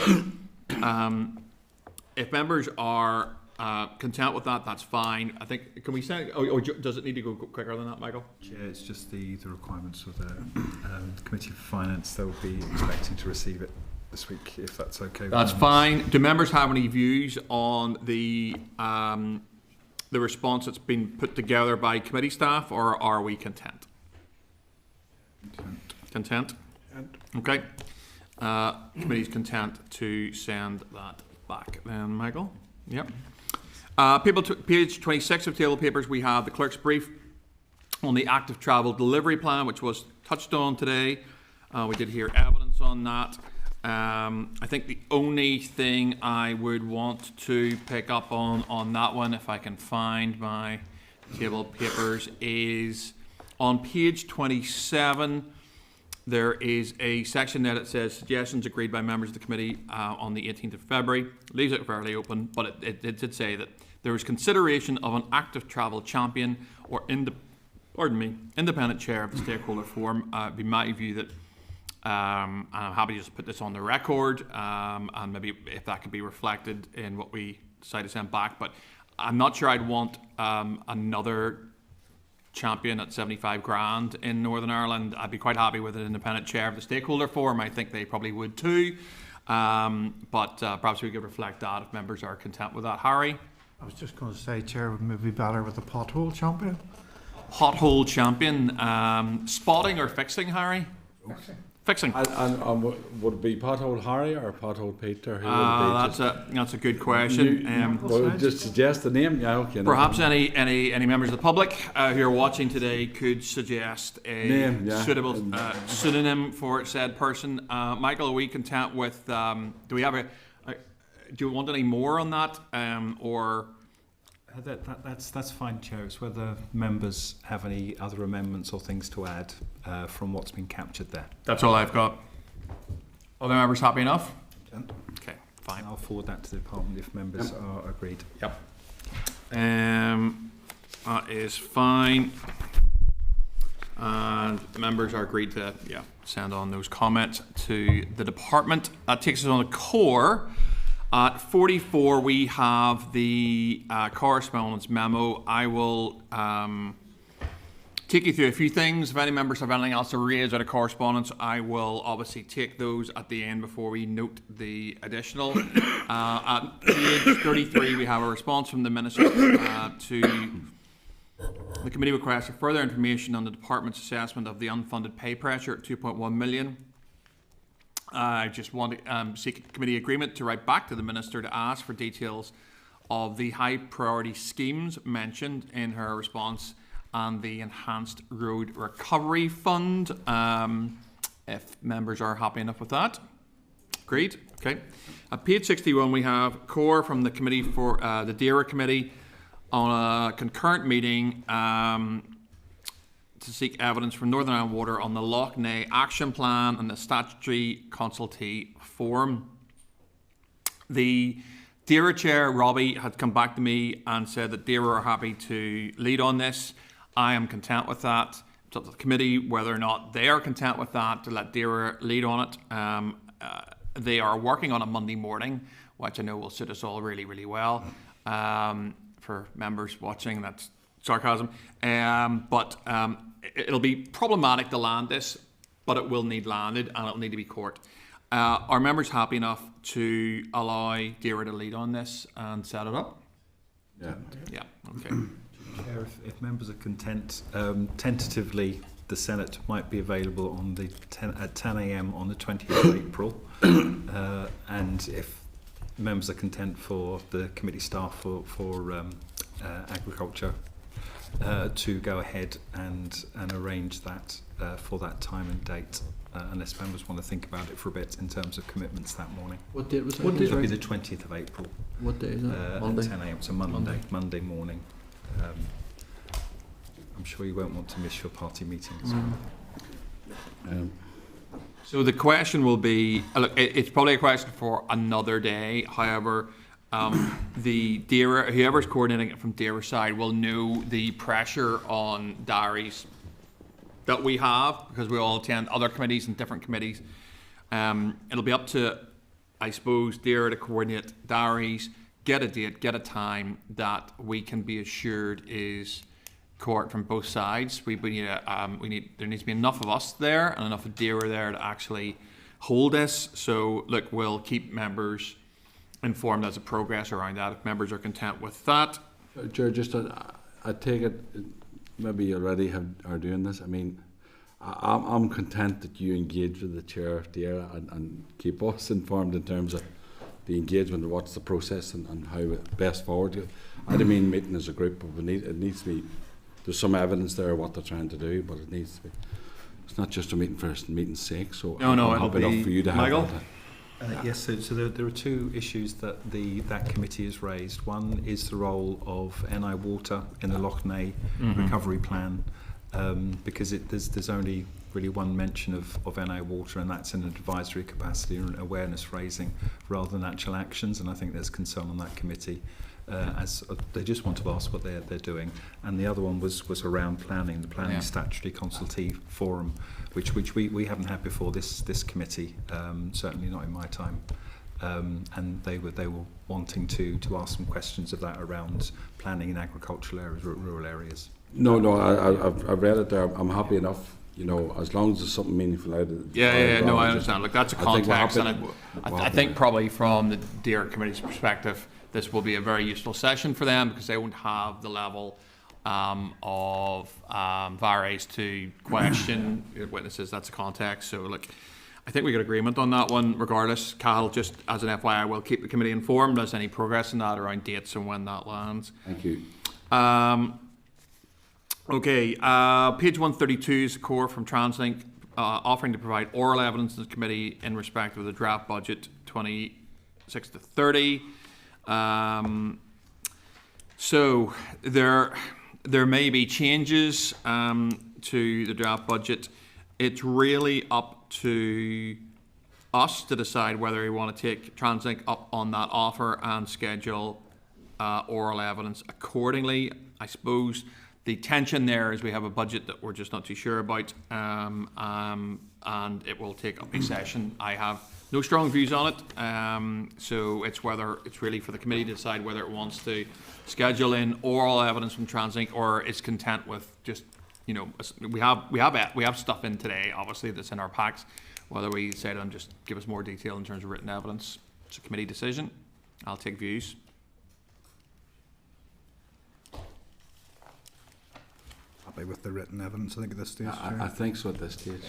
If members are content with that, that's fine. I think, can we say, or does it need to go quicker than that, Michael? Yeah, it's just the requirements of the Committee for Finance. They'll be expecting to receive it this week, if that's okay. That's fine. Do members have any views on the response that's been put together by committee staff, or are we content? Content? Okay. Committee's content to send that back then, Michael. Yep. Page 26 of table papers, we have the clerk's brief on the active travel delivery plan, which was touched on today. We did hear evidence on that. I think the only thing I would want to pick up on that one, if I can find my table papers, is on page 27. There is a section there that says suggestions agreed by members of the committee on the 18th of February. Leaves it fairly open, but it did say that there was consideration of an active travel champion or independent chair of the stakeholder forum. It'd be my view that, and I'm happy to just put this on the record, and maybe if that could be reflected in what we decide to send back. But I'm not sure I'd want another champion at 75 grand in Northern Ireland. I'd be quite happy with an independent chair of the stakeholder forum. I think they probably would too. But perhaps we could reflect that if members are content with that. Harry? I was just going to say, Chair, would maybe be better with a pothole champion. Pothole champion. Spotting or fixing, Harry? Fixing. And would it be Pothole Harry or Pothole Peter? Who would it be? That's a good question. Well, just suggest the name. Yeah, okay. Perhaps any members of the public who are watching today could suggest a name, suitable pseudonym for said person. Michael, are we content with? Do we have do you want any more on that, or? That's fine, Chair. It's whether members have any other amendments or things to add from what's been captured there. That's all I've got. Other members happy enough? Okay, fine. I'll forward that to the department if members are agreed. Yep. That is fine. And members are agreed to send on those comments to the department. That takes us on the core. At 44, we have the correspondence memo. I will take you through a few things. If any members have anything else to raise out of correspondence, I will obviously take those at the end before we note the additional. At page 33, we have a response from the Minister to the committee request for further information on the department's assessment of the unfunded pay pressure at 2.1 million. I just want to seek committee agreement to write back to the Minister to ask for details of the high priority schemes mentioned in her response and the Enhanced Road Recovery Fund, if members are happy enough with that. Agreed. Okay. At page 61, we have core from the committee for the DERA committee on a concurrent meeting to seek evidence from Northern Ireland Water on the Loch Ness Action Plan and the Statutory Consultee Forum. The DERA chair, Robbie, had come back to me and said that DERA are happy to lead on this. I am content with that. It's up to the committee whether or not they are content with that, to let DERA lead on it. They are working on a Monday morning, which I know will suit us all really, really well. for members watching, that's sarcasm. But it'll be problematic to land this, but it will need landed and it'll need to be court. Are members happy enough to allow Deirdre to lead on this and set it up? Yeah. Yeah, okay. Chair, if members are content, tentatively the Senate might be available on the at 10 a.m. on the 20th of April, and if members are content for the committee staff for agriculture to go ahead and arrange that for that time and date, unless members want to think about it for a bit in terms of commitments that morning. What date was that? It will be the 20th of April. What day is that? Monday? At 10 a.m. So Monday morning. I'm sure you won't want to miss your party meetings. So the question will be, look, it's probably a question for another day. However, the Deirdre, whoever's coordinating it from Deirdre's side will know the pressure on diaries that we have, because we all attend other committees and different committees. It'll be up to, I suppose, Deirdre to coordinate diaries, get a date, get a time that we can be assured is court from both sides. There needs to be enough of us there and enough of Deirdre there to actually hold this. So look, we'll keep members informed as a progress around that. If members are content with that. Chair, just I take it, maybe you already are doing this. I mean, I'm content that you engage with the chair, Deirdre, and keep us informed in terms of the engagement and what's the process and how it best forward. I don't mean meeting as a group, but it needs to be. There's some evidence there of what they're trying to do, but it needs to be. It's not just a meeting for meeting's sake. So no, I'm happy enough for you to have Michael? that. Yes, so there are two issues that that committee has raised. One is the role of NI Water in the Lough Neagh recovery plan, because there's only really one mention of NI Water, and that's in an advisory capacity and awareness raising rather than actual actions. And I think there's concern on that committee. As they just want to ask what they're doing, and the other one was around planning, the planning statutory consultative forum, which we haven't had before this committee, certainly not in my time, and they were wanting to ask some questions of that around planning in agricultural areas, rural areas. No, I've read it there. I'm happy enough. You know, as long as there's something meaningful out of it. No, I understand. Look, that's a context, and I think probably from the Deirdre committee's perspective, this will be a very useful session for them because they won't have the level of varies to question witnesses. That's a context. So, look, I think we got agreement on that one. Regardless, Cahill, just as an FYI, will keep the committee informed as any progress in that around dates and when that lands. Thank you. Okay, page 132 is the core from TransLink, offering to provide oral evidence to the committee in respect of the draft budget 26 to 30. So there may be changes to the draft budget. It's really up to us to decide whether we want to take TransLink up on that offer and schedule oral evidence accordingly. I suppose the tension there is we have a budget that we're just not too sure about, and it will take up a session. I have no strong views on it, so it's really for the committee to decide whether it wants to schedule in oral evidence from TransLink or is content with just, you know, we have stuff in today, obviously, that's in our packs. Whether we say to them just give us more detail in terms of written evidence, it's a committee decision. I'll take views. Happy with the written evidence, I think, at this stage. I think so at this stage.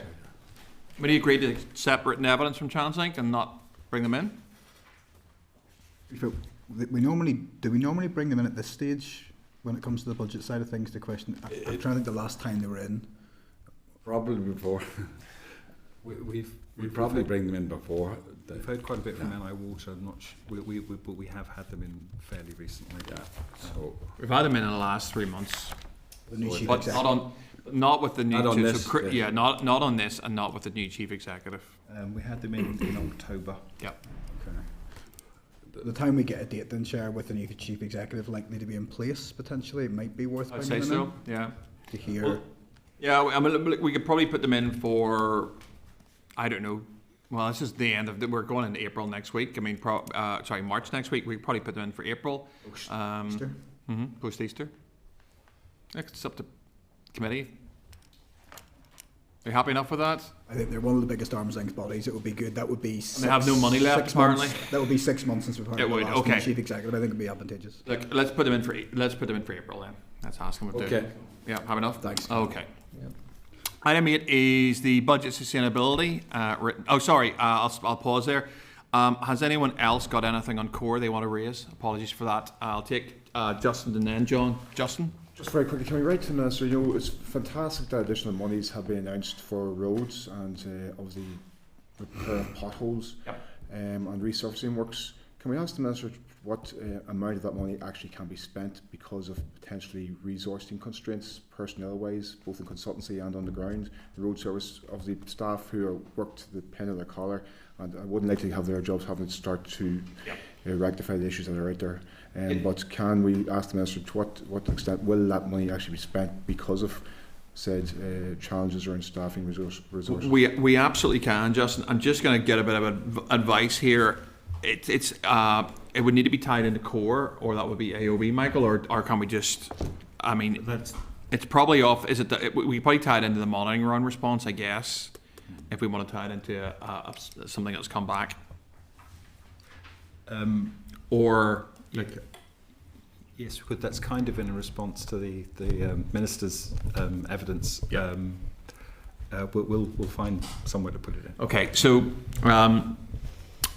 Would you agree to accept written evidence from TransLink and not bring them in? Do we normally bring them in at this stage when it comes to the budget side of things? The question, I'm trying to think the last time they were in. Probably before. We probably bring them in before. We've heard quite a bit from NI Water. I'm not but we have had them in fairly recently. Yeah. So we've had them in the last 3 months. The new chief but executive. not with the new not on chief, this, so, yeah, not on this, and not with the new chief executive. We had them in October. Yep. The time we get a date, then, Chair, with the new chief executive likely to be in place, potentially, it might be worth I'd bringing say them so. Yeah. to hear. Well, yeah, I mean, we could probably put them in for, I don't know. Well, this is the end of we're going into April next week. I mean, March next week. We could probably put them in for April. Easter. Post Easter. It's up to committee. Are you happy enough with that? I think they're one of the biggest arm's length bodies. It would be good. That would be. They have no money left, apparently. That would be 6 months since we've heard It would. Okay. Chief Executive. I think it would be advantageous. Look, let's put them in for April then. Let's ask them what to do. Okay. Yeah, have enough? Thanks. Okay. Yep. Item 8 is the budget sustainability. I'll pause there. Has anyone else got anything on core they want to raise? Apologies for that. I'll take Justin and then John. Justin? Just very quickly, can we write to the Minister, it's fantastic that additional monies have been announced for roads and obviously repair of potholes and resurfacing works. Can we ask the Minister what amount of that money actually can be spent because of potentially resourcing constraints, personnel-wise, both in consultancy and on the ground? The road service, obviously staff who are worked to the pin of their collar, and I wouldn't like to have their jobs having to start to rectify the issues that are out there. But can we ask the Minister to what extent will that money actually be spent because of said challenges around staffing resources? We absolutely can, Justin. I'm just going to get a bit of advice here. It would need to be tied into core, or that would be AOB, Michael, or can we just? I mean, it's probably off. We probably tie it into the monitoring run response, I guess, if we want to tie it into something that's come back, or like. Yes, because that's kind of in response to the Minister's evidence. Yeah. We'll find somewhere to put it in. Okay, so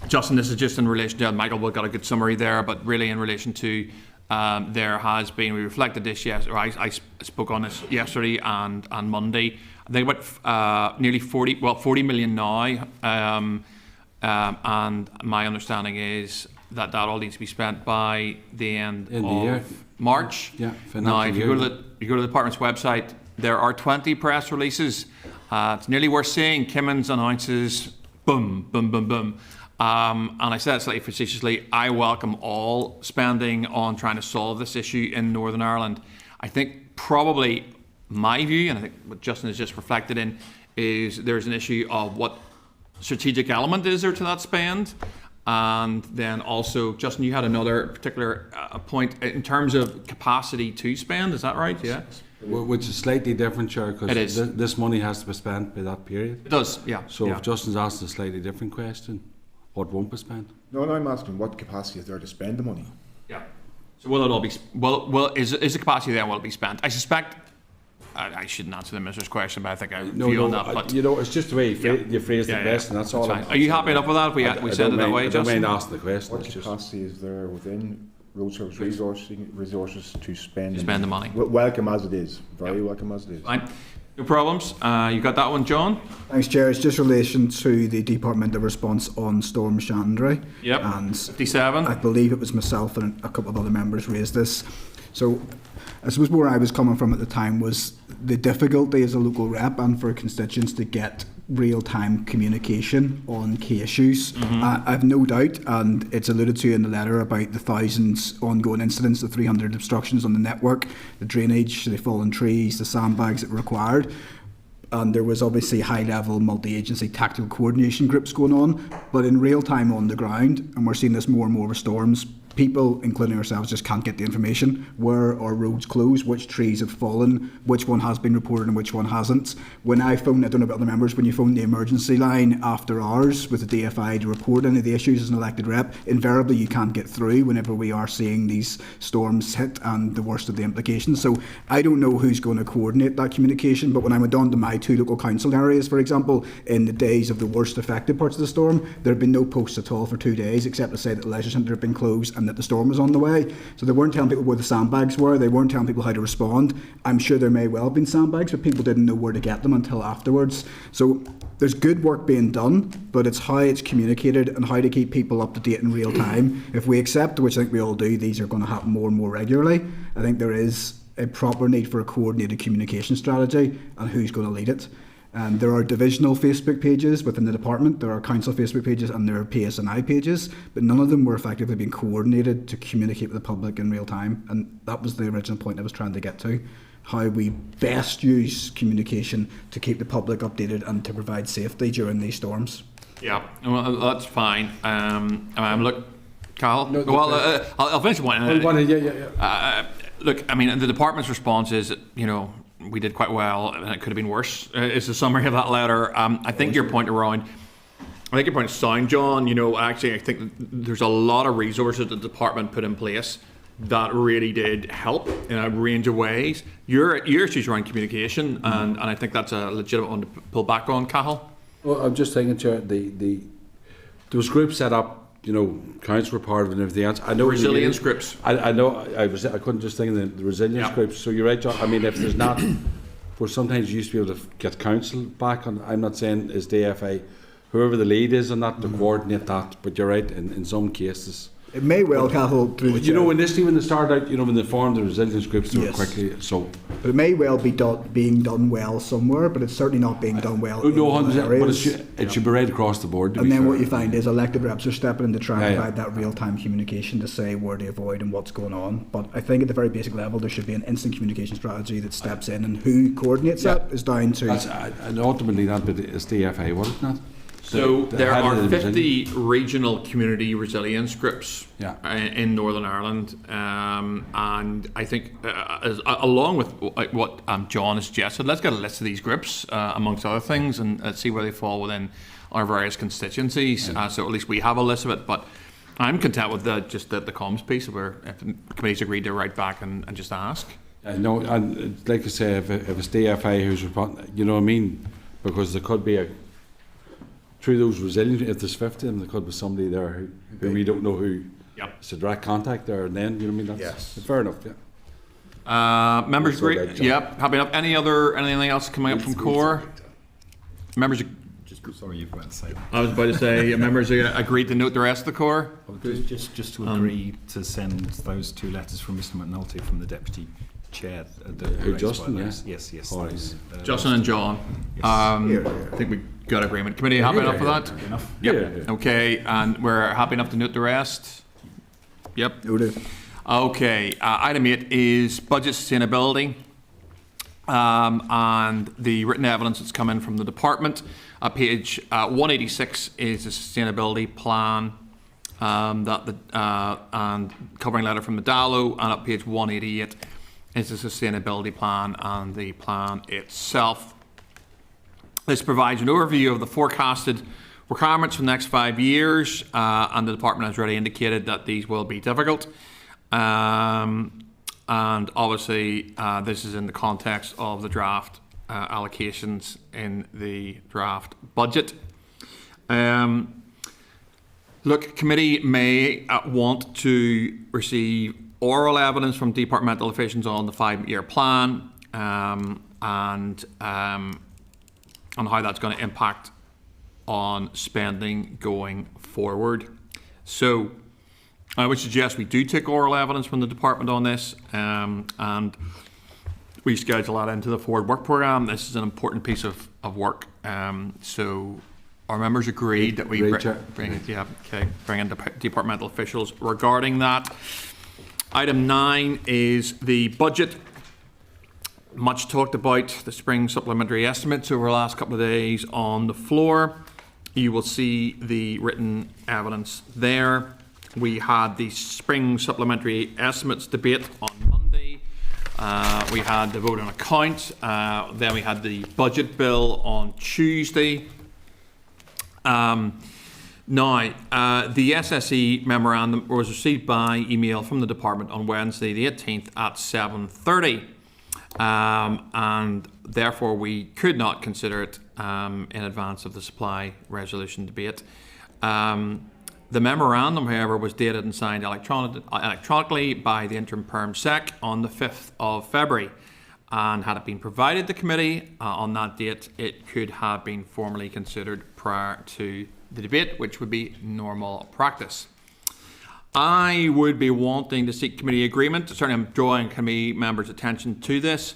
Justin, this is just in relation to Michael. We've got a good summary there, but really in relation to there has been, we reflected this yesterday. I spoke on this yesterday and Monday. I think about nearly 40 million now, and my understanding is that all needs to be spent by the end of March. Yeah, now, if you go to the department's website, there are 20 press releases. It's nearly worth seeing. Kimmins announces, boom, boom, boom, boom. And I said it slightly facetiously, I welcome all spending on trying to solve this issue in Northern Ireland. I think probably my view, and I think what Justin has just reflected in, is there's an issue of what strategic element is there to that spend. And then also, Justin, you had another particular point in terms of capacity to spend, is that right? Yeah. Which is slightly different, Chair, because this money has to be spent by that period. It does, yeah. So if Justin's asked a slightly different question, what won't be spent? No, I'm asking what capacity is there to spend the money? Yeah. So will it all be, is the capacity there, will it be spent? I suspect, I shouldn't answer the Minister's question, but I think I view on that. But it's just the way you phrase the question, that's all. Are you happy enough with that? We said it that way, Justin? I don't mind asking the question. What capacity is there within road service resources to spend the money? Welcome as it is. Very welcome as it is. Fine. No problems. You got that one, John? Thanks, Chair. It's just in relation to the Departmental response on Storm Shandray. Yep. And 57. I believe it was myself and a couple of other members raised this. So I suppose where I was coming from at the time was the difficulty as a local rep and for constituents to get real-time communication on key issues. I've no doubt, and it's alluded to in the letter, about the thousands ongoing incidents, the 300 obstructions on the network, the drainage, the fallen trees, the sandbags that were required. And there was obviously high-level multi-agency tactical coordination groups going on, but in real time on the ground, and we're seeing this more and more with storms, people, including ourselves, just can't get the information. Where are roads closed? Which trees have fallen? Which one has been reported and which one hasn't? When I phone, I don't know about other members, when you phone the emergency line after hours with the DFI to report any of the issues as an elected rep, invariably you can't get through whenever we are seeing these storms hit and the worst of the implications. So I don't know who's going to coordinate that communication, but when I went on to my 2 local council areas, for example, in the days of the worst affected parts of the storm, there had been no posts at all for 2 days, except to say that the leisure centre had been closed and that the storm was on the way. So they weren't telling people where the sandbags were, they weren't telling people how to respond. I'm sure there may well have been sandbags, but people didn't know where to get them until afterwards. So there's good work being done, but it's how it's communicated and how to keep people up to date in real time. If we accept, which I think we all do, these are going to happen more and more regularly, I think there is a proper need for a coordinated communication strategy and who's going to lead it. There are divisional Facebook pages within the department, there are council Facebook pages and there are PSNI pages, but none of them were effectively being coordinated to communicate with the public in real time, and that was the original point I was trying to get to. How we best use communication to keep the public updated and to provide safety during these storms. Yeah, well, that's fine. Look, Carl? No, I'll finish one. Look, I mean, the department's response is, we did quite well, and it could have been worse. It's a summary of that letter. I think your point is sound, John. Actually, I think there's a lot of resources the department put in place that really did help in a range of ways. Your issues around communication, and I think that's a legitimate one to pull back on, Cahill. Well, I'm just thinking, Chair, there was groups set up. Council were part of it and everything else. I know resilience groups. I know. I couldn't just think of the resilience groups. So you're right, John. I mean, if there's not, where sometimes you used to be able to get council back on. I'm not saying is the AFI, whoever the lead is on that, to coordinate that. But you're right. In some cases, it may well, Cahill, through the initially when they started out, when they formed the resilience groups, they were quickly so. But it may well be being done well somewhere, but it's certainly not being done well. No, 100%. But it should be right across the board. And then what you find is elected reps are stepping in to try and provide that real-time communication to say where to avoid and what's going on. But I think at the very basic level, there should be an instant communication strategy that steps in, and who coordinates that is down to. And ultimately, that is the AFI, was it not? So there are 50 regional community resilience groups in Northern Ireland, and I think along with what John has suggested, let's get a list of these groups amongst other things, and let's see where they fall within our various constituencies. So at least we have a list of it. But I'm content with the comms piece, where if the committee's agreed to write back and just ask. No, and like I say, if it's the AFI who's responding, you know what I mean, because there could be through those resilience, if there's 50 of them, there could be somebody there who we don't know who. It's a direct contact there, and then, you know what I mean? That's fair enough, Members agree? Yep, happy enough. Anything else coming up from core? Members Sorry, you've got to say that. I was about to say, members agreed to note the rest of the core? Just to agree to send those 2 letters from Mr McNulty from the Deputy Chair. Justin, yes. Justin and John. I think we got agreement. Committee happy enough with that? Enough. Yep. Okay, and we're happy enough to note the rest? Yep. Noted. Okay, item 8 is budget sustainability, and the written evidence that's come in from the department. Page 186 is the sustainability plan, and covering letter from Medallo, and at page 188 is the sustainability plan and the plan itself. This provides an overview of the forecasted requirements for the next 5 years, and the department has already indicated that these will be difficult. And obviously, this is in the context of the draft allocations in the draft budget. Look, committee may want to receive oral evidence from departmental officials on the 5-year plan, and on how that's going to impact on spending going forward. So I would suggest we do take oral evidence from the department on this, and we schedule that into the forward work programme. This is an important piece of work. So our members agreed that we bring in departmental officials regarding that. Item 9 is the budget. Much talked about the spring supplementary estimates over the last couple of days on the floor. You will see the written evidence there. We had the spring supplementary estimates debate on Monday. We had the vote on account. Then we had the budget bill on Tuesday. Now, the SSE memorandum was received by email from the department on Wednesday the 18th at 7:30. And therefore we could not consider it in advance of the supply resolution debate. The memorandum, however, was dated and signed electronically by the interim Perm Sec on the 5th of February, and had it been provided the committee on that date, it could have been formally considered prior to the debate, which would be normal practice. I would be wanting to seek committee agreement. Certainly I'm drawing committee members' attention to this,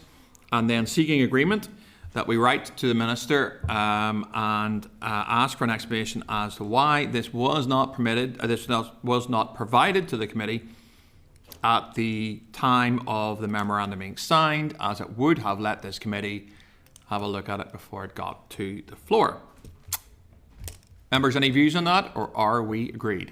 and then seeking agreement that we write to the Minister and ask for an explanation as to why this was not permitted, this was not provided to the committee at the time of the memorandum being signed, as it would have let this committee have a look at it before it got to the floor. Members, any views on that, or are we agreed?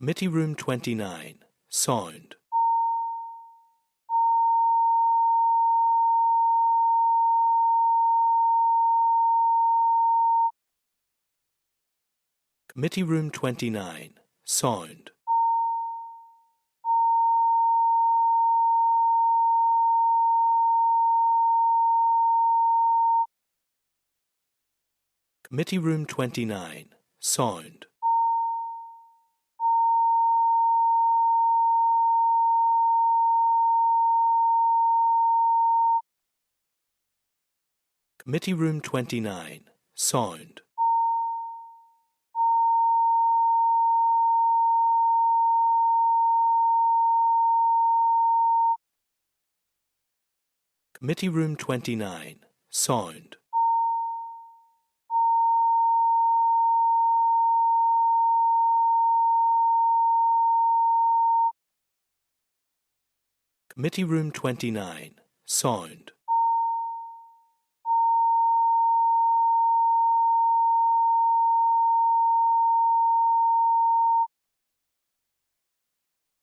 Committee Room 29, Sound. Committee Room 29, Sound. Committee Room 29, Sound. Committee Room 29, Sound. Committee Room 29, Sound. Committee Room 29, Sound.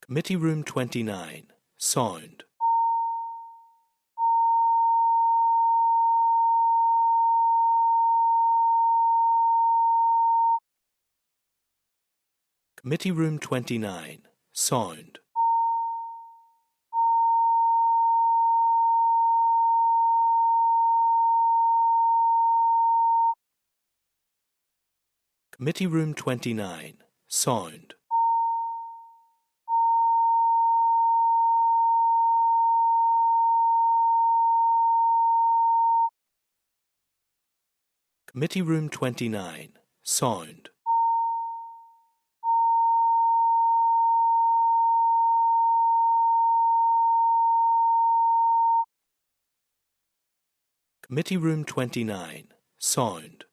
Committee Room 29, Sound. Committee Room 29, Sound. Committee Room 29, Sound. Committee Room 29, Sound. Committee Room 29, Sound.